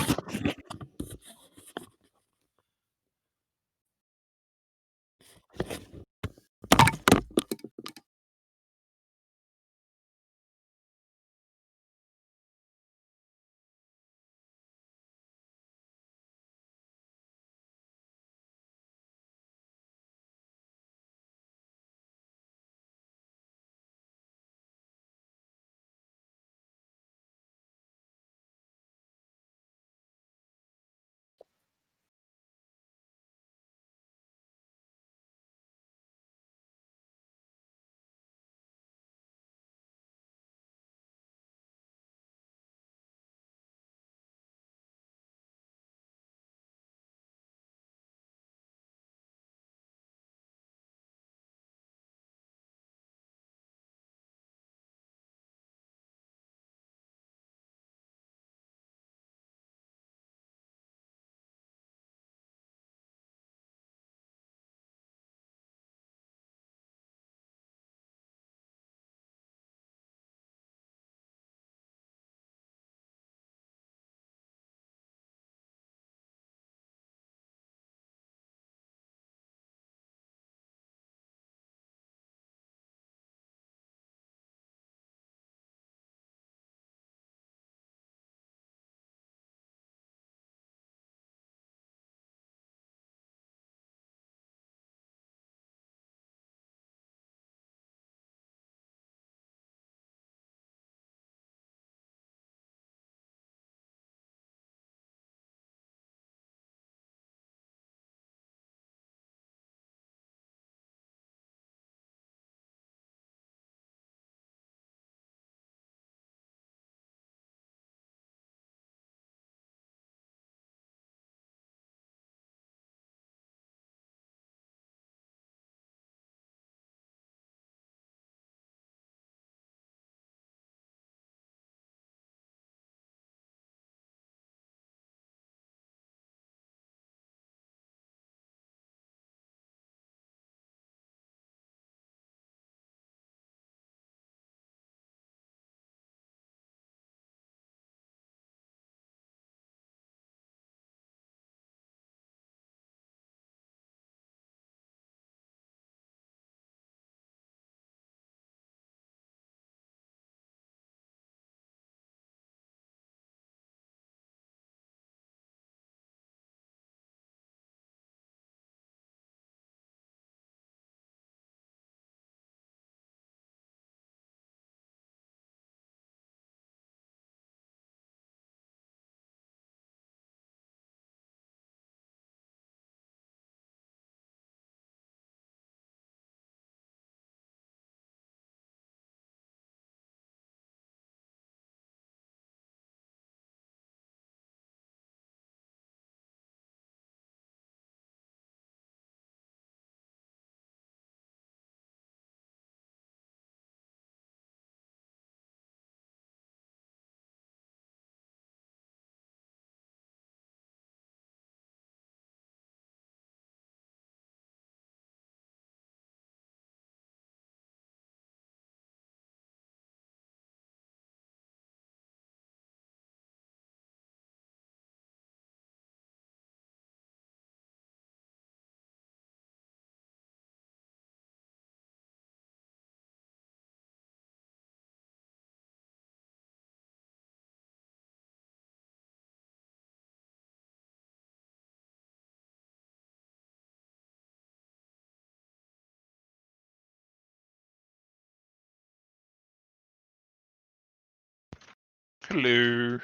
Hello.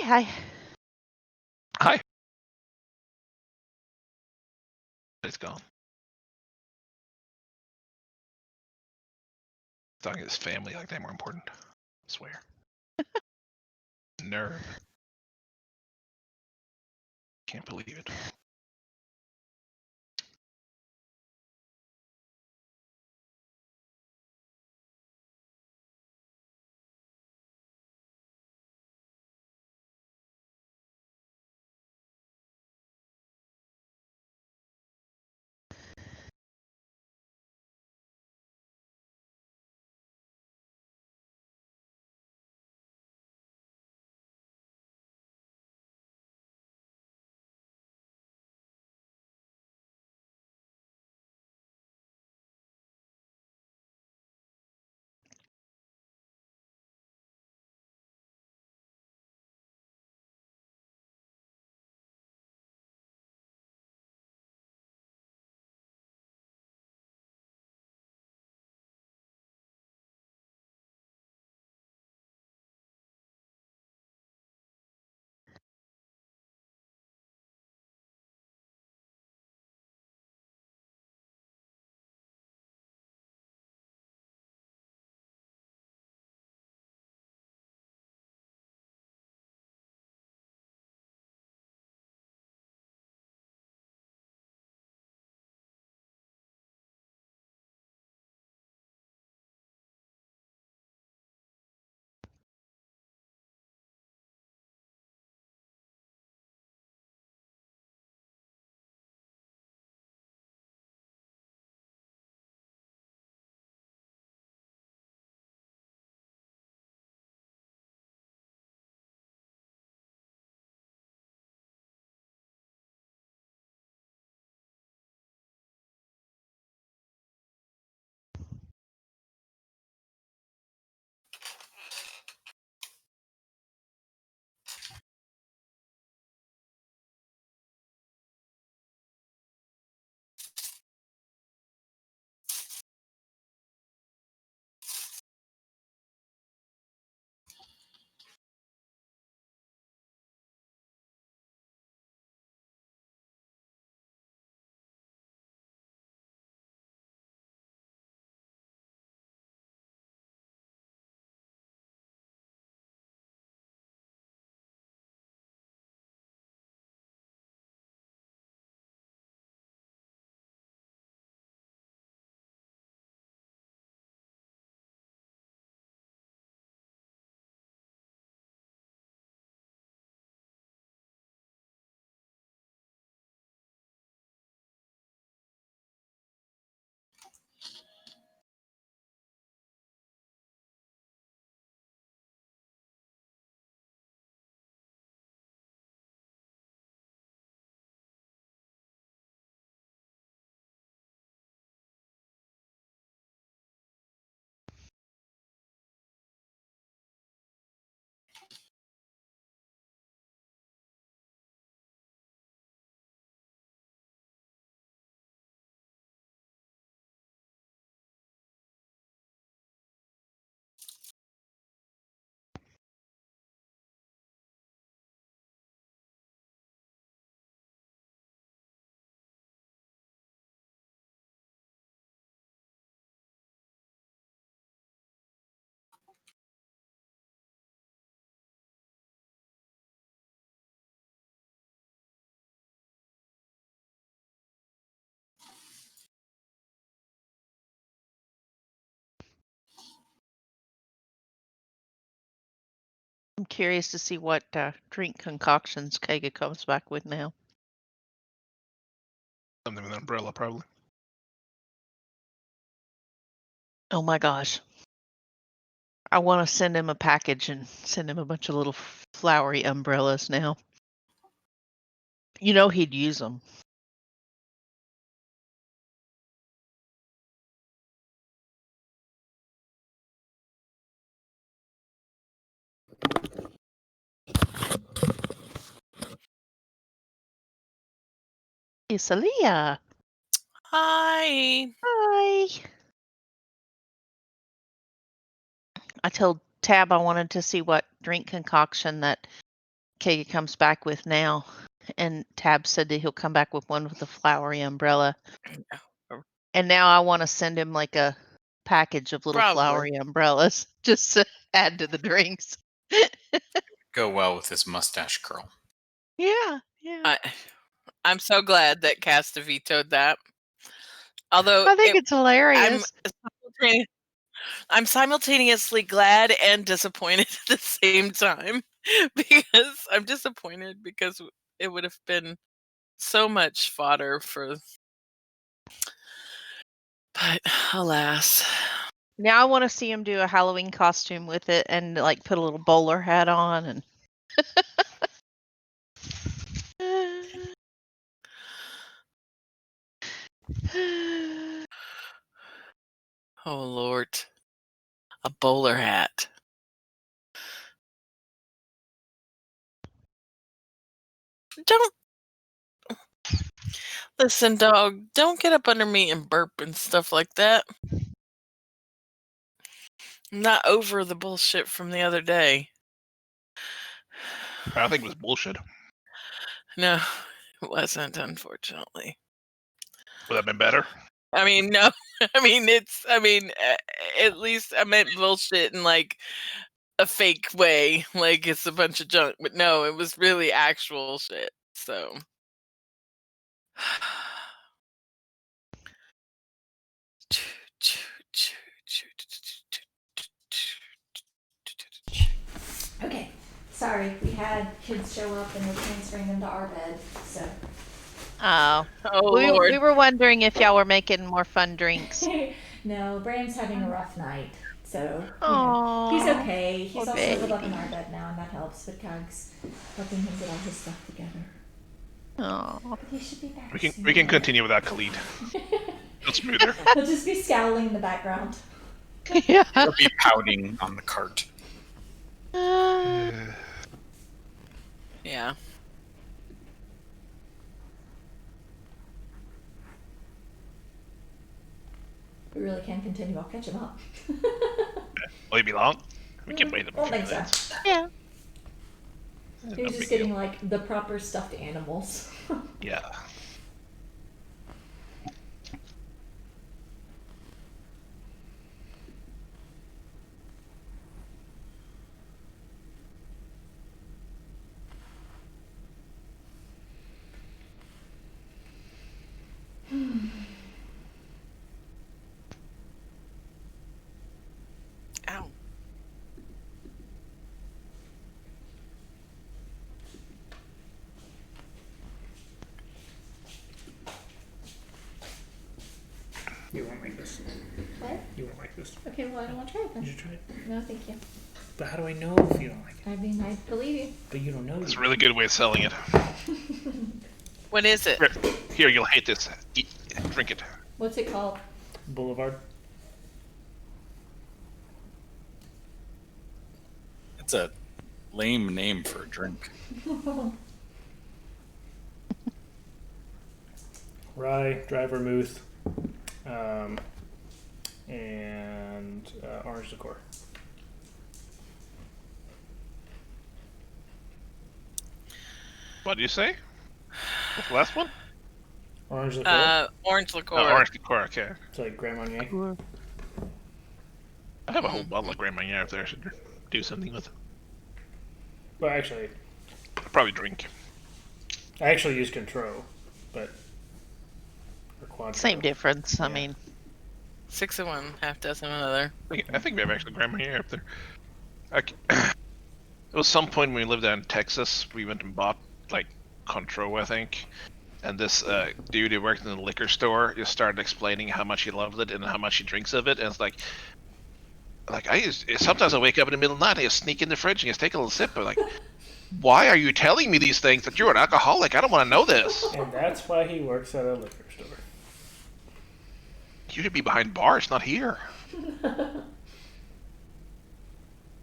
Hi. Hi. It's gone. Talking to his family like they're more important. I swear. Nerve. Can't believe it. I'm curious to see what drink concoctions Kega comes back with now. Something with an umbrella, probably. Oh my gosh. I want to send him a package and send him a bunch of little flowery umbrellas now. You know he'd use them. Hey, Salia. Hi. Hi. I told Tab I wanted to see what drink concoction that Kaga comes back with now. And Tab said that he'll come back with one with a flowery umbrella. And now I want to send him like a package of little Probably. flowery umbrellas just to add to the drinks. Go well with his mustache curl. Yeah. I'm so glad that Casta vetoed that. Although I think it's hilarious. I'm simultaneously glad and disappointed at the same time because I'm disappointed because it would have been so much fodder for. But alas. Now I want to see him do a Halloween costume with it and like put a little bowler hat on and. Oh Lord. A bowler hat. Don't listen, dog. Don't get up under me and burp and stuff like that. I'm not over the bullshit from the other day. I think it was bullshit. No, it wasn't, unfortunately. Would that have been better? I mean, no. At least I meant bullshit in like a fake way, like it's a bunch of junk. But no, it was really actual shit. So. Okay, sorry, we had kids show up and we're transferring them to our bed, so. Oh. Oh we Lord. were wondering if y'all were making more fun drinks. No, Bram's having a rough night, so you know, Aw, he's okay. He's poor all snuggled up in baby. our bed now, and that helps with Cogs helping him get all his stuff together. Oh. But he should be back We can soon. continue without Khalid. It's smoother. He'll just be scowling in the background. Yeah. He'll be pouting on the cart. Yeah. We really can continue. I'll catch him up. Will it be long? We can wait a Don't few think so. minutes. Yeah. He was No just big getting deal. like the proper stuffed animals. Yeah. Ow. You won't like this. What? You won't like this. Okay, well, I don't want to try it You then. should try it. No, thank you. But how do I know if you don't like it? I mean, I believe you. But you don't know. It's a you. really good way of selling it. What is it? Here, you'll hate this. Eat, drink it. What's it called? Boulevard. It's a lame name for a drink. Rye, dry vermouth, and orange liqueur. What do you say? What's the last one? Orange liqueur. Orange liqueur. Oh, orange liqueur. Okay. It's like Grand Marnier. I have a whole bottle of Grand Marnier up there. I should do something with. Well, actually, I'll probably drink. I actually use Contro, but or Cointreau. Same difference. I Yeah. mean, 6 of one, half dozen of another. I think we have actually Grand Marnier up there. There was some point when we lived down in Texas, we went and bought like Contro, I think. And this dude who worked in the liquor store just started explaining how much he loved it and how much he drinks of it. And it's like sometimes I wake up in the middle of the night and I just sneak in the fridge and just take a little sip. I'm like, why are you telling me these things? That you're an alcoholic? I don't want to know this. And that's why he works at a liquor store. You should be behind bars, not here.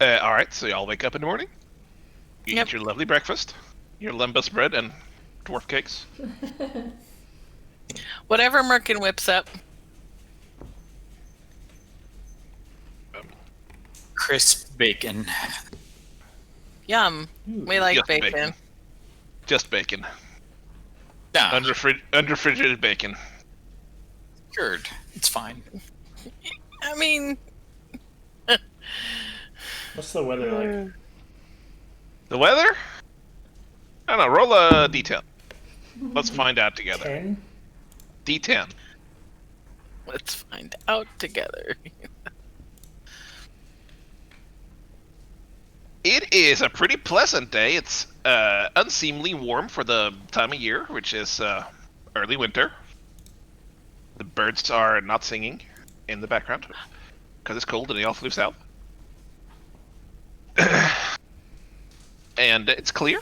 All right, so y'all wake up in the morning. You Yep. eat your lovely breakfast, your lembas bread and dwarf cakes. Whatever Merkin whips up. crisp bacon. Yum. We like Just bacon. Just bacon. Nah, Unrefrigerated bacon. cured. It's fine. I mean, What's the weather like? The weather? I don't know. Roll a D10. Let's find out together. 10? D10. let's find out together. It is a pretty pleasant day. It's unseemly warm for the time of year, which is early winter. The birds are not singing in the background because it's cold and they all flew south. And it's clear.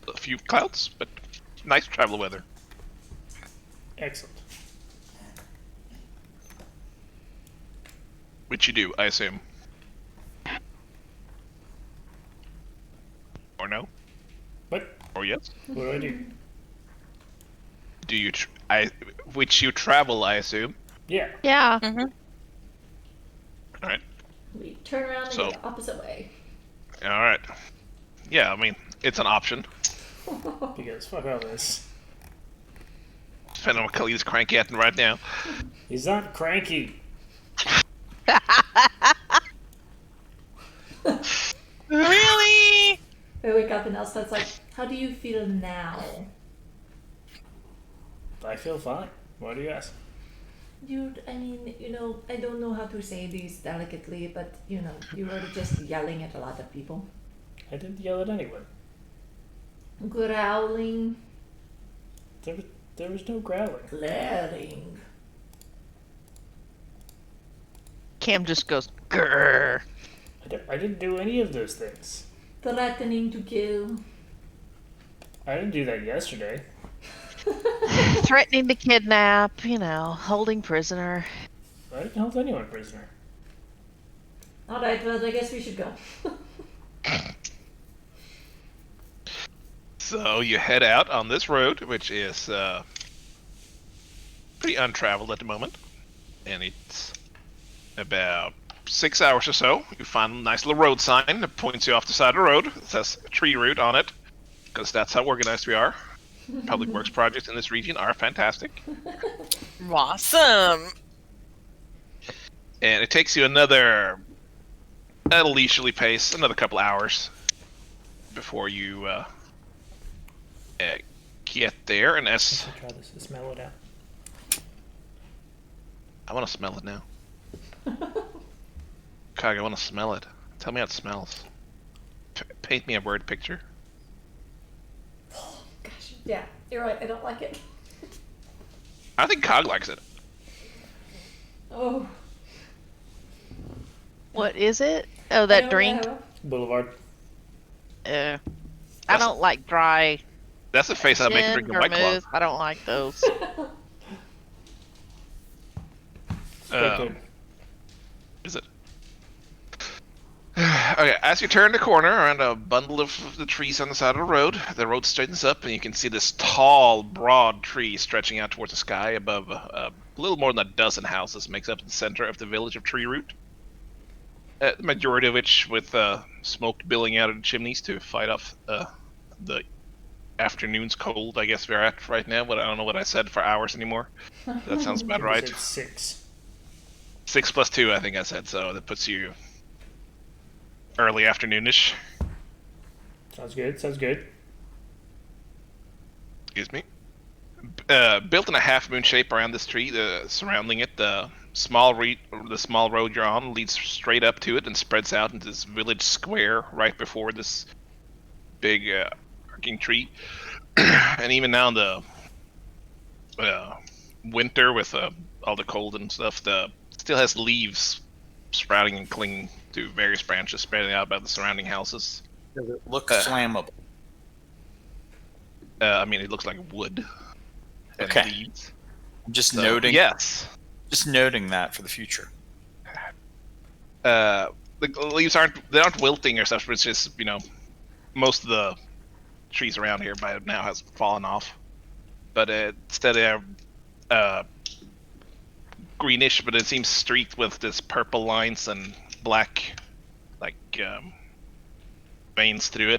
A few clouds, but nice travel weather. Excellent. Which you do, I assume. Or no? What? Or yes? What do I do? Do you? Which you travel, I assume. Yeah. Yeah. Mm-hmm. All right. We turn around and So- go the opposite way. All right. Yeah, I mean, it's an option. Because fuck all this. Depending on what Khalid's cranky at right now. He's not cranky. Really? We wake up and Elspeth's like, how do you feel now? I feel fine. Why do you ask? Dude, I mean, I don't know how to say this delicately, but, you were just yelling at a lot of people. I didn't yell at anyone. Growling. There was no growling. Glaring. Cam just goes, grrr. I didn't do any of those things. Threatening to kill. I didn't do that yesterday. Threatening to kidnap, holding prisoner. I didn't hold anyone prisoner. Alright, well, I guess we should go. So you head out on this road, which is pretty untraveled at the moment, and it's about 6 hours or so. You find a nice little road sign that points you off the side of the road. It says tree route on it, because that's how organized we are. Public works projects in this region are fantastic. Awesome. And it takes you at a leisurely pace, another couple hours before you get there. And as Let's try this. Smell it out. I want to smell it now. Cog, I want to smell it. Tell me how it smells. Paint me a word picture. Gosh, yeah, you're right, I don't like it. I think Cog likes it. Oh. What is it? Oh, I that don't drink? know. Boulevard. I don't like dry That's the face I make gin, drinking White Claw. vermouth. I don't like those. It's quite good. Is it? Okay, as you turn the corner around a bundle of the trees on the side of the road straightens up, and you can see this tall, broad tree stretching out towards the sky above a little more than a dozen houses makes up the center of the village of Tree Root. The majority of which with smoke billowing out of the chimneys to fight off the afternoon's cold, I guess we're at right now, but I don't know what I said for hours anymore. That sounds about right. It's 6. 6 plus 2, I think I said, so that puts you early afternoonish. Sounds good. Sounds good. Excuse me. Built in a half moon shape around this tree, surrounding it, the small road you're on leads straight up to it and spreads out into this village square right before this big arcing tree. And even now in the winter with all the cold and stuff, still has leaves sprouting and clinging to various branches spreading out by the surrounding houses. Does it look flammable? I mean, it looks like wood. And Okay. leaves. I'm just So, noting. Yes. Just noting that for the future. The leaves aren't wilting or such, but it's just most of the trees around here by now has fallen off. But instead they're greenish, but it seems streaked with this purple lines and black, like veins through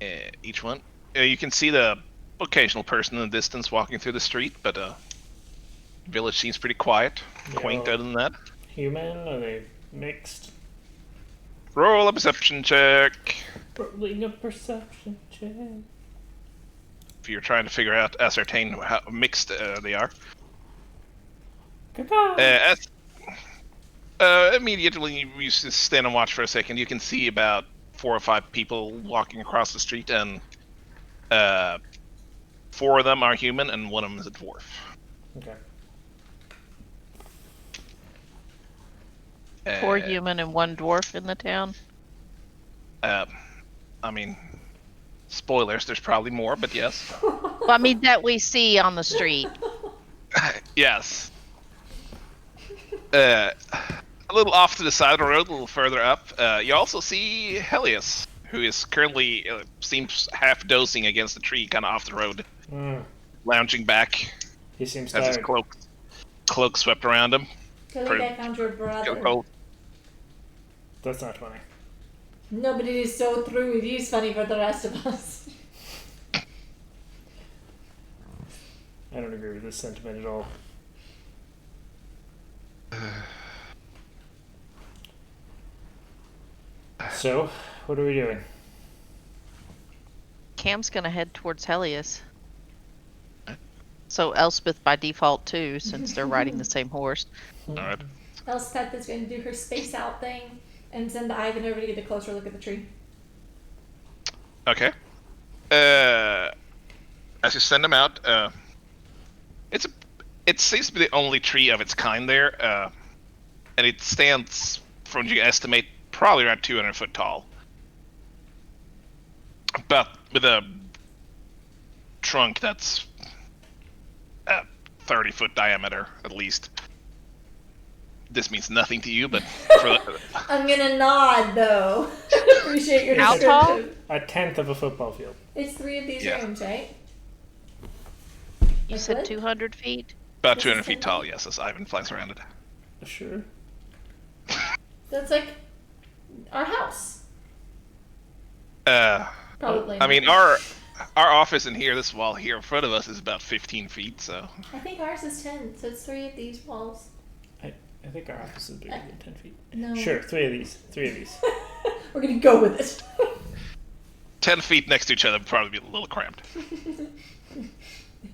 it. Each one. You can see the occasional person in the distance walking through the street, but village seems pretty quiet, quaint. well, Other than that, human? Are they mixed? roll a perception check Rolling a perception check. if you're trying to ascertain how mixed they are. Immediately, you just stand and watch for a second. You can see about 4 or 5 people walking across the street, and 4 of them are human, and 1 of them is a dwarf. Okay. 4 human and 1 dwarf in the town. I mean, spoilers. There's probably more, but yes. Well, I mean that we see on the street. Yes. A little off to the side of the road, a little further up, you also see Helios, who is currently seems half dozing against the tree, kind of off the road, lounging back. He seems has tired. his cloak swept around him. Khalid, I found your brother. Cold. That's not funny. No, but it is so true. It is funny for the rest of us. I don't agree with this sentiment at all. So, what are we doing? Cam's gonna head towards Helios. So Elspeth by default too, since they're riding the same horse. Alright. Elspeth is going to do her space out thing and send Ivan over to get a closer look at the tree. Okay. As you send them out, it seems to be the only tree of its kind there, and it stands, from what you estimate, probably around 200 foot tall. But with a trunk that's 30 foot diameter, at least. This means nothing to you, but for the, I'm gonna nod though. Appreciate your How tall? description. A tenth of a football field. It's 3 of these Yeah. rooms, right? You Like said what? 200 feet? about This 200 is feet 10 tall, feet? yes, as Ivan flies around it. Sure. That's like our house. Probably. I mean, not. our office in here, this wall here in front of us, is about 15 feet, so... I think ours is 10, so it's 3 of these walls. I think our office is bigger than 10 feet. No. Sure, 3 of these. 3 of these. We're gonna go with it. 10 feet next to each other would probably be a little cramped.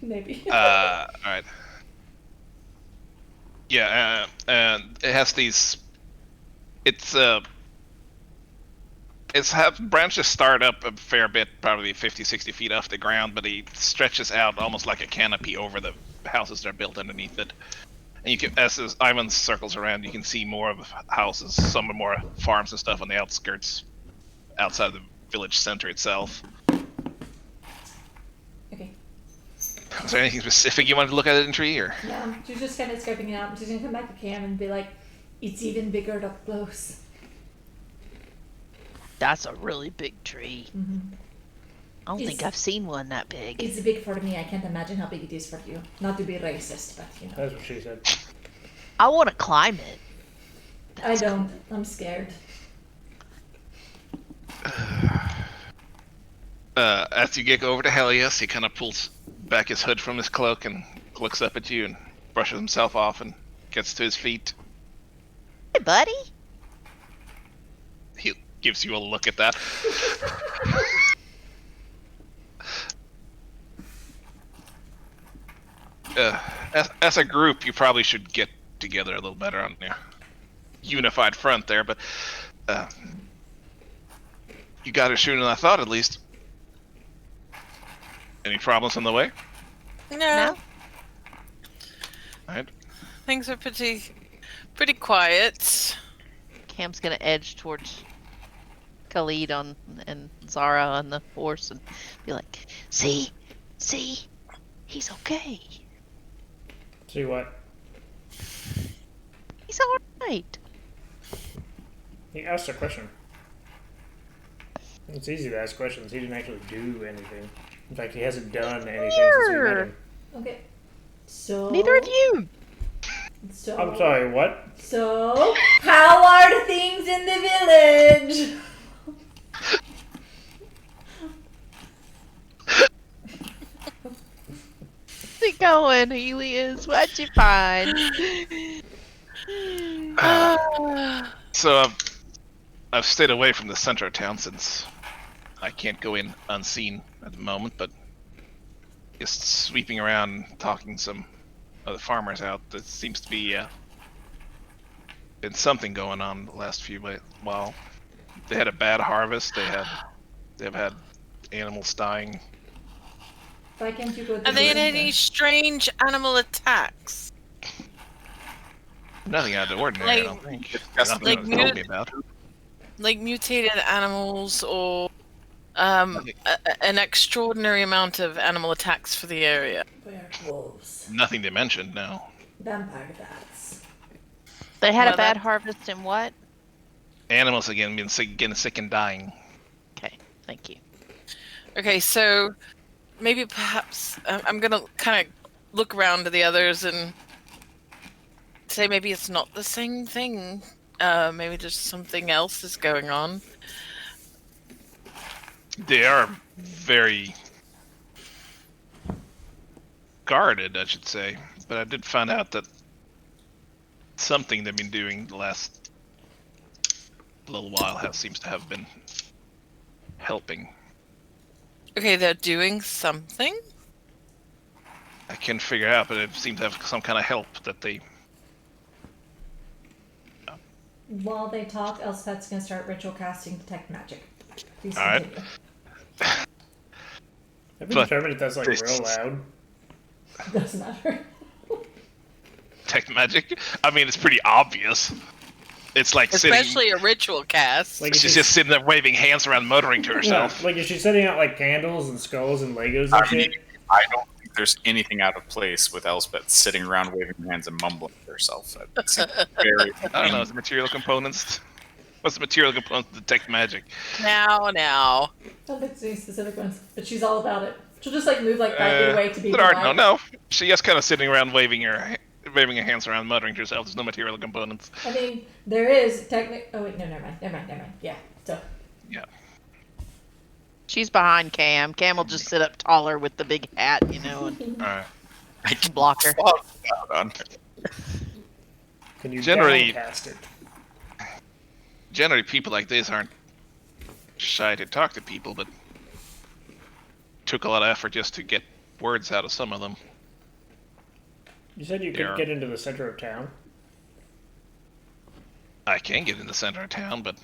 Maybe. Alright. Yeah, and it has these... It's have branches start up a fair bit, probably 50, 60 feet off the ground, but it stretches out almost like a canopy over the houses that are built underneath it. And you can, as Ivan circles around, you can see more of houses, some are more farms and stuff on the outskirts, outside the village center itself. Okay. Is there anything specific you wanted to look at in the tree, or? Yeah, she's just kind of scoping it out. She's gonna come back to Cam and be like, "It's even bigger up close." That's a really big tree. Mm-hmm. I don't think I've seen one that big. It's big for me. I can't imagine how big it is for you. Not to be racist, but you know. That's what she said. I want to climb it. I don't. I'm scared. As you get over to Helios, he kind of pulls back his hood from his cloak and looks up at you and brushes himself off and gets to his feet. Hey, buddy. He gives you a look at that. As a group, you probably should get together a little better on your unified front there, but you got it sooner than I thought, at least. Any problems on the way? No, Alright. things are pretty quiet. Cam's gonna edge towards Khalid and Zara on the horse and be like, see, he's okay. See what? He's all right. He asked a question. It's easy to ask questions. He didn't actually do anything. In fact, he hasn't done anything since we met him. Okay. So Neither of you. So I'm sorry, what? So how are things in the village? How's it going, Helios? What'd you find? So I've stayed away from the center of town since I can't go in unseen at the moment, but just sweeping around talking to some other farmers out. There seems to be been something going on the last few while. They had a bad harvest. They've had animals dying. Why can't you go to Are the they in center? any strange animal attacks? Nothing out of the ordinary, I Like- don't think. That's Nothing like that was told me about. Like mutated animals or Nothing, an extraordinary amount of animal attacks for the area. Werewolves. nothing to mention, no. Vampire bats. They had Well, a bad that- harvest in what? Animals again getting sick and dying. Okay, thank you. Okay, so maybe perhaps I'm gonna kind of look around to the others and say maybe it's not the same thing. Maybe just something else is going on. They are very guarded, I should say. But I did find out that something they've been doing the last little while seems to have been helping. Okay, they're doing something. I can't figure it out, but it seems to have some kind of help that they. While they talk, Elspeth's gonna start ritual casting detect magic. Please All right. continue. Have you But determined if that's like this- real loud? Doesn't matter. Tech magic? I mean, it's pretty obvious. It's like Especially a ritual cast. Like, she's just sitting there waving hands around, motoring to Yeah, herself. like is she setting out like candles and skulls and Legos and I shit? mean, I don't think there's anything out of place with Elspeth sitting around waving her hands and mumbling to herself. That seems very. I don't know. It's material components. What's the material components to detect magic? Now. Don't think any specific ones, but she's all about it. She'll just like move like 5 feet away to be There are polite. no. She just kind of sitting around waving her hands around, muttering to herself. There's no material components. I mean, there is technic. Oh wait, no, never mind. Yeah, so Yeah. She's behind Cam. Cam will just sit up taller with the big hat, you know, and All right. I can block her. follow that on her. Can you Generally- cast it? Generally, people like this aren't shy to talk to people, but took a lot of effort just to get words out of some of them. You said you Yeah. could get into the center of town. I can get in the center of town, but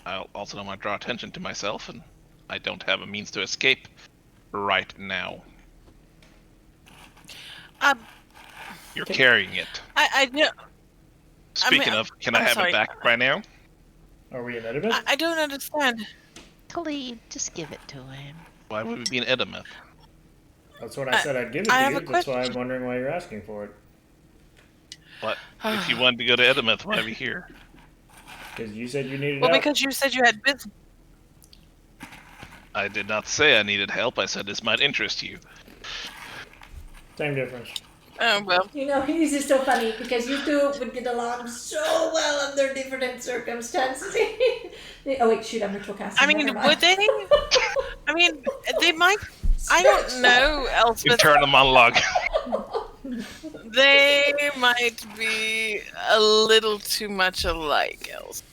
I also don't want to draw attention to myself, and I don't have a means to escape right now. You're carrying it. I know. Speaking of, can I I'm have sorry. it back right now? Are we in Edinburgh? I don't understand. Khalid, just give it to him. Why would we be in Edinburgh? That's what I said. I'd give it I to have you. a That's why I'm question. wondering why you're asking for it. What? If you wanted to go to Edinburgh, why are we here? Because you said you needed Well, help. because you said you had business. I did not say I needed help. I said this might interest you. Same difference. Oh well. you know this is so funny because you two would get along so well under different circumstances. Oh wait, shoot, I'm ritual casting. I mean, never mind. would they? I mean, they might. I don't know, Elspeth. Internal monologue. They might be a little too much alike, Elspeth.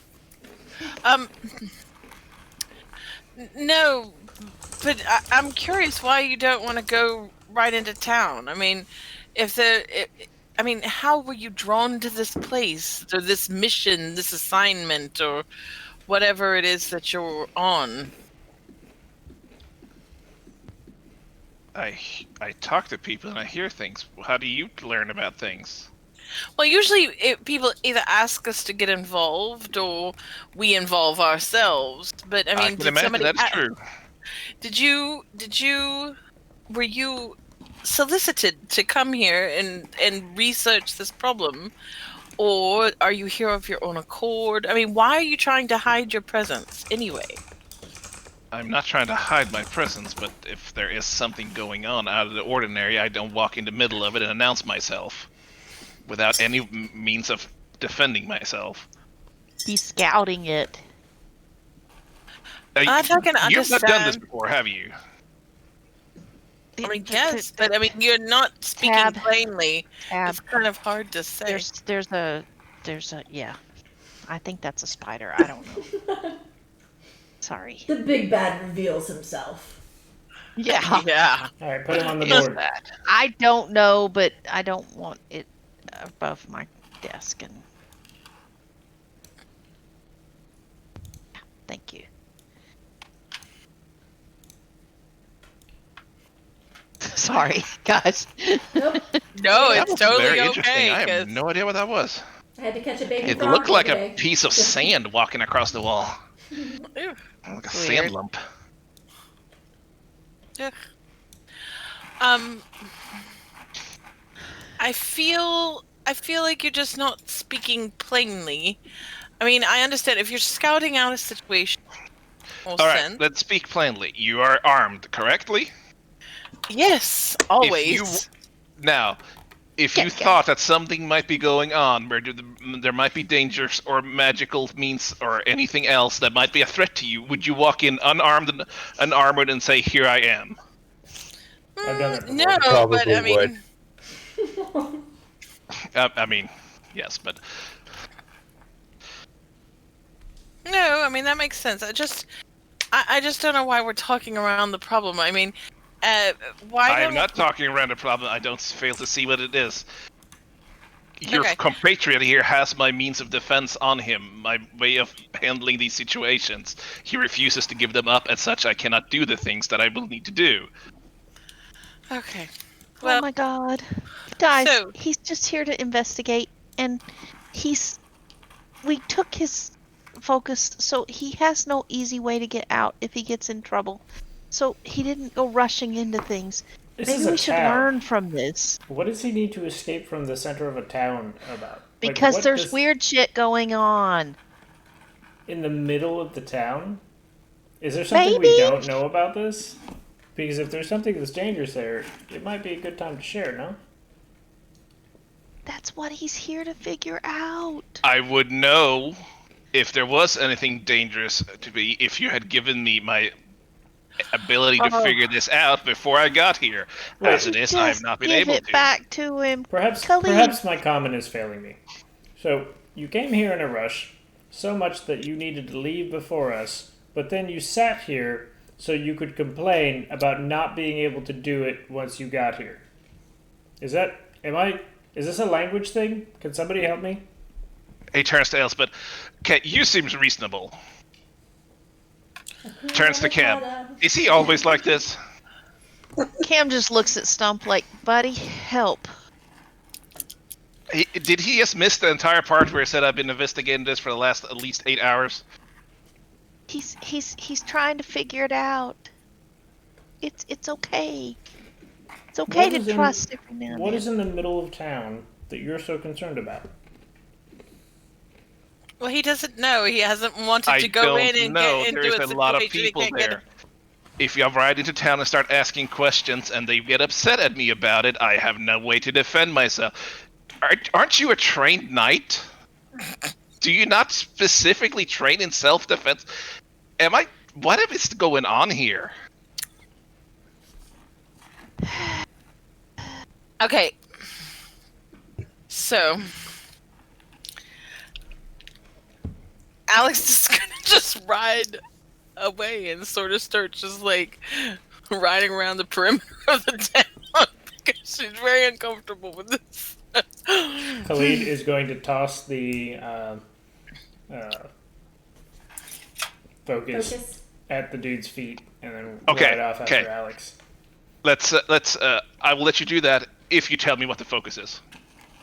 No, but I'm curious why you don't want to go right into town. I mean, how were you drawn to this place, or this mission, this assignment, or whatever it is that you're on? I talk to people and I hear things. How do you learn about things? Well, usually people either ask us to get involved or we involve ourselves. But I mean, can imagine that's true. Were you solicited to come here and research this problem, or are you here of your own accord? I mean, why are you trying to hide your presence anyway? I'm not trying to hide my presence, but if there is something going on out of the ordinary, I don't walk in the middle of it and announce myself without any means of defending myself. He's scouting it. I can You've not done this understand. before, have you? I mean, yes, but I mean, you're not speaking Tab. plainly. Tab. It's kind of hard to say. There's a yeah. I think that's a spider. I don't know. Sorry. The big bad reveals himself. Yeah. Yeah. All right, put him on the Is board. that? I don't know, but I don't want it above my desk. And thank you. Sorry, guys. Nope. No, That it's was totally very interesting. okay. I 'cause- have no idea what that was. I had to catch a baby It frog looked like today. a piece of sand walking across the wall. Ew. Like a Weird. sand lump. Ugh. I feel like you're just not speaking plainly. I mean, I understand if you're scouting out a situation. Or All right, sense. let's speak plainly. You are armed, correctly? Yes, always. Now, if Yeah, you yeah. thought that something might be going on, where there might be dangers or magical means or anything else that might be a threat to you, would you walk in unarmed and unarmored and say, "Here I am"? I've done that before. No, Probably but I mean, would. I mean, yes, but no, I mean that makes sense. I just don't know why we're talking around the problem. I mean, why I am don't not talking around a problem. I don't fail to see what it is. Your Okay. compatriot here has my means of defense on him, my way of handling these situations. He refuses to give them up, as such I cannot do the things that I will need to do. Okay. Oh Well, my god. Guys, so- he's just here to investigate, and we took his focus, so he has no easy way to get out if he gets in trouble. So he didn't go rushing into things. This Maybe is a we should town. learn from this. What does he need to escape from the center of a town about? Like, Because what there's does- weird shit going on. in the middle of the town? Is there something we Maybe. don't know about this? Because if there's something that's dangerous there, it might be a good time to share, no? That's what he's here to figure out. I would know if there was anything dangerous to be if you had given me my ability to Oh. figure this out before I got here. As it is, I have Just not been give able it to. back to him. Perhaps Khalid. perhaps my comment is failing me. So, you came here in a rush, so much that you needed to leave before us, but then you sat here so you could complain about not being able to do it once you got here. Is this a language thing? Can somebody help me? He turns to Elspeth. Okay, you seems reasonable. Turns to Cam. Is he always like this? Cam just looks at Stump like, buddy, help. Did he just miss the entire part where he said I've been investigating this for the last at least 8 hours? He's trying to figure it out. It's okay. It's okay What is to in- trust every now and What then. is in the middle of town that you're so concerned about? well, he doesn't know. He hasn't wanted I to go don't in and know. get into There's a lot of situation he people can't get there. If you ride into town and start asking questions and they get upset at me about it, I have no way to defend myself. Aren't you a trained knight? Do you not specifically train in self-defense? What is going on here? Okay. So, Alex is gonna just ride away and sort of start just like riding around the perimeter of the town because she's very uncomfortable with this. Khalid is going to toss the focus at the dude's feet and then Okay, ride off after okay. Alex. I will let you do that if you tell me what the focus is.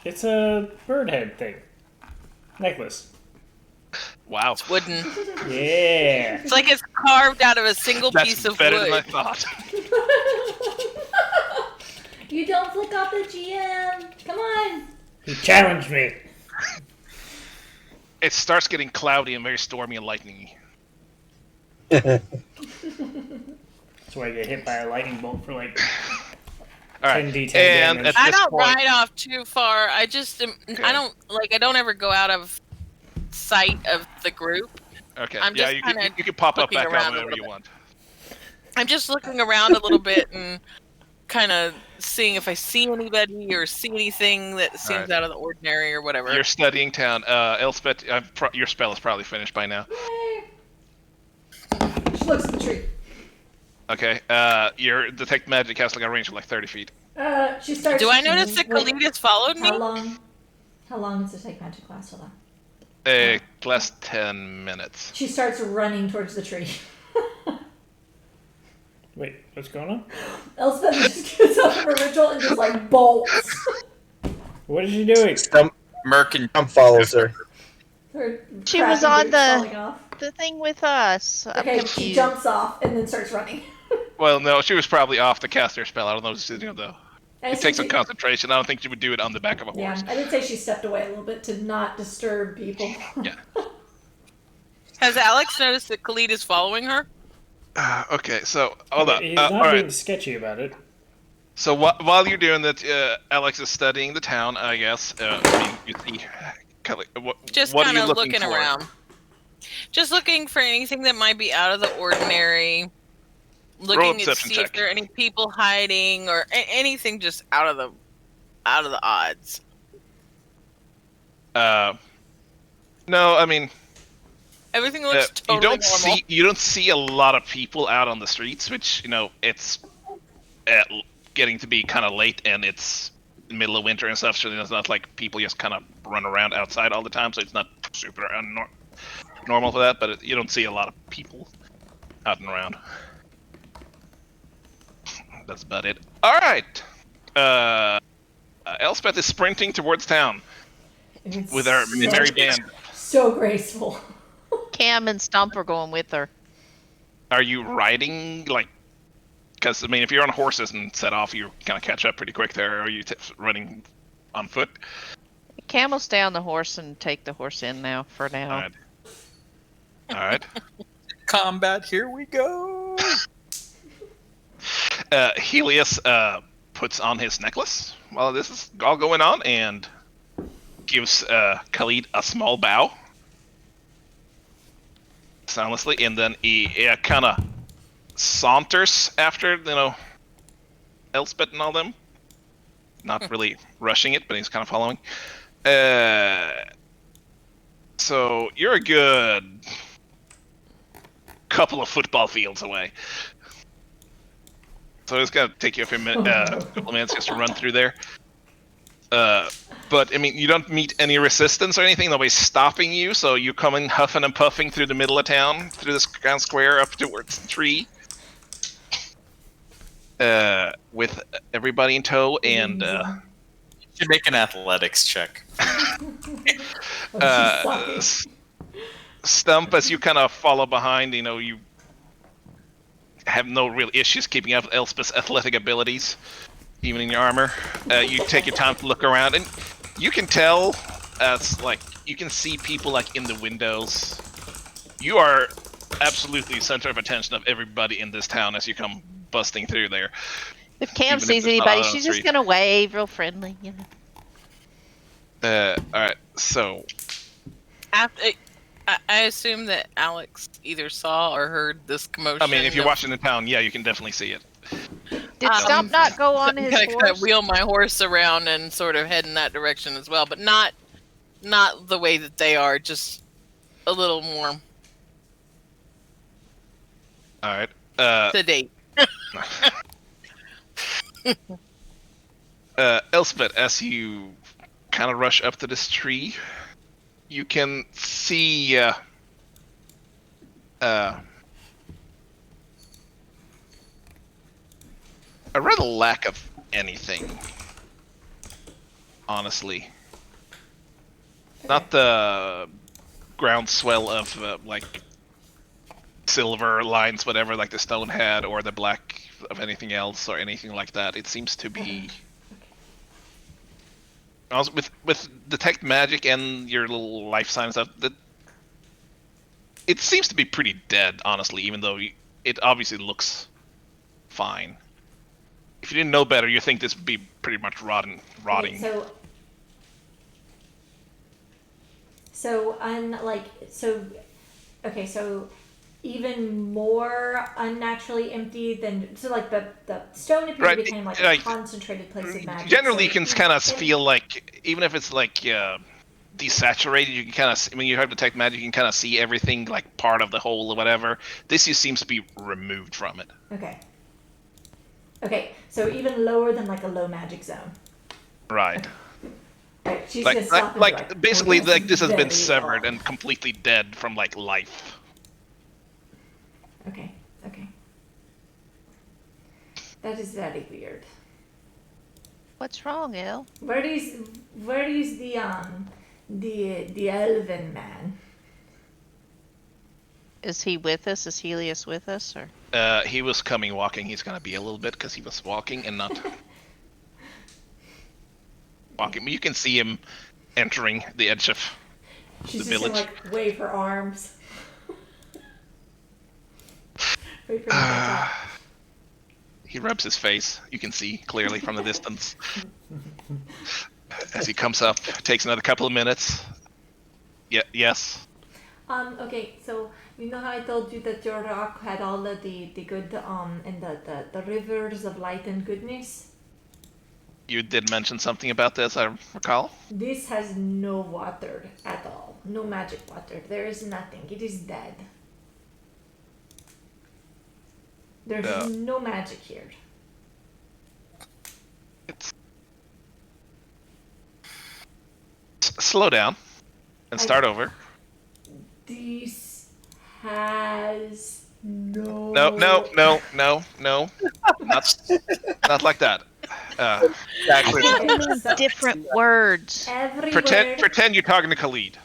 It's a bird head thing. Necklace. Wow. Wooden. Yeah. It's like it's carved out of a single That's piece of better wood. than I thought. You don't flick off the GM. Come on. He challenged me. It starts getting cloudy and very stormy and lightningy. That's why I get hit by a lightning bolt for like All right. 10d10 And damage. at I this don't point, ride off too far. I just I don't ever go out of sight of the group. okay, I'm yeah, just you kinda can pop up looking back out around a whenever little you bit. want. I'm just looking around a little bit and kind of seeing if I see anybody or see anything that seems Alright. out of the ordinary or whatever. You're studying town. Elspeth, your spell is probably finished by now. Yay! She looks at the tree. Okay. Your detect magic has like a range of like 30 feet. She starts. Do I notice that Wait, Khalid followed me? How long? How long is the take magic class? Hold on. Less 10 minutes. She starts running towards the tree. Wait, what's going on? Elspeth just gets up from her ritual and just like bolts. What is she doing? Stump Merkin follows her. Her She was crappy on boots the- falling off. The thing with us. I'm Okay, she confused. jumps off and then starts running. Well, no, she was probably off to cast her spell. I don't know what she's doing though. I It said takes some she- concentration. I don't think she would do it on the back of a Yeah, horse. I did say she stepped away a little bit to not disturb people. Yeah. Has Alex noticed that Khalid is following her? Okay, so hold on. He's All not being right. sketchy about it. So while you're doing that, Alex is studying the town. I guess. I mean, you see, Just what are kind you of looking for? around. Just looking for anything that might be out of the ordinary. Roll Looking to perception see if check. there are any people hiding or anything just out of the odds. No, I mean, Everything looks totally you don't normal. see a lot of people out on the streets, which it's getting to be kind of late and it's middle of winter and stuff, so it's not like people just kind of run around outside all the time, so it's not super normal for that, but you don't see a lot of people out and around. That's about it. All right. Elspeth is sprinting towards town It's with her merry band. So graceful. Cam and Stump are going with her. Are you riding, like, because, I mean, if you're on horses and set off, you kind of catch up pretty quick there. Or are you running on foot? Cam will stay on the horse and take the horse in now, for now. All right. All right. combat. Here we go. Helios puts on his necklace while this is all going on and gives Khalid a small bow. Soundlessly, and then he kind of saunters after, Elspeth and all them. Not really rushing it, but he's kind of following. So you're a good couple of football fields away. So it's gonna take you a couple of minutes just to run through there. But I mean, you don't meet any resistance or anything. Nobody's stopping you, so you come in huffing and puffing through the middle of town, through this town square up towards the tree, with everybody in tow, and You should make an athletics check. Stump, as you kind of follow behind, you have no real issues keeping up with Elspeth's athletic abilities, even in your armor. You take your time to look around, and you can tell, you can see people, in the windows. You are absolutely center of attention of everybody in this town as you come busting through there. If Cam Even if sees it's not anybody, on the she's just street. gonna wave real friendly, Alright, so... After, I assume that Alex either saw or heard this commotion. I mean, if you're of- watching the town, yeah, you can definitely see it. Did Stump not go on his Kind horse? of wheel my horse around and sort of head in that direction as well, but not the way that they are, just a little more Alright. sedate. Elspeth, as you kind of rush up to this tree, you can see a rather lack of anything, honestly. Not the groundswell of silver lines, whatever, like the stone had, or the black of anything else, or anything like that. It seems to be also with detect magic and your little life sign stuff. It seems to be pretty dead, honestly. Even though it obviously looks fine. If you didn't know better, you think this would be pretty much rotting. Okay, so even more unnaturally empty than like the stone appeared Right, became like like, a concentrated place of magic. Generally, so you can kind of feel like, even if it's like desaturated, you can kind of, when you have detect magic, you can kind of see everything like part of the whole or whatever. This just seems to be removed from it. Okay. Okay, so even lower than like a low magic zone. Right. Right, she's gonna stop and be Like basically, "Oh, that's like this has been very severed odd." and completely dead from like life. Okay. That is very weird. What's wrong, El? Where is the elven man? Is he with us? Is Helios with us? Or He was coming walking. He's gonna be a little bit because he was walking and not walking. But you can see him entering the edge of She's the just village. gonna like wave her arms. Wait for him to catch up. He rubs his face. You can see clearly from the distance. As he comes up, takes another couple of minutes. Yeah. Yes. Okay, so you know how I told you that your rock had all of the good and the rivers of light and goodness? You did mention something about this, I recall. This has no water at all. No magic water. There is nothing. It is dead. There's no magic here. Slow down and start over. This has no. No. Not like that. Actually, you mean different words. Everywhere. pretend you're talking to Khalid.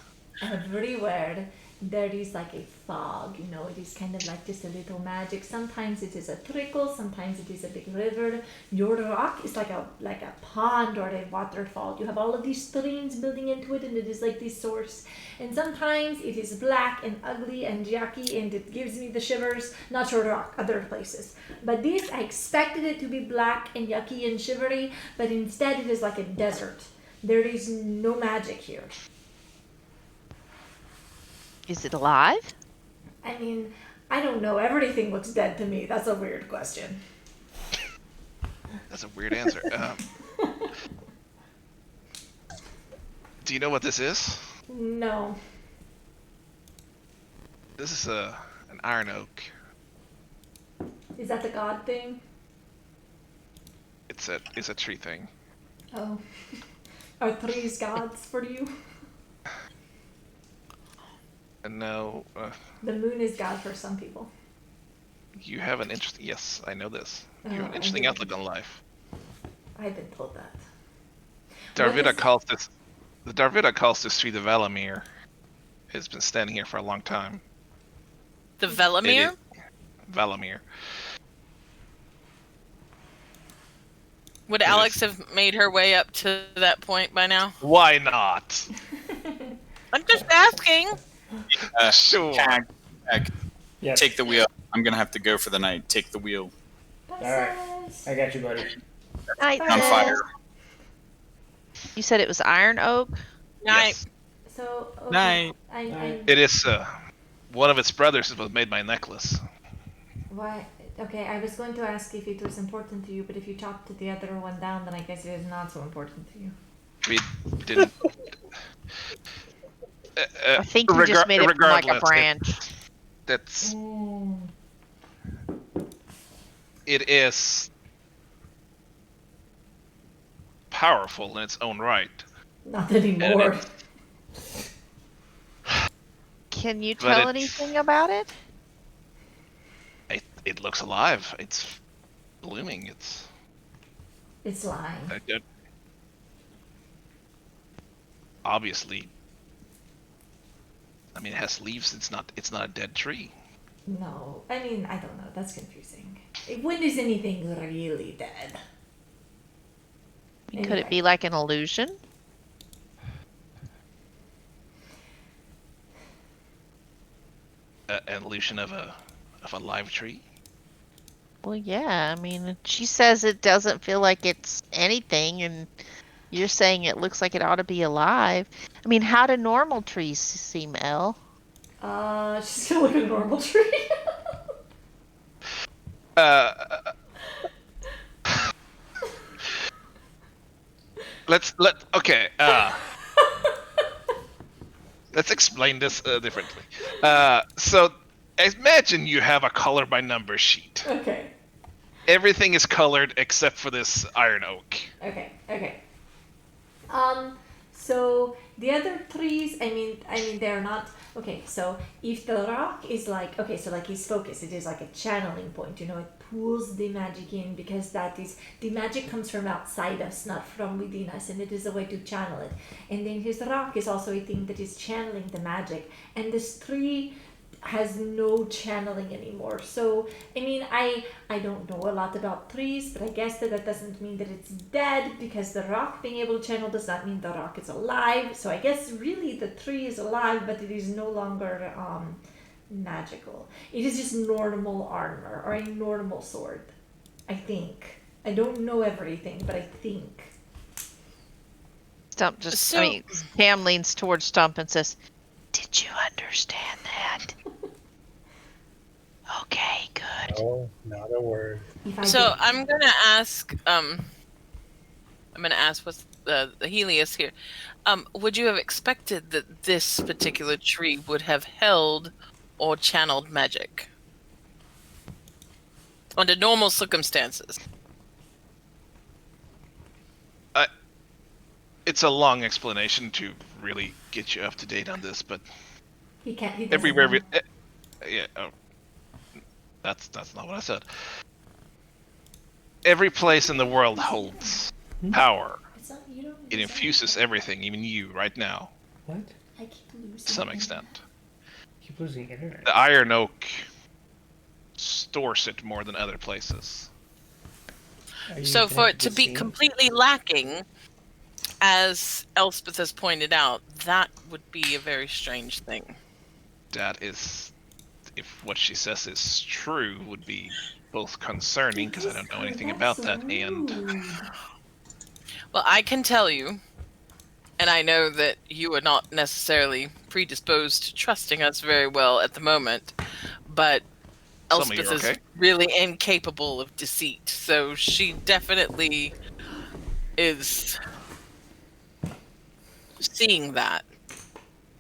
Everywhere there is like a fog, it is kind of like just a little magic. Sometimes it is a trickle, sometimes it is a big river. Your rock is like a pond or a waterfall. You have all of these streams building into it, and it is like this source. And sometimes it is black and ugly and yucky, and it gives me the shivers. Not your rock, other places. But this, I expected it to be black and yucky and shivery, but instead it is like a desert. There is no magic here. Is it alive? I mean, I don't know. Everything looks dead to me. That's a weird question. That's a weird answer. Do you know what this is? No. This is an iron oak. Is that the god thing? It's a tree thing. Oh. Are trees gods for you? No. The moon is god for some people. You have an interesting. Yes, I know this. You have an I interesting didn't. outlook on life. I've been told that. Darvida calls this. The Darvida calls this tree the Valamir. It's been standing here for a long time. The Velamir? Valamir. Would Alex have made her way up to that point by now? Why not? I'm just asking. Sure. Tag, Yes. take the wheel. I'm gonna have to go for the night. Take the wheel. Alright. I got you, buddy. Night, On Sis. fire. You said it was iron oak? Night. Yes. So, okay. Night. It is. One of its brothers was made my necklace. Why? Okay, I was going to ask if it was important to you, but if you chopped the other one down, then I guess it is not so important to you. We didn't. I think you just made it from like a branch. That's. It is powerful in its own right. Not anymore. Can you But tell it- anything about it? It looks alive. It's blooming. It's lying. Obviously. I mean, it has leaves. It's not a dead tree. No, I mean, I don't know. That's confusing. When is anything really dead? Could it be like an illusion? An illusion of a live tree. Well, yeah. I mean, she says it doesn't feel like it's anything, and you're saying it looks like it ought to be alive. I mean, how do normal trees seem, Elle? She's gonna look at a normal tree. Uh, okay. Let's explain this differently. So imagine you have a color by number sheet. Okay. Everything is colored except for this iron oak. Okay. So the other trees, I mean, they're not. Okay, so if the rock is like, okay, so like his focus, it is like a channeling point, it pulls the magic in because the magic comes from outside us, not from within us, and it is a way to channel it. And then his rock is also a thing that is channeling the magic, and this tree has no channeling anymore. So I mean, I don't know a lot about trees, but I guess that doesn't mean that it's dead, because the rock being able to channel does not mean the rock is alive. So I guess really the tree is alive, but it is no longer magical. It is just normal armor or a normal sword, I think. I don't know everything, but I think. Stump Cam leans towards Stump and says, "Did you understand that?" Okay, good. No, not a word. So I'm gonna ask. I'm gonna ask what's the Helios here. Would you have expected that this particular tree would have held or channeled magic under normal circumstances? It's a long explanation to really get you up to date on this, but He can't. He doesn't everywhere. know. Yeah. That's not what I said. Every place in the world holds power. It's not, you don't. It infuses everything, even you, right now, What? I keep losing. to some extent. Keep losing internet. The iron oak stores it more than other places. So for it to be completely lacking, as Elspeth has pointed out, that would be a very strange thing. That is, if what she says is true, would be both concerning, because I don't know anything about that, and Well, I can tell you, and I know that you are not necessarily predisposed to trusting us very well at the moment, but Some of you Elspeth are is okay. really incapable of deceit, so she definitely is seeing that.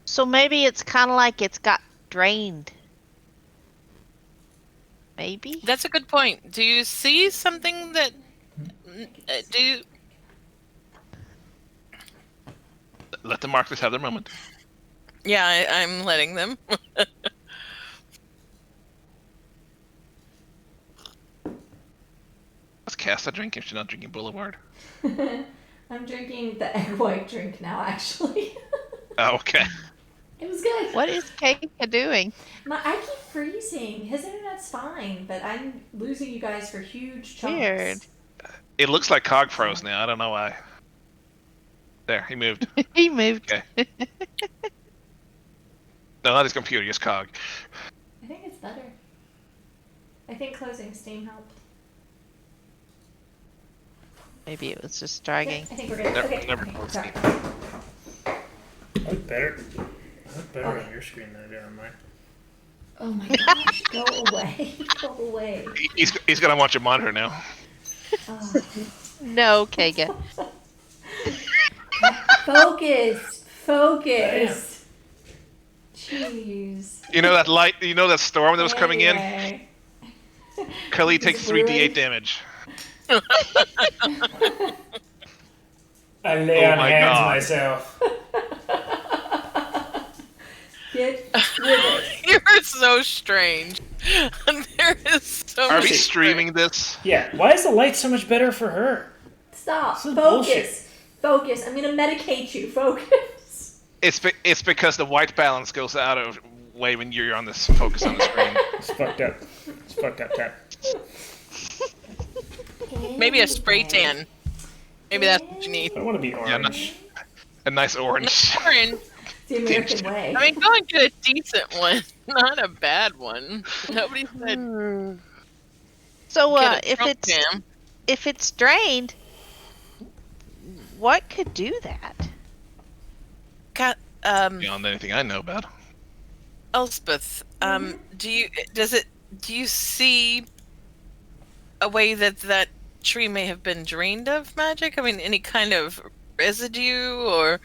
So maybe it's kind of like it's got drained. Maybe? That's a good point. Do you see something that... do you... let the markers have their moment. Yeah, I'm letting them. Let's cast a drink if she's not drinking Boulevard. I'm drinking the egg white drink now, actually. Oh, okay. It was good. What is Keika doing? I keep freezing. His internet's fine, but I'm losing you guys for huge chunks. Weird. It looks like Cog froze now. I don't know why. There, he moved. He moved. Okay. No, not his computer, just Cog. I think it's better. I think closing Steam helped. Maybe it was just Okay, dragging. I think we're good. Never- Okay, never okay, closed sorry. I look better. I look better on your screen than I do on mine. Oh my gosh, go away. Go away. He's gonna watch a monitor now. Oh. No, Kega. Focus. Jeez. You know that light? You know that storm that was coming in? Anyway. Kali Is takes it Blu-ray? 3d8 damage. I lay Oh on my hands God. myself. Get with it. You're so strange. There is so Are much we streaming this? Yeah, why is the light so much better for her? Stop. This is Focus. bullshit. Focus. I'm gonna medicate you. Focus. It's because the white balance goes out of way when you're on this focus on the screen. It's fucked up. It's fucked up, Tap. Maybe a spray tan. Maybe that's what you need. I don't want to be orange. A nice orange. Orange. The American way. I mean, go and get a decent one, not a bad one. Nobody said. So Get a if trunk it's jam. if it's drained, what could do that? Got Beyond anything I know about. Elspeth, do you see a way that tree may have been drained of magic? I mean, any kind of residue or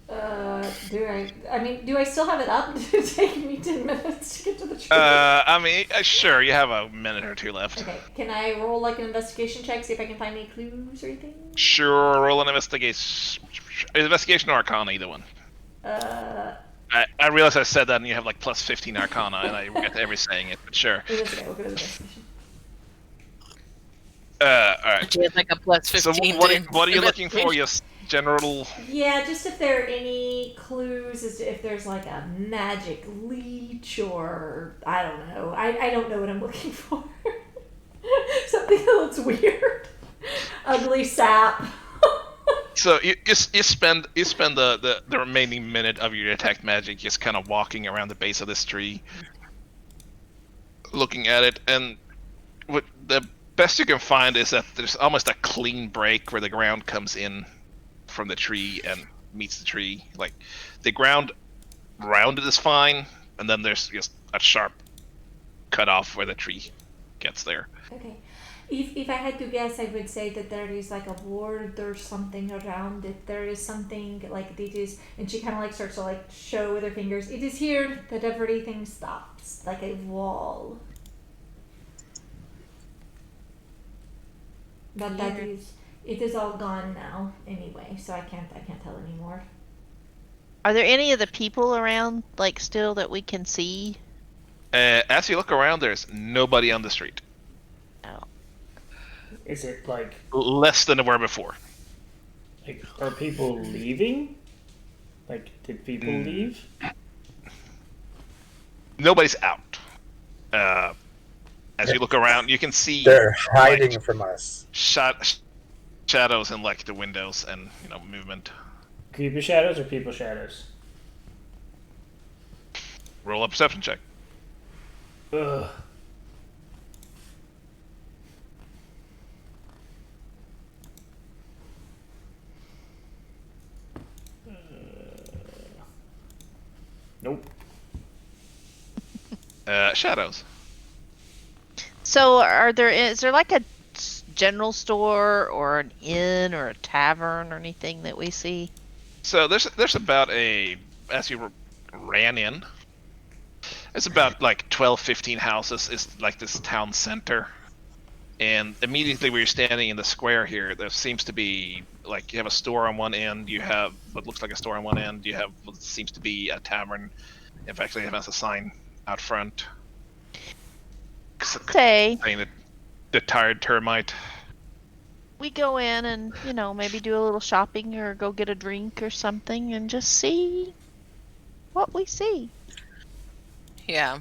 Do I still have it up? Did it take me 10 minutes to get to the tree? I mean, sure, you have a minute or two left. Okay, can I roll like an investigation check, see if I can find any clues or anything? Sure, roll an investigation or Arcana, either one. I realize I said that and you have like plus 15 Arcana, and I regret ever saying it, but sure. That's okay, we'll go to investigation. Alright. she has like a plus So 15? what are you looking for? Just general... Yeah, just if there are any clues as to if there's like a magic leech or I don't know. I don't know what I'm looking for. Something that looks weird. Ugly sap. So you spend the remaining minute of your detect magic just kind of walking around the base of this tree, looking at it, and what the best you can find is that there's almost a clean break where the ground comes in from the tree and meets the tree. Like the ground around it is fine, and then there's just a sharp cut off where the tree gets there. Okay. If I had to guess, I would say that there is like a ward or something around it. There is something like it is, and she kind of like starts to like show with her fingers. It is here that everything stops, like a wall. But that is, it is all gone now anyway, so I can't tell anymore. Are there any of the people around, like, still that we can see? As you look around, there's nobody on the street. Oh. Is it like Less than there were before. are people leaving? Like, did people leave? Nobody's out. As you look around, you can see They're hiding from us. shadows in like the windows and movement. Creepy shadows or people shadows? Roll a perception check. Ugh. Nope. Shadows. So is there like a general store or an inn or a tavern or anything that we see? So there's about as you ran in, it's about like 12, 15 houses. It's like this town center. And immediately where you're standing in the square here, there seems to be, like, you have a store on one end, you have what looks like a store on one end, you have what seems to be a tavern. In fact, it has a sign out front. Say, Saying the tired termite. we go in and, maybe do a little shopping or go get a drink or something and just see what we see. Yeah.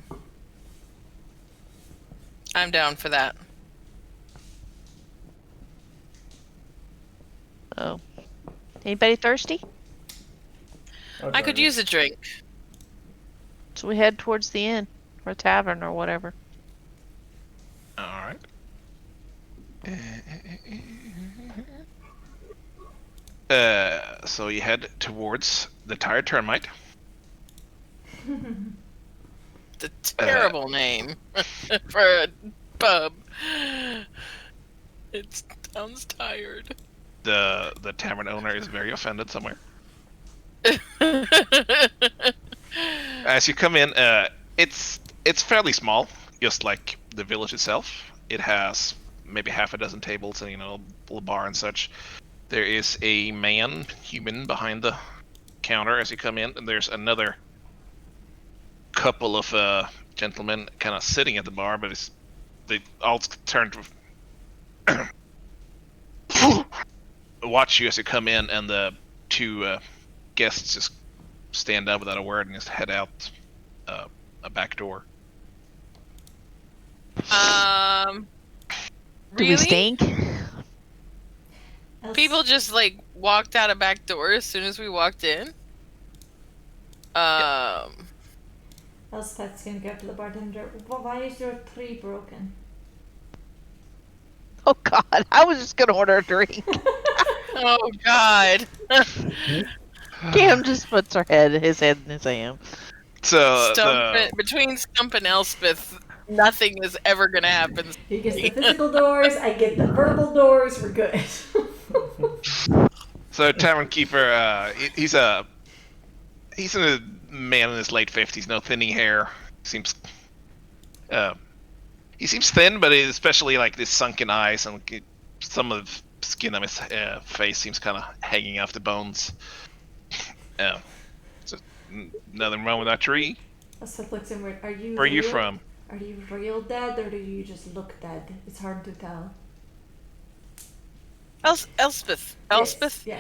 I'm down for that. Oh. Anybody thirsty? I could use a drink. So we head towards the inn or tavern or whatever. Alright. So you head towards the tired termite. The terrible name for a pub. It sounds tired. The tavern owner is very offended somewhere. As you come in, it's fairly small, just like the village itself. It has maybe half a dozen tables and a little bar and such. There is a human behind the counter as you come in, and there's another couple of gentlemen kind of sitting at the bar, but they all turn to watch you as you come in, and the two guests just stand up without a word and just head out a back door. Do Really? we stink? People just like walked out a back door as soon as we walked in. Elspeth's gonna go up to the bartender. Why is your tree broken? Oh God, I was just gonna order a drink. Oh God. Cam just puts his head in his hand. So Between Stump and Elspeth, nothing is ever gonna happen. He gets the physical doors, I get the verbal doors, we're good. Tavern Keeper, he's a man in his late 50s, no thinning hair. Seems he seems thin, but especially like this sunken eyes and some of the skin on his face seems kind of hanging off the bones. So nothing wrong with that tree. Elspeth looks inward. Are you Where are you real? from? Are you real dead or do you just look dead? It's hard to tell. Elspeth. Yes.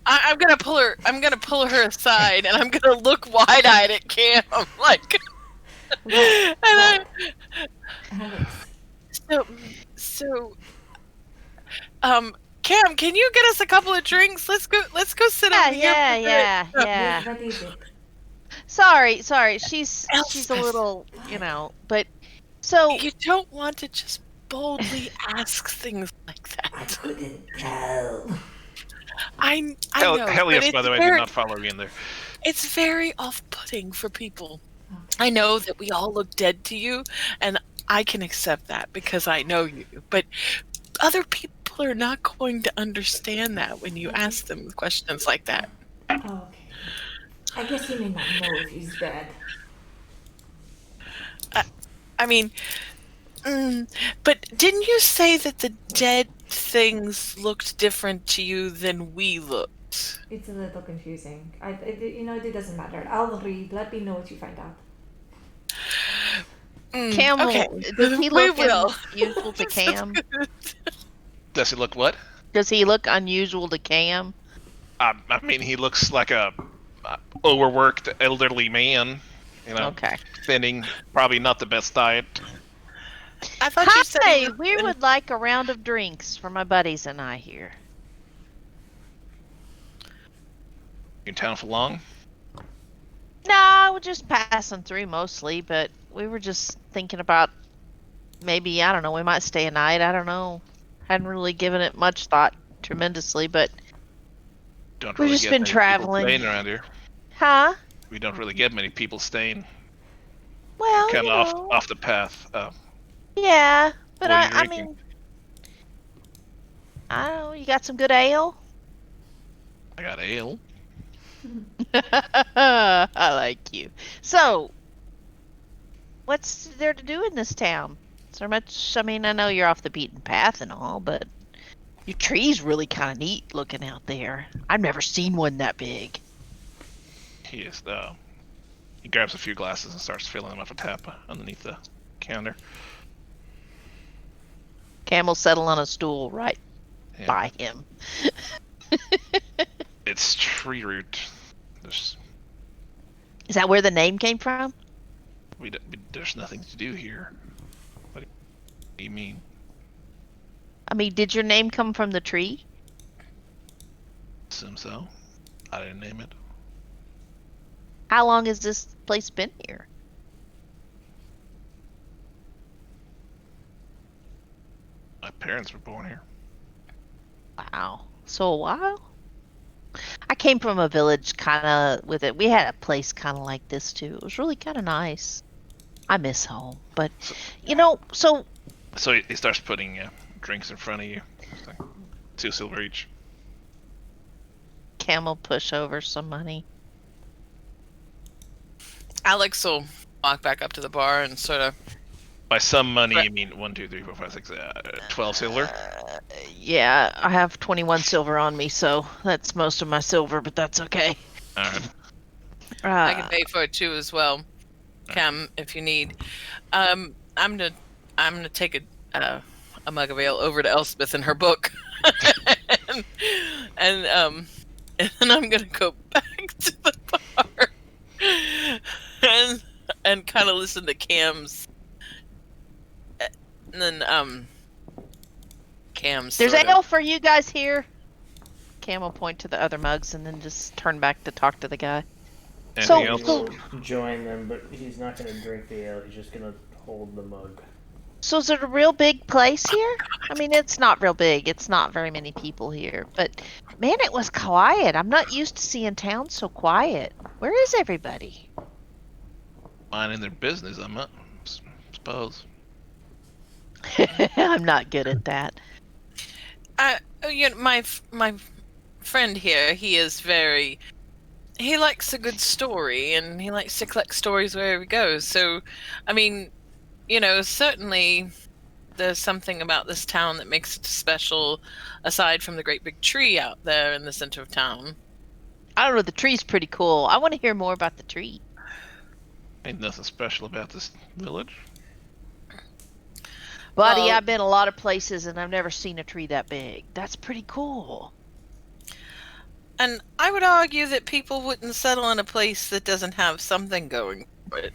I'm gonna pull her. I'm gonna pull her aside, and I'm gonna look wide-eyed at Cam, like. Alex. Cam, can you get us a couple of drinks? Let's go sit over here. Yeah. What is it? Sorry. She's a Elspeth. little, but so You don't want to just boldly ask things like I that. couldn't tell. I know. Helios, but by it's the way, did not follow me in there. It's very off-putting for people. I know that we all look dead to you, and I can accept that because I know you. But other people are not going to understand that when you ask them questions like that. Okay. I guess he may not know if he's dead. I mean, but didn't you say that the dead things looked different to you than we looked? It's a little confusing. It doesn't matter. I'll read. Let me know what you find out. Cam, okay. does he We look will. unusual to Cam? Does he look what? Does he look unusual to Cam? I mean, he looks like a overworked elderly man. Okay. Thinning, probably not the best diet. I thought you said Hi, we would like a round of drinks for my buddies and I here. You in town for long? No, we're just passing through mostly, but we were just thinking about maybe, I don't know, we might stay a night. I don't know. Hadn't really given it much thought tremendously, but Don't we've really just get been many traveling. people staying around here. Huh? We don't really get many people staying. Well, Kind of off the path. Yeah, but What are you I drinking? mean, I don't know, you got some good ale? I got ale. I like you. So, what's there to do in this town? Is there much? I mean, I know you're off the beaten path and all, but your tree's really kind of neat looking out there. I've never seen one that big. He grabs a few glasses and starts filling them off a tap underneath the counter. Camel settle on a stool right Yeah. by him. It's tree root. Is that where the name came from? There's nothing to do here. What do you mean? I mean, did your name come from the tree? Assume so. I didn't name it. How long has this place been here? My parents were born here. Wow. So a while? I came from a village kind of with it. We had a place kind of like this too. It was really kind of nice. I miss home. But, so... So he starts putting drinks in front of you. It's like 2 silver each. Camel push over some money. Alex will walk back up to the bar and sort of. By some money, you mean 1, 2, 3, 4, 5, 6, 12 silver? Yeah, I have 21 silver on me, so that's most of my silver, but that's okay. Alright. I can pay for it too as well, Cam, if you need. I'm gonna take a mug of ale over to Elspeth in her book, and then I'm gonna go back to the bar and kind of listen to Cam's. And then Cam's. There's sort of- ale for you guys here. Cam will point to the other mugs and then just turn back to talk to the guy. Anything He else? will join them, but he's not going to drink the ale. He's just going to hold the mug. So is it a real big place here? I mean, it's not real big. It's not very many people here. But man, it was quiet. I'm not used to seeing town so quiet. Where is everybody? Minding their business, I'm not. Suppose. I'm not good at that. My friend here, he is very. He likes a good story, and he likes to collect stories wherever he goes. So, I mean, certainly there's something about this town that makes it special, aside from the great big tree out there in the center of town. I don't know. The tree's pretty cool. I want to hear more about the tree. Ain't nothing special about this village. Buddy, Well- I've been a lot of places and I've never seen a tree that big. That's pretty cool. And I would argue that people wouldn't settle in a place that doesn't have something going for it.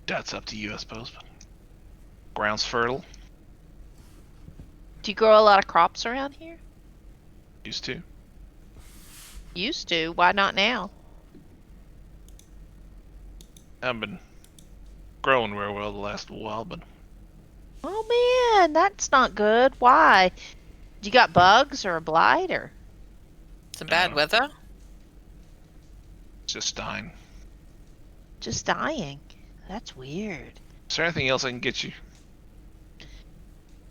That's up to you, I suppose. But ground's fertile. Do you grow a lot of crops around here? Used to. Used to. Why not now? Haven't been growing very well the last while, but Oh man, that's not good. Why? You got bugs or a blight or Some bad weather. it's just dying. just dying? That's weird. Is there anything else I can get you?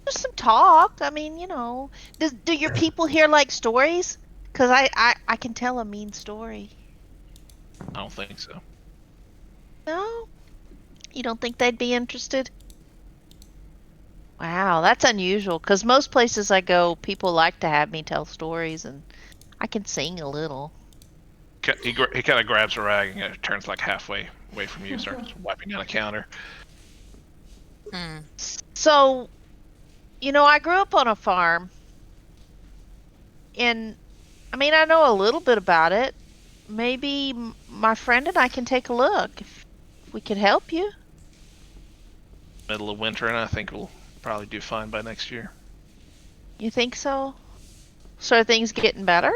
Just some talk. I mean, do your people here like stories? Because I can tell a mean story. I don't think so. No? You don't think they'd be interested? Wow, that's unusual. Because most places I go, people like to have me tell stories, and I can sing a little. He kind of grabs a rag and turns like halfway away from you, starts wiping down a counter. Hmm. So, I grew up on a farm, and I mean, I know a little bit about it. Maybe my friend and I can take a look if we could help you. Middle of winter, and I think we'll probably do fine by next year. You think so? So are things getting better?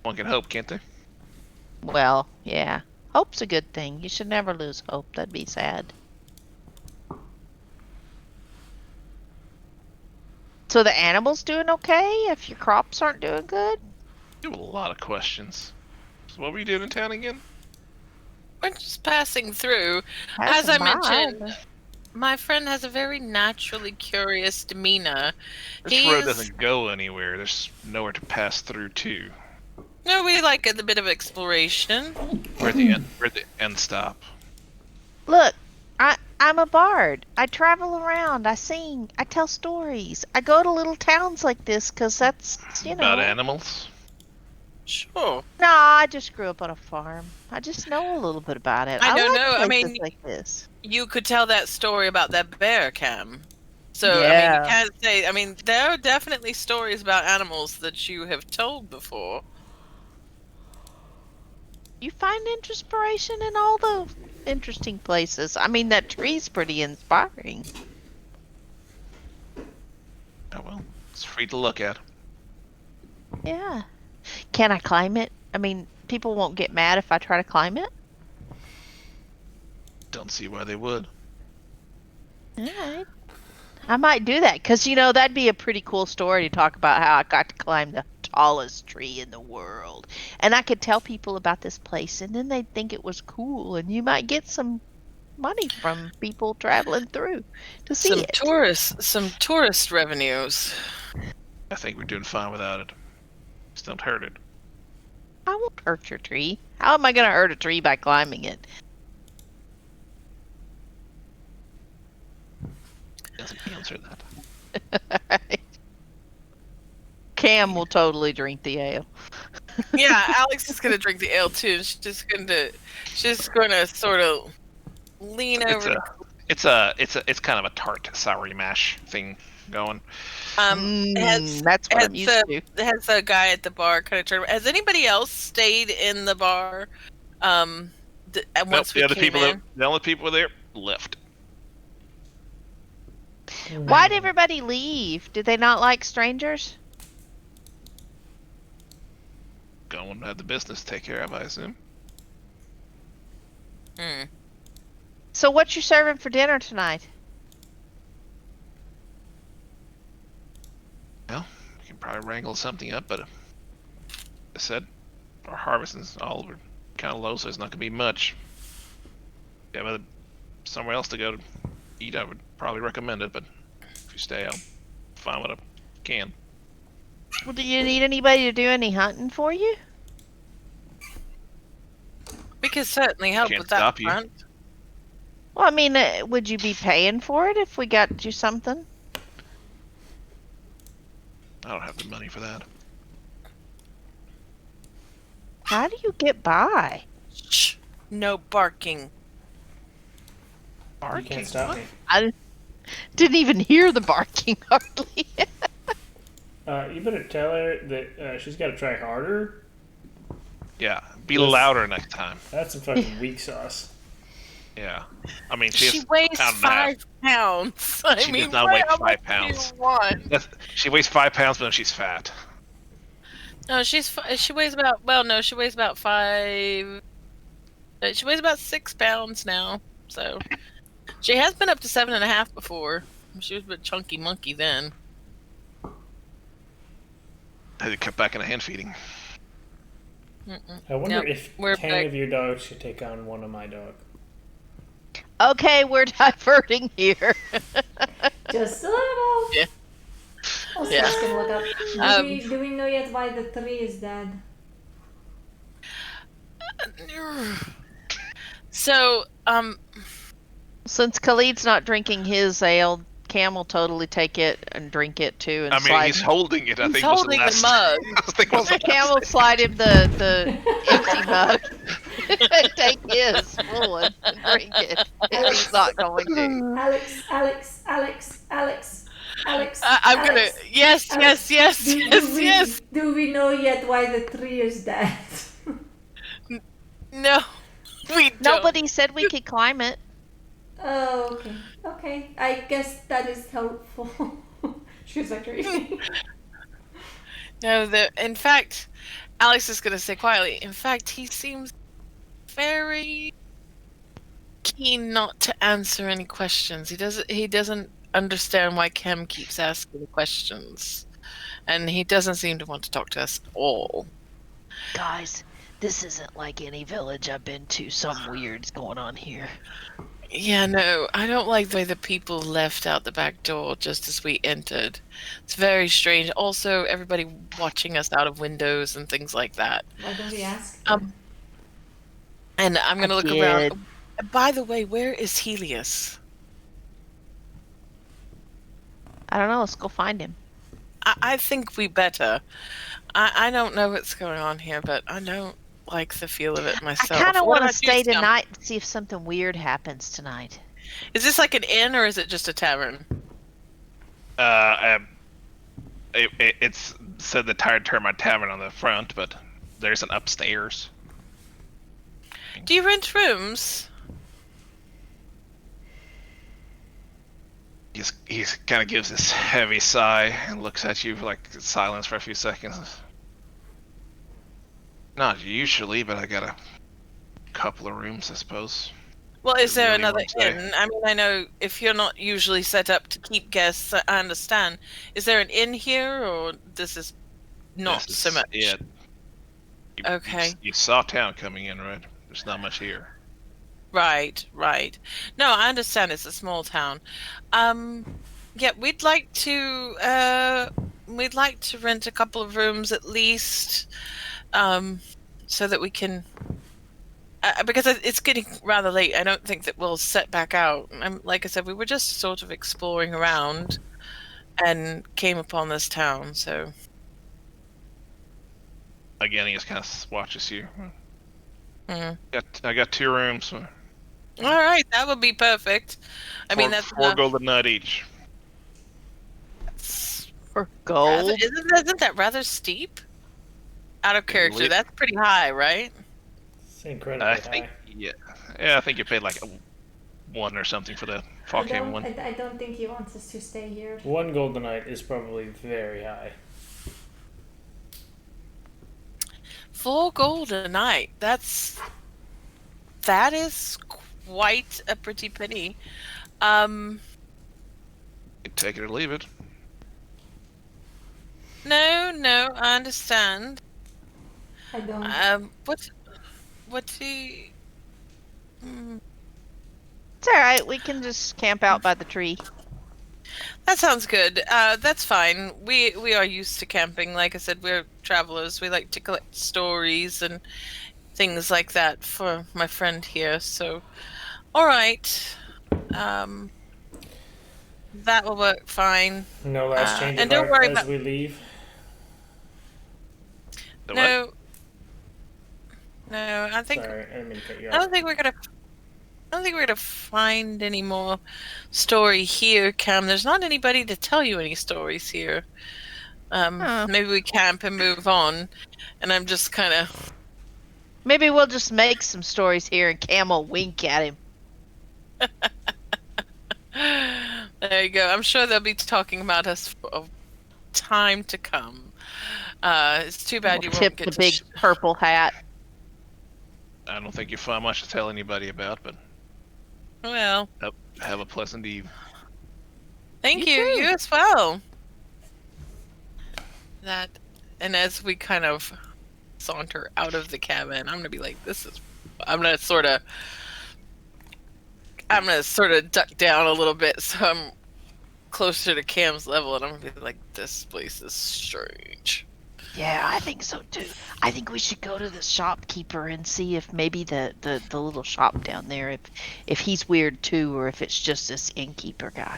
One can hope, can't they? Well, yeah. Hope's a good thing. You should never lose hope. That'd be sad. So the animals doing okay if your crops aren't doing good? You have a lot of questions. So what were you doing in town again? We're just passing through. That's As I a mile. mentioned, my friend has a very naturally curious demeanor. This road doesn't go anywhere. There's nowhere to pass through to. No, we like a bit of exploration. Where'd the end stop? Look, I'm a bard. I travel around. I sing. I tell stories. I go to little towns like this because that's, About animals? Sure. No, I just grew up on a farm. I just know a little bit about it. I don't like know. I places mean, like this. You could tell that story about that bear, Cam. So, I mean, Yeah. you can't say. I mean, there are definitely stories about animals that you have told before. You find inspiration in all the interesting places. I mean, that tree's pretty inspiring. Oh well, it's free to look at. Yeah. Can I climb it? I mean, people won't get mad if I try to climb it. Don't see why they would. Alright. I might do that because, that'd be a pretty cool story to talk about how I got to climb the tallest tree in the world. And I could tell people about this place and then they'd think it was cool and you might get some money from people traveling through to see Some it. some tourist revenues. I think we're doing fine without it. Just don't hurt it. I won't hurt your tree. How am I going to hurt a tree by climbing it? Doesn't answer that. Cam will totally drink the ale. Yeah, Alex is gonna drink the ale too. She's gonna sort of lean over. It's kind of a tart soury mash thing going. That's what I'm used to. Has a guy at the bar kind of turned. Has anybody else stayed in the bar? And once we came in? The only people there left. Why'd everybody leave? Did they not like strangers? go and have the business take care of, I assume. Hmm. So what you serving for dinner tonight? Well, we can probably wrangle something up, but I said our harvesting's all kind of low, so it's not gonna be much. If you have somewhere else to go to eat, I would probably recommend it. But if you stay, I'll find what I can. Well, do you need anybody to do any hunting for you? We could certainly help Can't with that stop you. front. Well, I mean, would you be paying for it if we got you something? I don't have the money for that. How do you get by? Shh. No barking. You can't stop me. I didn't even hear the barking hardly. You better tell her that she's got to try harder. Yeah, be Yes. louder next time. That's some fucking weak sauce. Yeah, I mean She has weighs a pound and a half. 5 pounds. I She mean, does not what weigh how 5 much pounds. do you want? She weighs 5 pounds, but she's fat. No, she weighs about, well, no, she weighs about 5. She weighs about 6 pounds now. So she has been up to 7.5 before. She was a bit chunky monkey then. I had to cut back on the hand feeding. I wonder Nope, if we're 10 back. of your dogs should take on one of my dogs. Okay, we're diverting here. Just a little. Yeah. Also, Yeah. just gonna look up. Do we know yet why the tree is dead? So, Since Khalid's not drinking his ale, Cam will totally take it and drink it too. And I mean, slide he's holding it. I he's think holding was the the last. mug. I think well, was the Cam last will slide him the empty mug and take his full one and drink it. He's not going to. Alex. I'm gonna. Alex, Yes, Alex, yes, do, yes, do we, yes. Do we know yet why the tree is dead? No, we don't. Nobody said we could climb it. Oh, okay. Okay. I guess that is helpful. She was like reading. No, in fact, Alex is gonna say quietly. In fact, he seems very keen not to answer any questions. He doesn't understand why Cam keeps asking questions, and he doesn't seem to want to talk to us at all. Guys, this isn't like any village I've been to. Some weird's going on here. Yeah, no, I don't like the way the people left out the back door just as we entered. It's very strange. Also, everybody watching us out of windows and things like that. Why don't we ask? And I'm gonna I look did. around. By the way, where is Helios? I don't know. Let's go find him. I think we better. I don't know what's going on here, but I don't like the feel of it I myself. kind of What want to about you, stay Scum? tonight and see if something weird happens tonight. Is this like an inn or is it just a tavern? It's said the Tired Termite Tavern on the front, but there's an upstairs. Do you rent rooms? He kind of gives this heavy sigh and looks at you like silence for a few seconds. Not usually, but I got a couple of rooms, I suppose. Well, is there Really another won't say. inn? I mean, I know if you're not usually set up to keep guests, I understand. Is there an inn here, or this is not This so is much? it. Okay. You saw town coming in, right? There's not much here. Right. No, I understand it's a small town. Yeah, we'd like to rent a couple of rooms at least, so that we can. Because it's getting rather late, I don't think that we'll set back out. Like I said, we were just sort of exploring around, and came upon this town. So Again, he just kind of watches you. Mm. I got 2 rooms. all right, that would be perfect. I mean, that's four gold a night each. For gold? Isn't that rather steep? Out of character, Lit- that's pretty high, right? It's incredibly I high. think, yeah, I think you paid like 1 or something for the fog haven one. I don't think he wants us to stay here. 1 gold a night is probably very high. 4 gold a night. That is quite a pretty penny. Take it or leave it. No, I understand. I don't. What's he? It's all right. We can just camp out by the tree. That sounds good. That's fine. We are used to camping. Like I said, we're travelers. We like to collect stories and things like that for my friend here. So, all right. That will work fine. No last change And of don't heart worry as about we leave. The what? no. No, I think Sorry, I didn't mean to cut you I don't off. think we're gonna. I don't think we're gonna find any more story here, Cam. There's not anybody to tell you any stories here. Oh. Maybe we camp and move on. And I'm just kind of. Maybe we'll just make some stories here and Cam will wink at him. There you go. I'm sure they'll be talking about us for a time to come. It's too bad you We'll won't tip get the big purple hat. I don't think you find much to tell anybody about, but Well, have a pleasant eve. thank You you. too. You as well. That, and as we kind of saunter out of the cabin, I'm gonna be like, I'm gonna sort of duck down a little bit so I'm closer to Cam's level, and I'm gonna be like, this place is strange. Yeah, I think so too. I think we should go to the shopkeeper and see if maybe the little shop down there, if he's weird too, or if it's just this innkeeper guy.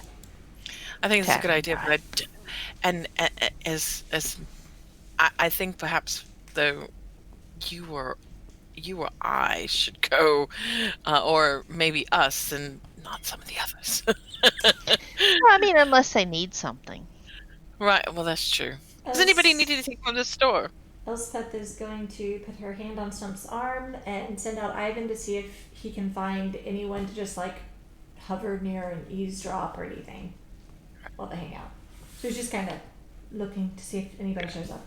I think it's a good Tavern idea, guy. but and as I think perhaps though you or I should go, or maybe us and not some of the others. Well, I mean, unless they need something. Right. Well, that's true. Does anybody need anything from the store? Elspeth is going to put her hand on Stump's arm and send out Ivan to see if he can find anyone to just like hover near and eavesdrop or anything while they hang out. So he's just kind of looking to see if anybody shows up.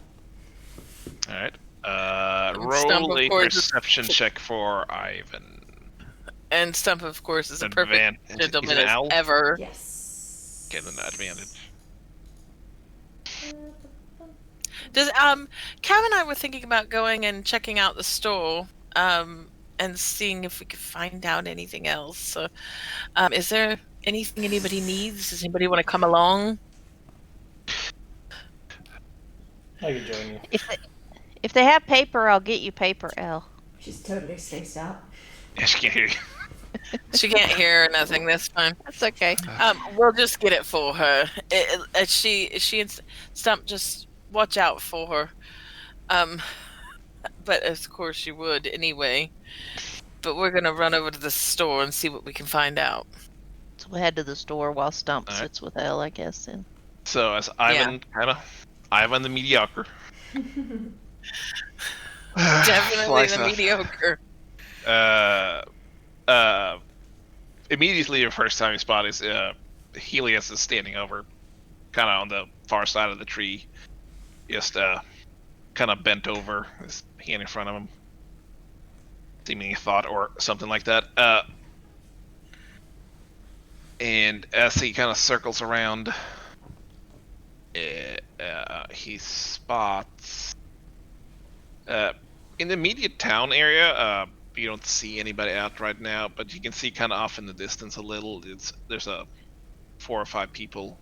All right. Stump, Roll of a course, perception check for Ivan. And Stump, of course, is a perfect Is gentleman it as owl? ever. Yes. Get an advantage. Does Cam and I were thinking about going and checking out the store, and seeing if we could find out anything else. So, is there anything anybody needs? Does anybody want to come along? I can join you. If they have paper, I'll get you paper, Elle. She's totally spaced out. Yeah, she can't hear you. She can't hear or nothing. That's fine. That's okay. We'll just get it for her. She and Stump, just watch out for her. But of course you would anyway. But we're gonna run over to the store and see what we can find out. So we'll head to the store while Stump All right. sits with Elle, I guess. And So as Ivan, Ivan the mediocre. Definitely Flies the off. mediocre. Immediately, your first time you spot is Helios is standing over, kind of on the far side of the tree, just kind of bent over, his hand in front of him, seeming thought or something like that. And as he kind of circles around, he spots in the immediate town area. You don't see anybody out right now, but you can see kind of off in the distance a little. There's 4 or 5 people,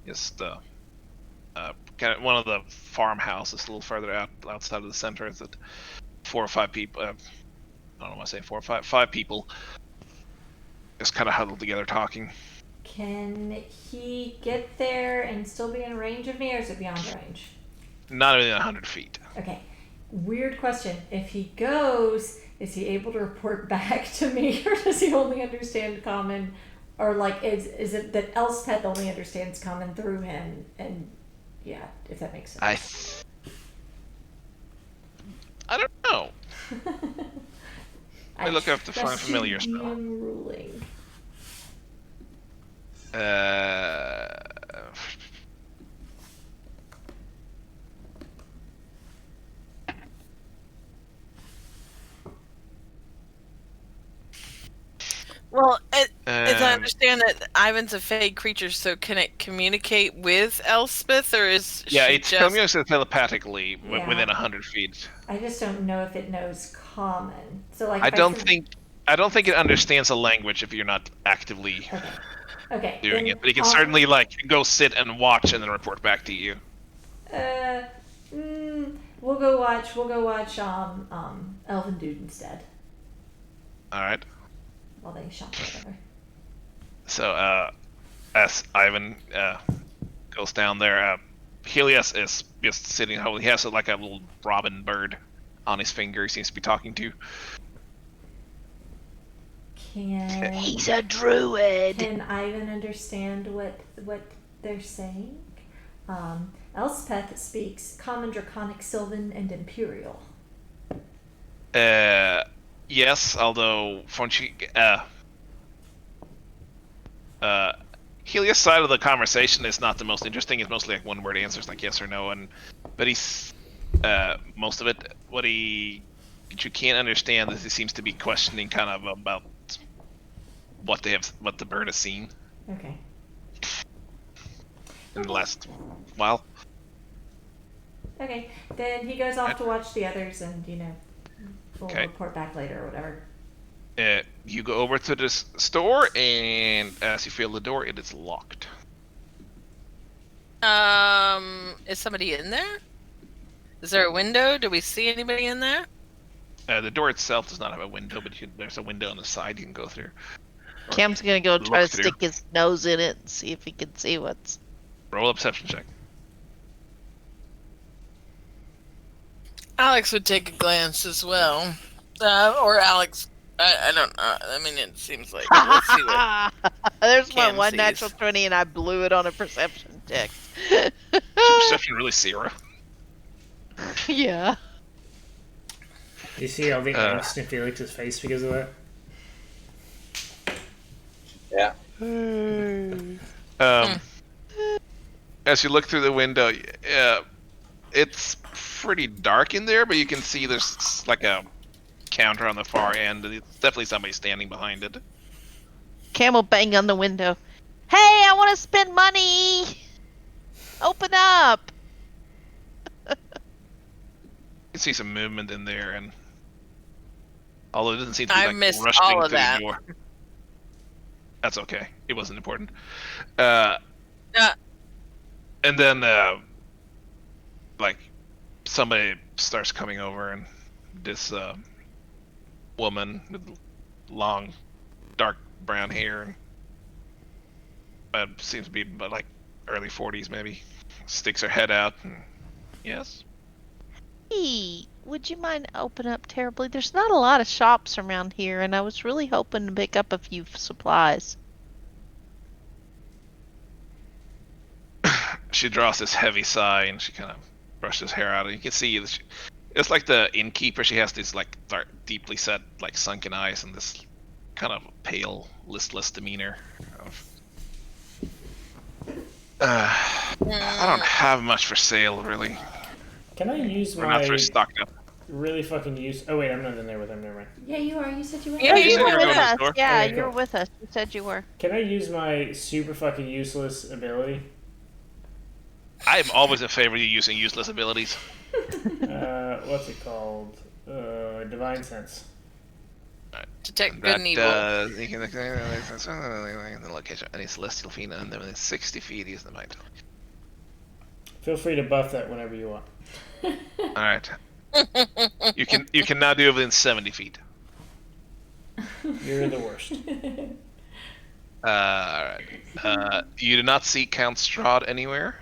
just kind of one of the farmhouses a little further outside of the center. Is that 4 or 5 people? I don't know why I say 4 or 5 people, just kind of huddled together talking. Can he get there and still be in range of me, or is it beyond range? Not within 100 feet. Okay. Weird question. If he goes, is he able to report back to me, or does he only understand common? Or like, is it that Elspeth only understands common through him? And yeah, if that makes sense. I don't know. I look up to find familiar stuff. DM ruling. Well, as I Um, understand that Ivan's a fey creature, so can it communicate with Elspeth, or is yeah, she it's just... communicates telepathically Yeah. within 100 feet. I just don't know if it knows common. So like, I if don't send- think it understands a language if you're not actively Okay. Okay. doing then it, but it can I'll- certainly like go sit and watch and then report back to you. We'll go watch. Elven Dude instead. All right. While they shop or whatever. So as Ivan goes down there, Helios is just sitting. He has like a little robin bird on his finger. He seems to be talking to. Can He's a druid. Can Ivan understand what they're saying? Elspeth speaks Common, Draconic, Sylvan, and Imperial. Yes, although Helios' side of the conversation is not the most interesting. It's mostly like one-word answers, like yes or no, but he's most of it. What you can't understand is he seems to be questioning kind of about what the bird has seen Okay. in the last while. Okay. Then he goes off to watch the others, and we'll Okay. report back later or whatever. You go over to this store, and as you feel the door, it is locked. Is somebody in there? Is there a window? Do we see anybody in there? The door itself does not have a window, but there's a window on the side you can go through. Cam's gonna go try to Look through. stick his nose in it and see if he can see what's. Roll a perception check. Alex would take a glance as well. Or Alex, I don't know. I mean, it seems like. Let's see what There's my Cam one sees. natural 20, and I blew it on a perception check. Is your perception really 0? Yeah. You see all the angst in Felix's face because of that? Yeah. As you look through the window, it's pretty dark in there, but you can see there's like a counter on the far end. It's definitely somebody standing behind it. Cam will bang on the window. Hey, I want to spend money. Open up. You can see some movement in there, and although it doesn't seem to be I like missed rushing all of through that. the door. That's okay. It wasn't important. And then, like, somebody starts coming over, and this woman with long, dark brown hair, and seems to be like early 40s maybe, sticks her head out. And, yes. Hey, would you mind open up terribly? There's not a lot of shops around here, and I was really hoping to pick up a few supplies. She draws this heavy sigh, and she kind of brushes hair out, and you can see that it's like the innkeeper. She has these like dark, deeply set, like sunken eyes, and this kind of pale, listless demeanor. I don't have much for sale, really. Can I use We're not my very stocked up. really fucking use? Oh wait, I'm not in there with him. Never mind. Yeah, you are. You said you were. Yeah, you you were were with going to the us. store? Yeah, Okay, you were cool. with us. You said you were. Can I use my super fucking useless ability? I am always in favor of you using useless abilities. What's it called? Divine sense. Detect good and evil. You can the location any celestial fiend and then within 60 feet use the might. Feel free to buff that whenever you want. All right. You can now do it within 70 feet. You're the worst. All right. You do not see Count Strahd anywhere.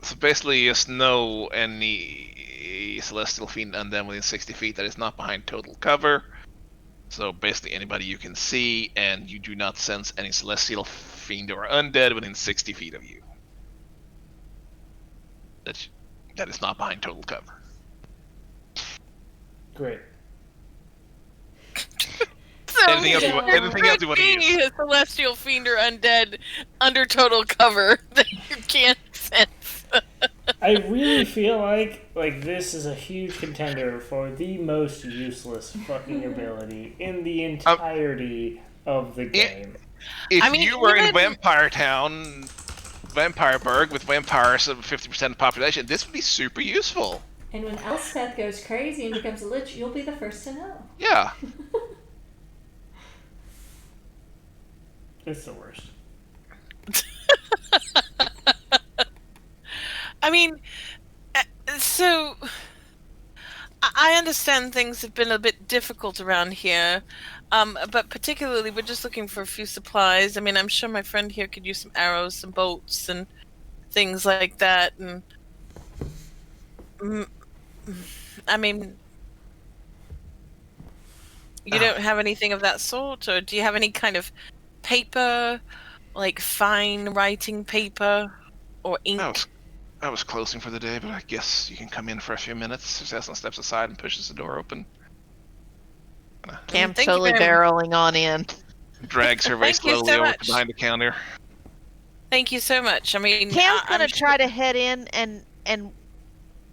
So basically, you just know any celestial fiend and then within 60 feet that is not behind total cover. So basically, anybody you can see, and you do not sense any celestial fiend or undead within 60 feet of you. That is not behind total cover. Great. Anything else you want to use? A celestial fiend or undead under total cover that you can't sense. I I really feel like this is a huge contender for the most useless fucking ability in the entirety of the game. If I mean, you were in even- Vampire Town, Vampireburg, with vampires of 50% of the population, this would be super useful. And when Elspeth goes crazy and becomes a lich, you'll be the first to know. Yeah. It's the worst. I mean, so I understand things have been a bit difficult around here, but particularly we're just looking for a few supplies. I mean, I'm sure my friend here could use some arrows, some bolts, and things like that. And I mean, you don't have anything of that sort, or do you have any kind of paper, like fine writing paper or ink? I was closing for the day, but I guess you can come in for a few minutes. Cessna steps aside and pushes the door open. Cam's Thank you totally very much. barreling on in. Drags her very Thank you so slowly over much. to behind the counter. Thank you so much. I mean, Cam's I'm gonna sure- try to head in and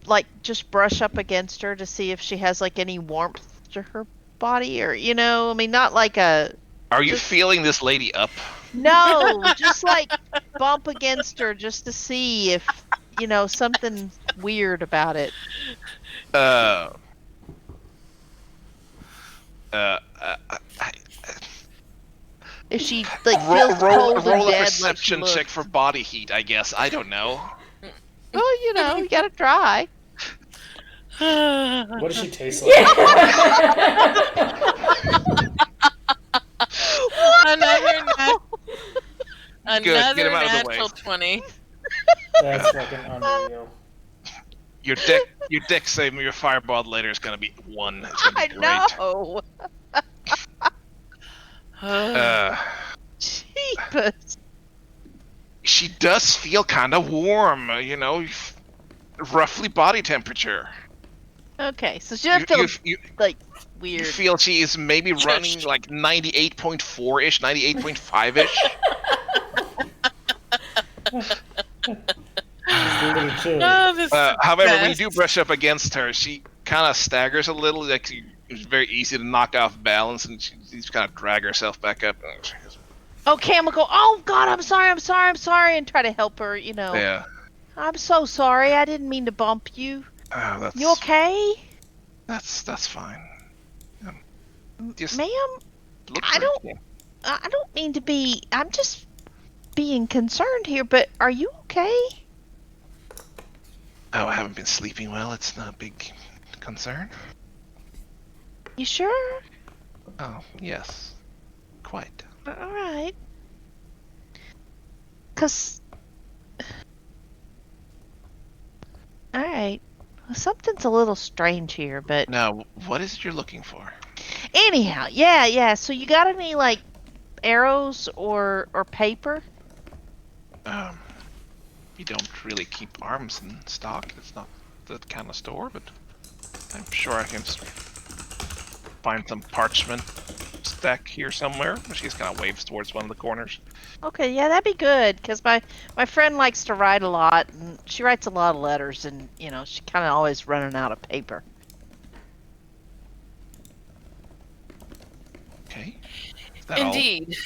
like just brush up against her to see if she has like any warmth to her body, or I mean, not like a Are you Just- feeling this lady up? no, just like bump against her just to see if something weird about it. I, If she like feels cold roll and a dead, perception like she check looks. for body heat, I guess. I don't know. Oh, you gotta try. What does she taste like? another Good, get him out of the way. natural 20. That's fucking unreal. Your deck save your fireball later is gonna be 1. It's gonna I be great. know. Jeepers. She does feel kind of warm, roughly body temperature. Okay, so she doesn't feel You like weird. feel she is maybe running like 98.4-ish, 98.5-ish. Just a little chilly. Oh, this is However, when you best. do brush up against her, she kind of staggers a little. Like it's very easy to knock off balance, and she's kind of drag herself back up. Oh, Cam will go, oh God, I'm sorry, and try to help her, Yeah. I'm so sorry, I didn't mean to bump you. That's, You okay? That's fine. Just Ma'am, look I for don't- it. I don't mean to be, I'm just being concerned here, but are you okay? Oh, I haven't been sleeping well. It's not a big concern. You sure? Oh, yes. Quite. Alright. 'Cause... Alright. Well, something's a little strange here, but... Now, what is it you're looking for? Anyhow, yeah, so you got any, like, arrows or paper? We don't really keep arms in stock. It's not that kind of store, but I'm sure I can find some parchment stack here somewhere. She just kind of waves towards one of the corners. Okay, yeah, that'd be good, because my friend likes to write a lot, and she writes a lot of letters, and, she kind of always running out of paper. Okay. Is that all? Indeed.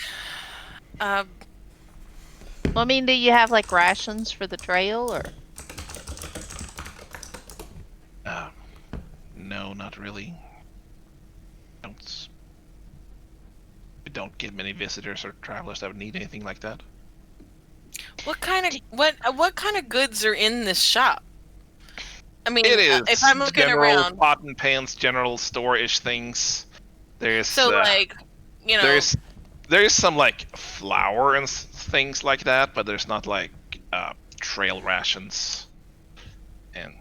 Well, I mean, do you have, like, rations for the trail, or? No, not really. We don't get many visitors or travelers that would need anything like that. What kind of goods are in this shop? I mean, It is if I'm looking general around, pot and pans, general store-ish things. There's so like, there's some like flour and things like that, but there's not like trail rations. And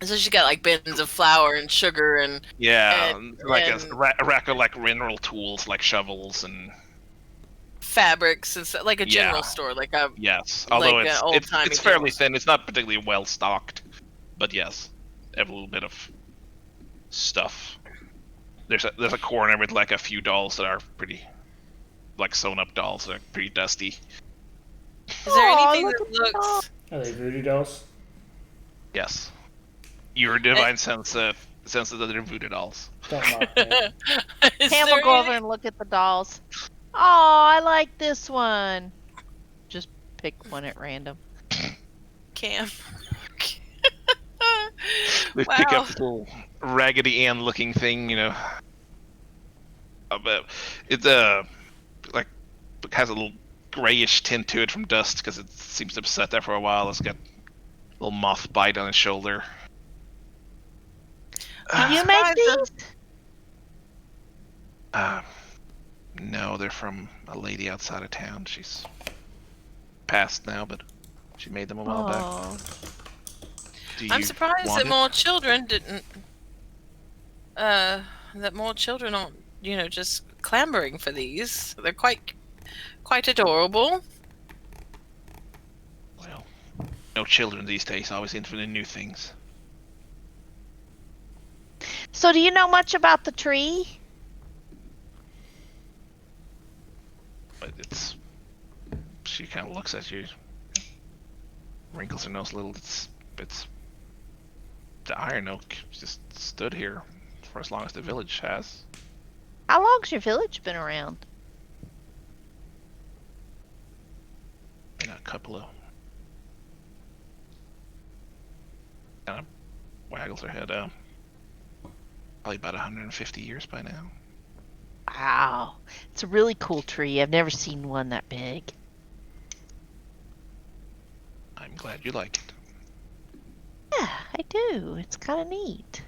so she got like bins of flour and sugar and yeah, And- like and- a rack of like mineral tools like shovels and fabrics and stuff, like a general Yeah. store, like a yes. Although Like, it's old-timey fairly general thin. It's not particularly well stocked, but yes, they have a little bit of stuff. There's a corner with like a few dolls that are pretty like sewn up dolls that are pretty dusty. Is there Aw, anything look that at the looks? Are they voodoo dolls? Yes. Your divine sense senses that they're voodoo dolls. Don't mock me. Cam will go over and look at the dolls. Oh, I like this one. Just pick one at random. Cam. They Wow. pick up this little Raggedy Ann looking thing, you know. But it like has a little grayish tint to it from dust because it seems to have sat there for a while. It's got a little moth bite on its shoulder. Do you make these? No, they're from a lady outside of town. She's passed now, but she made them a while back. Do I'm you surprised want that it? more children didn't. That more children aren't, just clamoring for these. They're quite adorable. Well, no children these days. Always into the new things. So do you know much about the tree? But she kind of looks at you, wrinkles her nose a little. It's the iron oak just stood here for as long as the village has. How long's your village been around? In a couple of kind of waggles her head. Probably about 150 years by now. Wow. It's a really cool tree. I've never seen one that big. I'm glad you like it. Yeah, I do. It's kind of neat.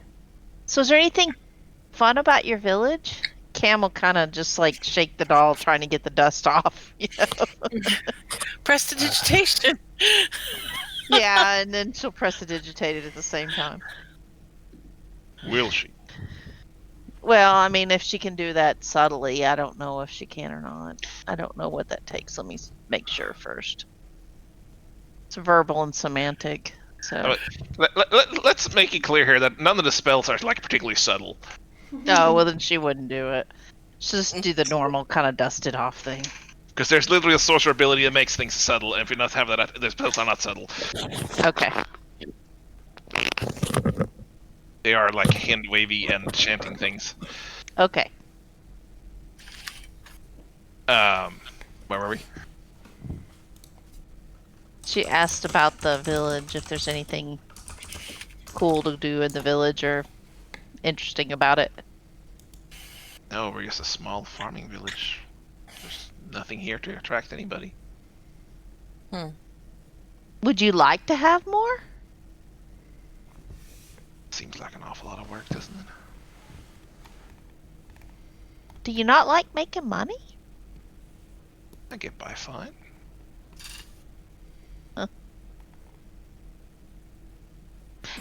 So is there anything fun about your village? Cam will kind of just like shake the doll trying to get the dust off. You know? Prestidigitation. Yeah, and then she'll prestidigitate it at the same time. Will she? Well, I mean, if she can do that subtly, I don't know if she can or not. I don't know what that takes. Let me make sure first. It's verbal and semantic. So. Let's make it clear here that none of the spells are like particularly subtle. Oh, well then she wouldn't do it. She'll just do the normal kind of dusted off thing. Because there's literally a sorcerer ability that makes things subtle, and if you not have that, the spells are not subtle. Okay. They are like hand wavy and chanting things. Okay. Where were we? She asked about the village, if there's anything cool to do in the village or interesting about it. No, we're just a small farming village. There's nothing here to attract anybody. Would you like to have more? Seems like an awful lot of work, doesn't it? Do you not like making money? I get by fine.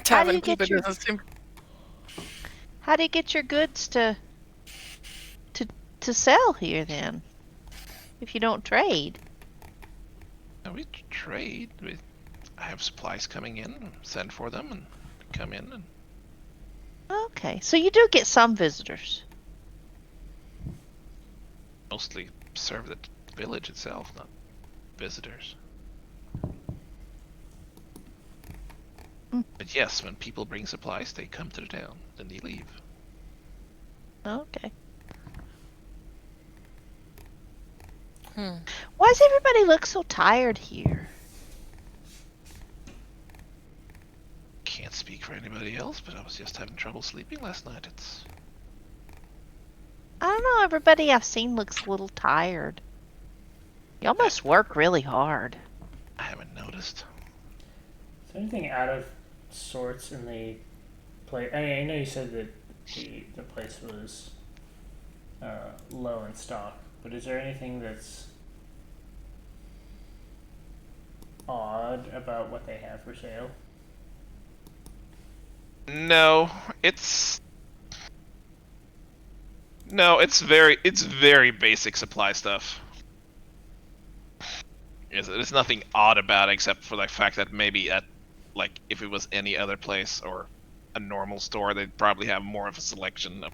How do you get your goods to sell here then? If you don't trade. No, we trade. I have supplies coming in, send for them, and come in. And Okay, so you do get some visitors. mostly serve the village itself, not visitors. But yes, when people bring supplies, they come to the town, then they leave. Okay. Why does everybody look so tired here? Can't speak for anybody else, but I was just having trouble sleeping last night. I don't know, everybody I've seen looks a little tired. Y'all must work really hard. I haven't noticed. Is there anything out of sorts in the place? I mean, I know you said that the place was low in stock, but is there anything that's odd about what they have for sale? No, it's very basic supply stuff. There's nothing odd about it except for the fact that maybe if it was any other place or a normal store, they'd probably have more of a selection of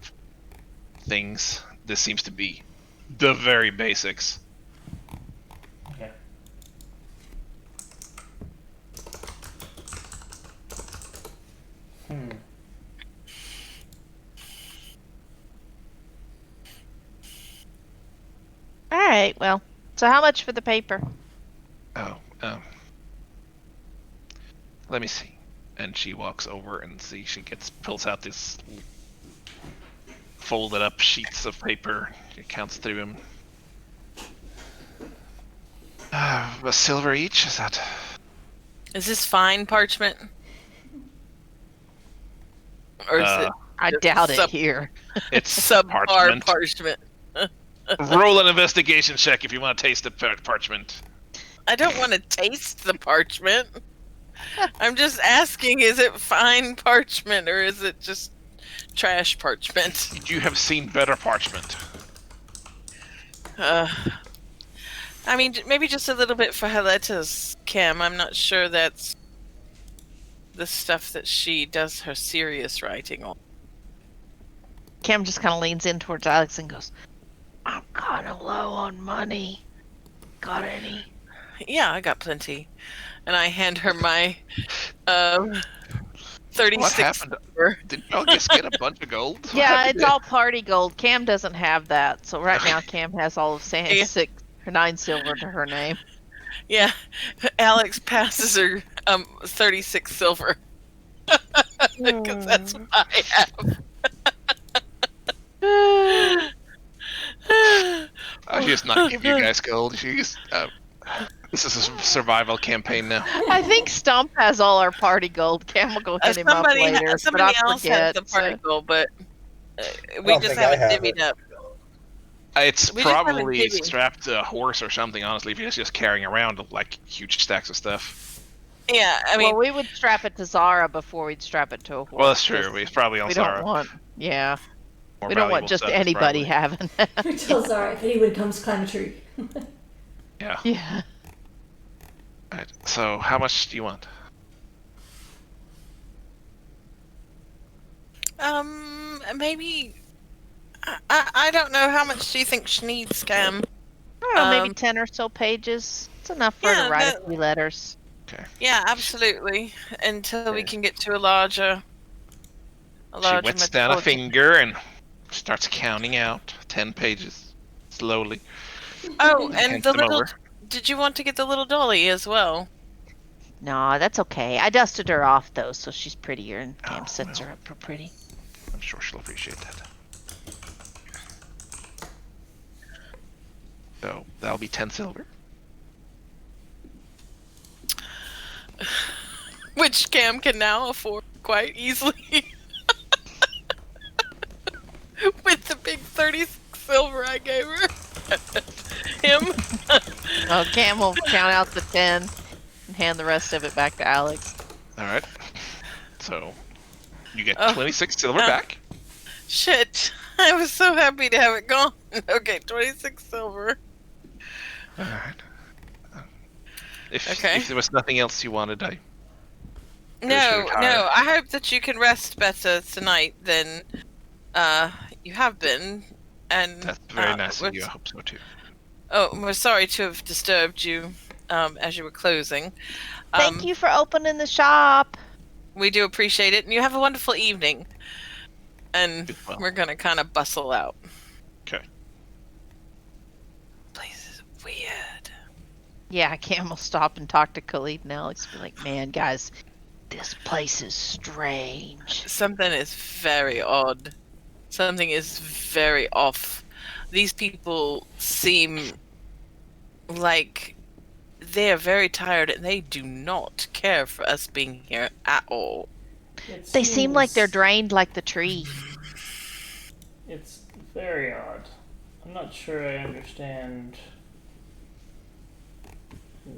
things. This seems to be the very basics. Okay. All right. Well, so how much for the paper? Oh, let me see. And she walks over and she pulls out this folded up sheets of paper. She counts through them. A silver each, is that? Is this fine parchment? Or is it I doubt it here. It's subpar parchment. parchment? Roll an investigation check if you want to taste the parchment. I don't want to taste the parchment. I'm just asking, is it fine parchment or is it just trash parchment? You have seen better parchment. I mean, maybe just a little bit for Heletta's, Kim. I'm not sure that's the stuff that she does her serious writing on. Cam just kind of leans in towards Alex and goes, I'm kind of low on money. Got any? Yeah, I got plenty. And I hand her my 36 What happened? Did y'all just get a bunch of gold? What Yeah, happened it's all party gold. Cam doesn't have that. So right now Cam has all of Yeah. 9 silver to her name. Yeah, Alex passes her 36 silver. Because that's what I have. I'll just not give you guys gold. This is a survival campaign now. I think Stump has all our party gold. Cam will go hit him up later. But somebody I else forget. has the party So. gold, but we don't just think I haven't have divvied it. up. It's We just haven't probably divvied. strapped to a horse or something, honestly, if you're just carrying around like huge stacks of stuff. Yeah, I mean, Well, we would strap it to Zara before we'd strap it to a horse. Well, that's true. because It's probably on We Zara. don't want, yeah. More We don't want valuable just stuff, anybody probably. having that. We tell Zara if anyone comes, climb a tree. Yeah. Yeah. Right. So, how much do you want? maybe. I don't know how much do you think she needs, Cam? I don't know, maybe 10 or so pages. It's enough for her yeah, to write that- a few letters. Yeah, absolutely. Until we Okay. can get to a larger. She whips down a metropolitan- finger and starts counting out 10 pages slowly. Oh, and Hands the them little. over. Did you want to get the little dolly as well? No, that's okay. I dusted her off, though, so she's prettier, and Cam Oh, sets well. her up for pretty. I'm sure she'll appreciate that. So, that'll be 10 silver. Which Cam can now afford quite easily. With the big 36 silver I gave her. Him. Well, Cam will count out the 10 and hand the rest of it back to Alex. Alright. So, you get Oh. 26 silver Oh. back. Shit. I was so happy to have it gone. Okay, 26 silver. Alright. Okay. If there was nothing else you wanted, I... No, tired. no. I hope that you can rest better tonight than you have been. And That's very nice of you. I we're- hope so too. Oh, we're sorry to have disturbed you as you were closing. Thank you for opening the shop. We do appreciate it, and you have a wonderful evening. And Well. we're gonna kind of bustle out. Okay. Place is weird. Yeah, Cam will stop and talk to Khalid and Alex. Be like, man, guys, this place is strange. Something is very odd. Something is very off. These people seem like they are very tired and they do not care for us being here at all. They seem like they're drained like the tree. It's very odd. I'm not sure I understand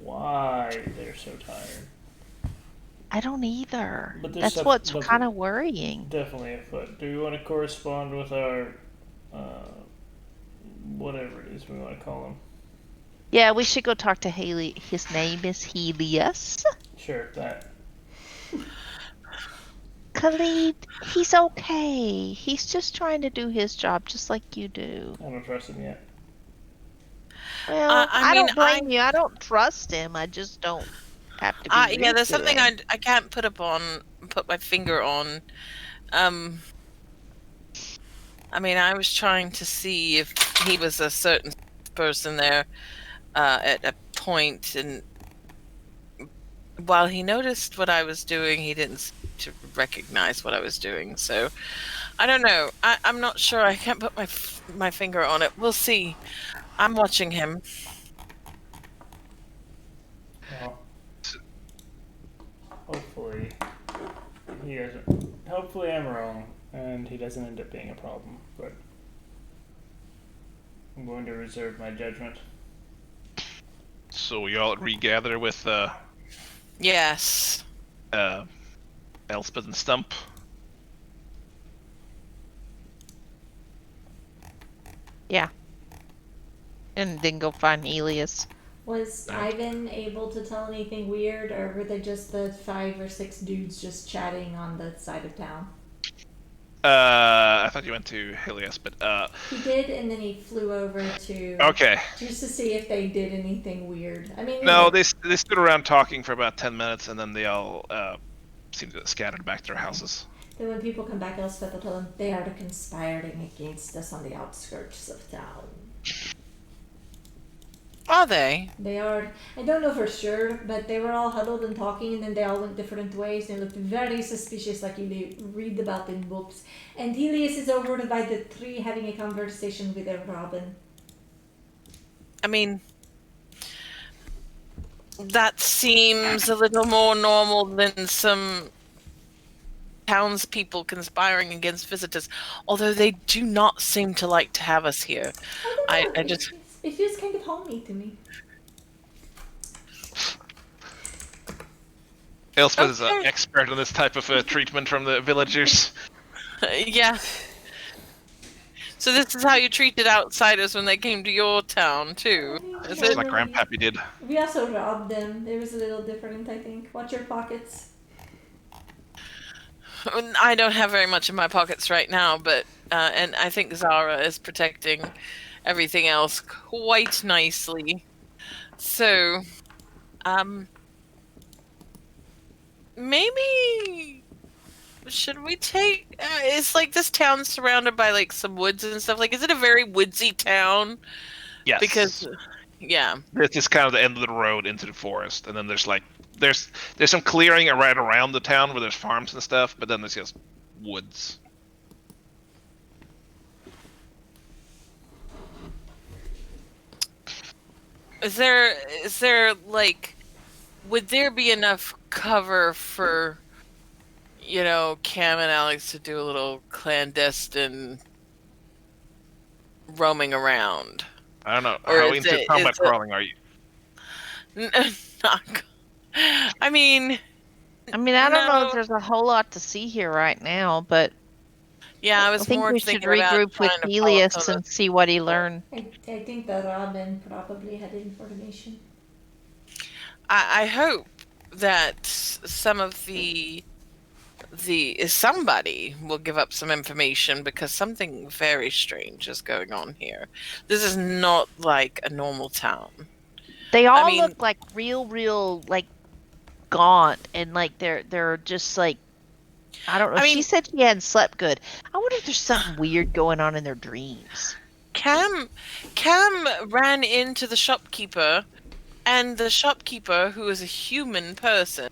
why they're so tired. I don't either. But there's That's some- what's but- kind of worrying. Definitely afoot. Do we want to correspond with our, whatever it is we want to call him? Yeah, we should go talk to Haley. His name is Helios. Sure, that. Khalid, he's okay. He's just trying to do his job just like you do. I don't trust him yet. Well, I I mean, don't blame you. I don't trust him. I just don't have to be rude Yeah, there's to something him. I can't put my finger on. I mean, I was trying to see if he was a certain person there at a point, and while he noticed what I was doing, he didn't seem to recognize what I was doing. So I don't know. I'm not sure. I can't put my finger on it. We'll see. I'm watching him. Well, hopefully he doesn't. Hopefully I'm wrong, and he doesn't end up being a problem. But I'm going to reserve my judgment. So we all regather with Yes. Elspeth and Stump. Yeah. And then go find Elias. Was Ivan able to tell anything weird, or were they just the 5 or 6 dudes just chatting on the side of town? I thought you went to Helios, but He did, and then he flew over to okay. just to see if they did anything weird. I mean, No, they stood around talking for about 10 minutes, and then they all seemed to have scattered back to their houses. then when people come back, Elspeth will tell them they are conspiring against us on the outskirts of town. Are they? They are. I don't know for sure, but they were all huddled and talking, and then they all went different ways. They looked very suspicious, like you read about in books. And Helios is over by the tree having a conversation with their Robin. I mean, that seems a little more normal than some townspeople conspiring against visitors. Although they do not seem to like to have us here. I don't know. I just. It feels kind of homey to me. Elspeth is an expert on this type of treatment from the villagers. Yeah. So this is how you treated outsiders when they came to your town too, is Just it? like Grandpappy did. We also robbed them. It was a little different, I think. Watch your pockets. I don't have very much in my pockets right now, but and I think Zara is protecting everything else quite nicely. So, maybe should we take? Is like this town surrounded by like some woods and stuff? Like, is it a very woodsy town? Yes. Because, yeah. It's just kind of the end of the road into the forest, and then there's some clearing right around the town where there's farms and stuff, but then there's just woods. Is there like, would there be enough cover for, Cam and Alex to do a little clandestine roaming around? I don't know. Or How is into it- combat is it- crawling are you? I mean, I don't know No. if there's a whole lot to see here right now, but yeah, I I was think more we should thinking about regroup with trying to Elias follow and see what he learned. I think that Robin probably had information. I hope that some of somebody will give up some information, because something very strange is going on here. This is not like a normal town. They all mean- look like real, like gaunt, and like they're just like, I don't know. I She mean- said she hadn't slept good. I wonder if there's something weird going on in their dreams. Cam ran into the shopkeeper, and the shopkeeper, who is a human person,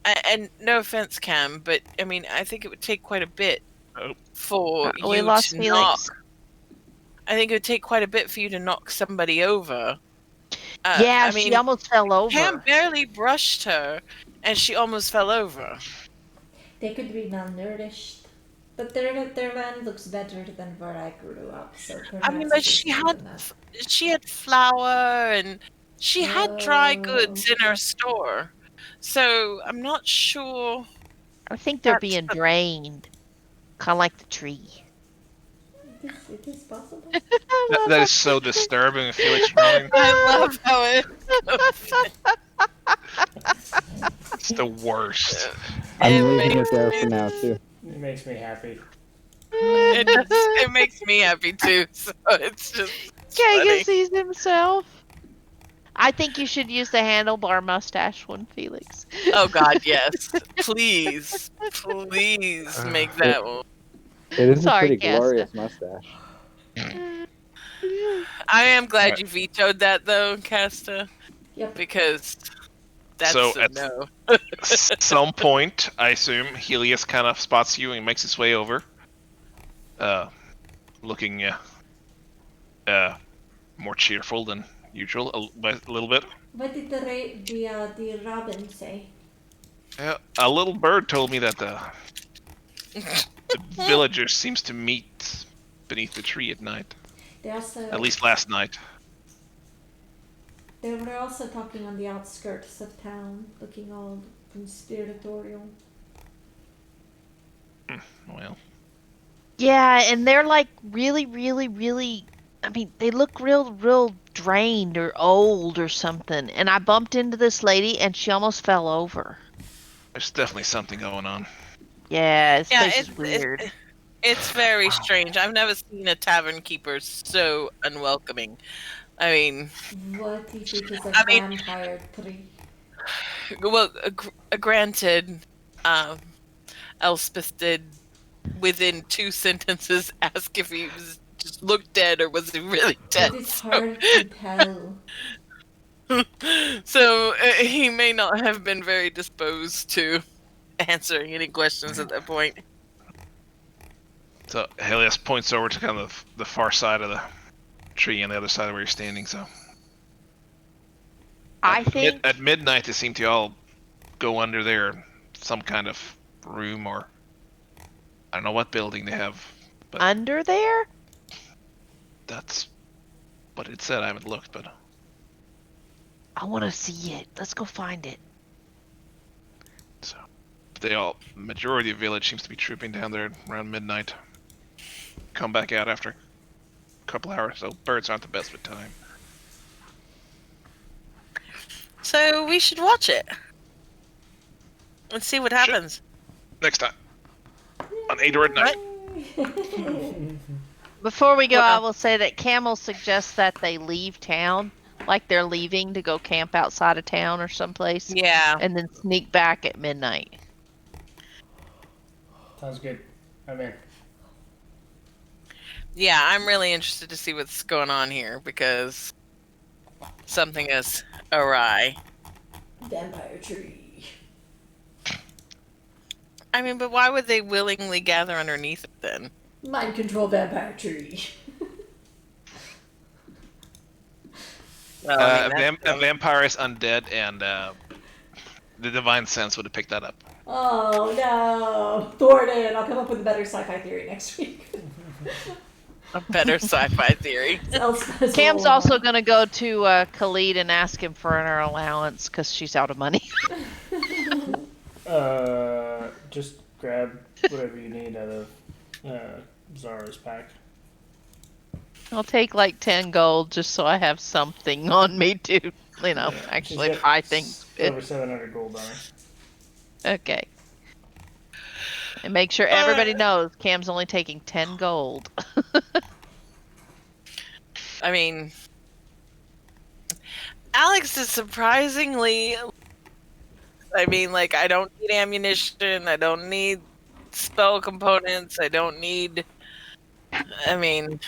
and no offense, Cam, but I mean, I think it would take quite a bit Oh. for We you lost to Felix. knock. I think it would take quite a bit for you to knock somebody over. Yeah, I she mean, almost fell over. Cam barely brushed her, and she almost fell over. They could be malnourished. But their land looks better than where I grew up, so perhaps I mean, but it is she good had enough. flour, and she had dry goods in Oh. her store. So I'm not sure. I think they're That's being the- drained, kind of like the tree. It is possible. That is so disturbing with Felix growing. I love how it. It's the worst. I'm It leaving makes it there me- for now too. It makes me happy. It makes me happy too. So it's just Kagan funny. sees himself. I think you should use the handlebar mustache one, Felix. Oh God, yes. Please, please make that one. It is a Sorry, pretty Casta. glorious mustache. I am glad you vetoed that though, Casta, Yep. because that's So a at no. some point, I assume Helios kind of spots you and makes his way over, looking more cheerful than usual, by a little bit. What did the robin say? A little bird told me that the villagers seems to meet beneath the tree at night. They also At least last night. they were also talking on the outskirts of town, looking all conspiratorial. Well, Yeah, and they're like really, really, really. I mean, they look real drained or old or something. And I bumped into this lady, and she almost fell over. there's definitely something going on. Yeah, this Yeah, place is weird. It's very strange. I've never seen a tavern keeper so unwelcoming. I mean, What if it is a I mean- vampire tree? well, granted, Elspeth did within 2 sentences ask if he was just looked dead or was he really dead. It is hard to tell. So he may not have been very disposed to answering any questions at that point. So Helios points over to kind of the far side of the tree on the other side of where you're standing. So I think at midnight they seem to all go under there, some kind of room or I don't know what building they have, but under there. that's what it said. I haven't looked, but I want to see it. Let's go find it. so majority of the village seems to be trooping down there around midnight. Come back out after a couple hours, so birds aren't the best with time. So we should watch it and see what happens. Next time on Aedor at night. Before we go, Well- I will say that Camel suggests that they leave town, like they're leaving to go camp outside of town or someplace, Yeah. and then sneak back at midnight. Sounds good. I'm in. Yeah, I'm really interested to see what's going on here because something is awry. Vampire tree. I mean, but why would they willingly gather underneath it then? Mind control vampire tree. Well, I mean, A vampire is undead, and the divine sense would have picked that up. Oh no. Thornton, I'll come up with a better sci-fi theory next week. a better sci-fi theory. Cam's also going to go to Khalid and ask him for her allowance because she's out of money. Just grab whatever you need out of Zara's pack. I'll take like 10 gold just so I have something on me to, actually She's got buy things with. Over 700 gold on her. Okay. And make sure everybody knows Cam's only taking 10 gold. I mean, Alex is surprisingly. I mean, like, I don't need ammunition. I don't need spell components. I don't need. I mean,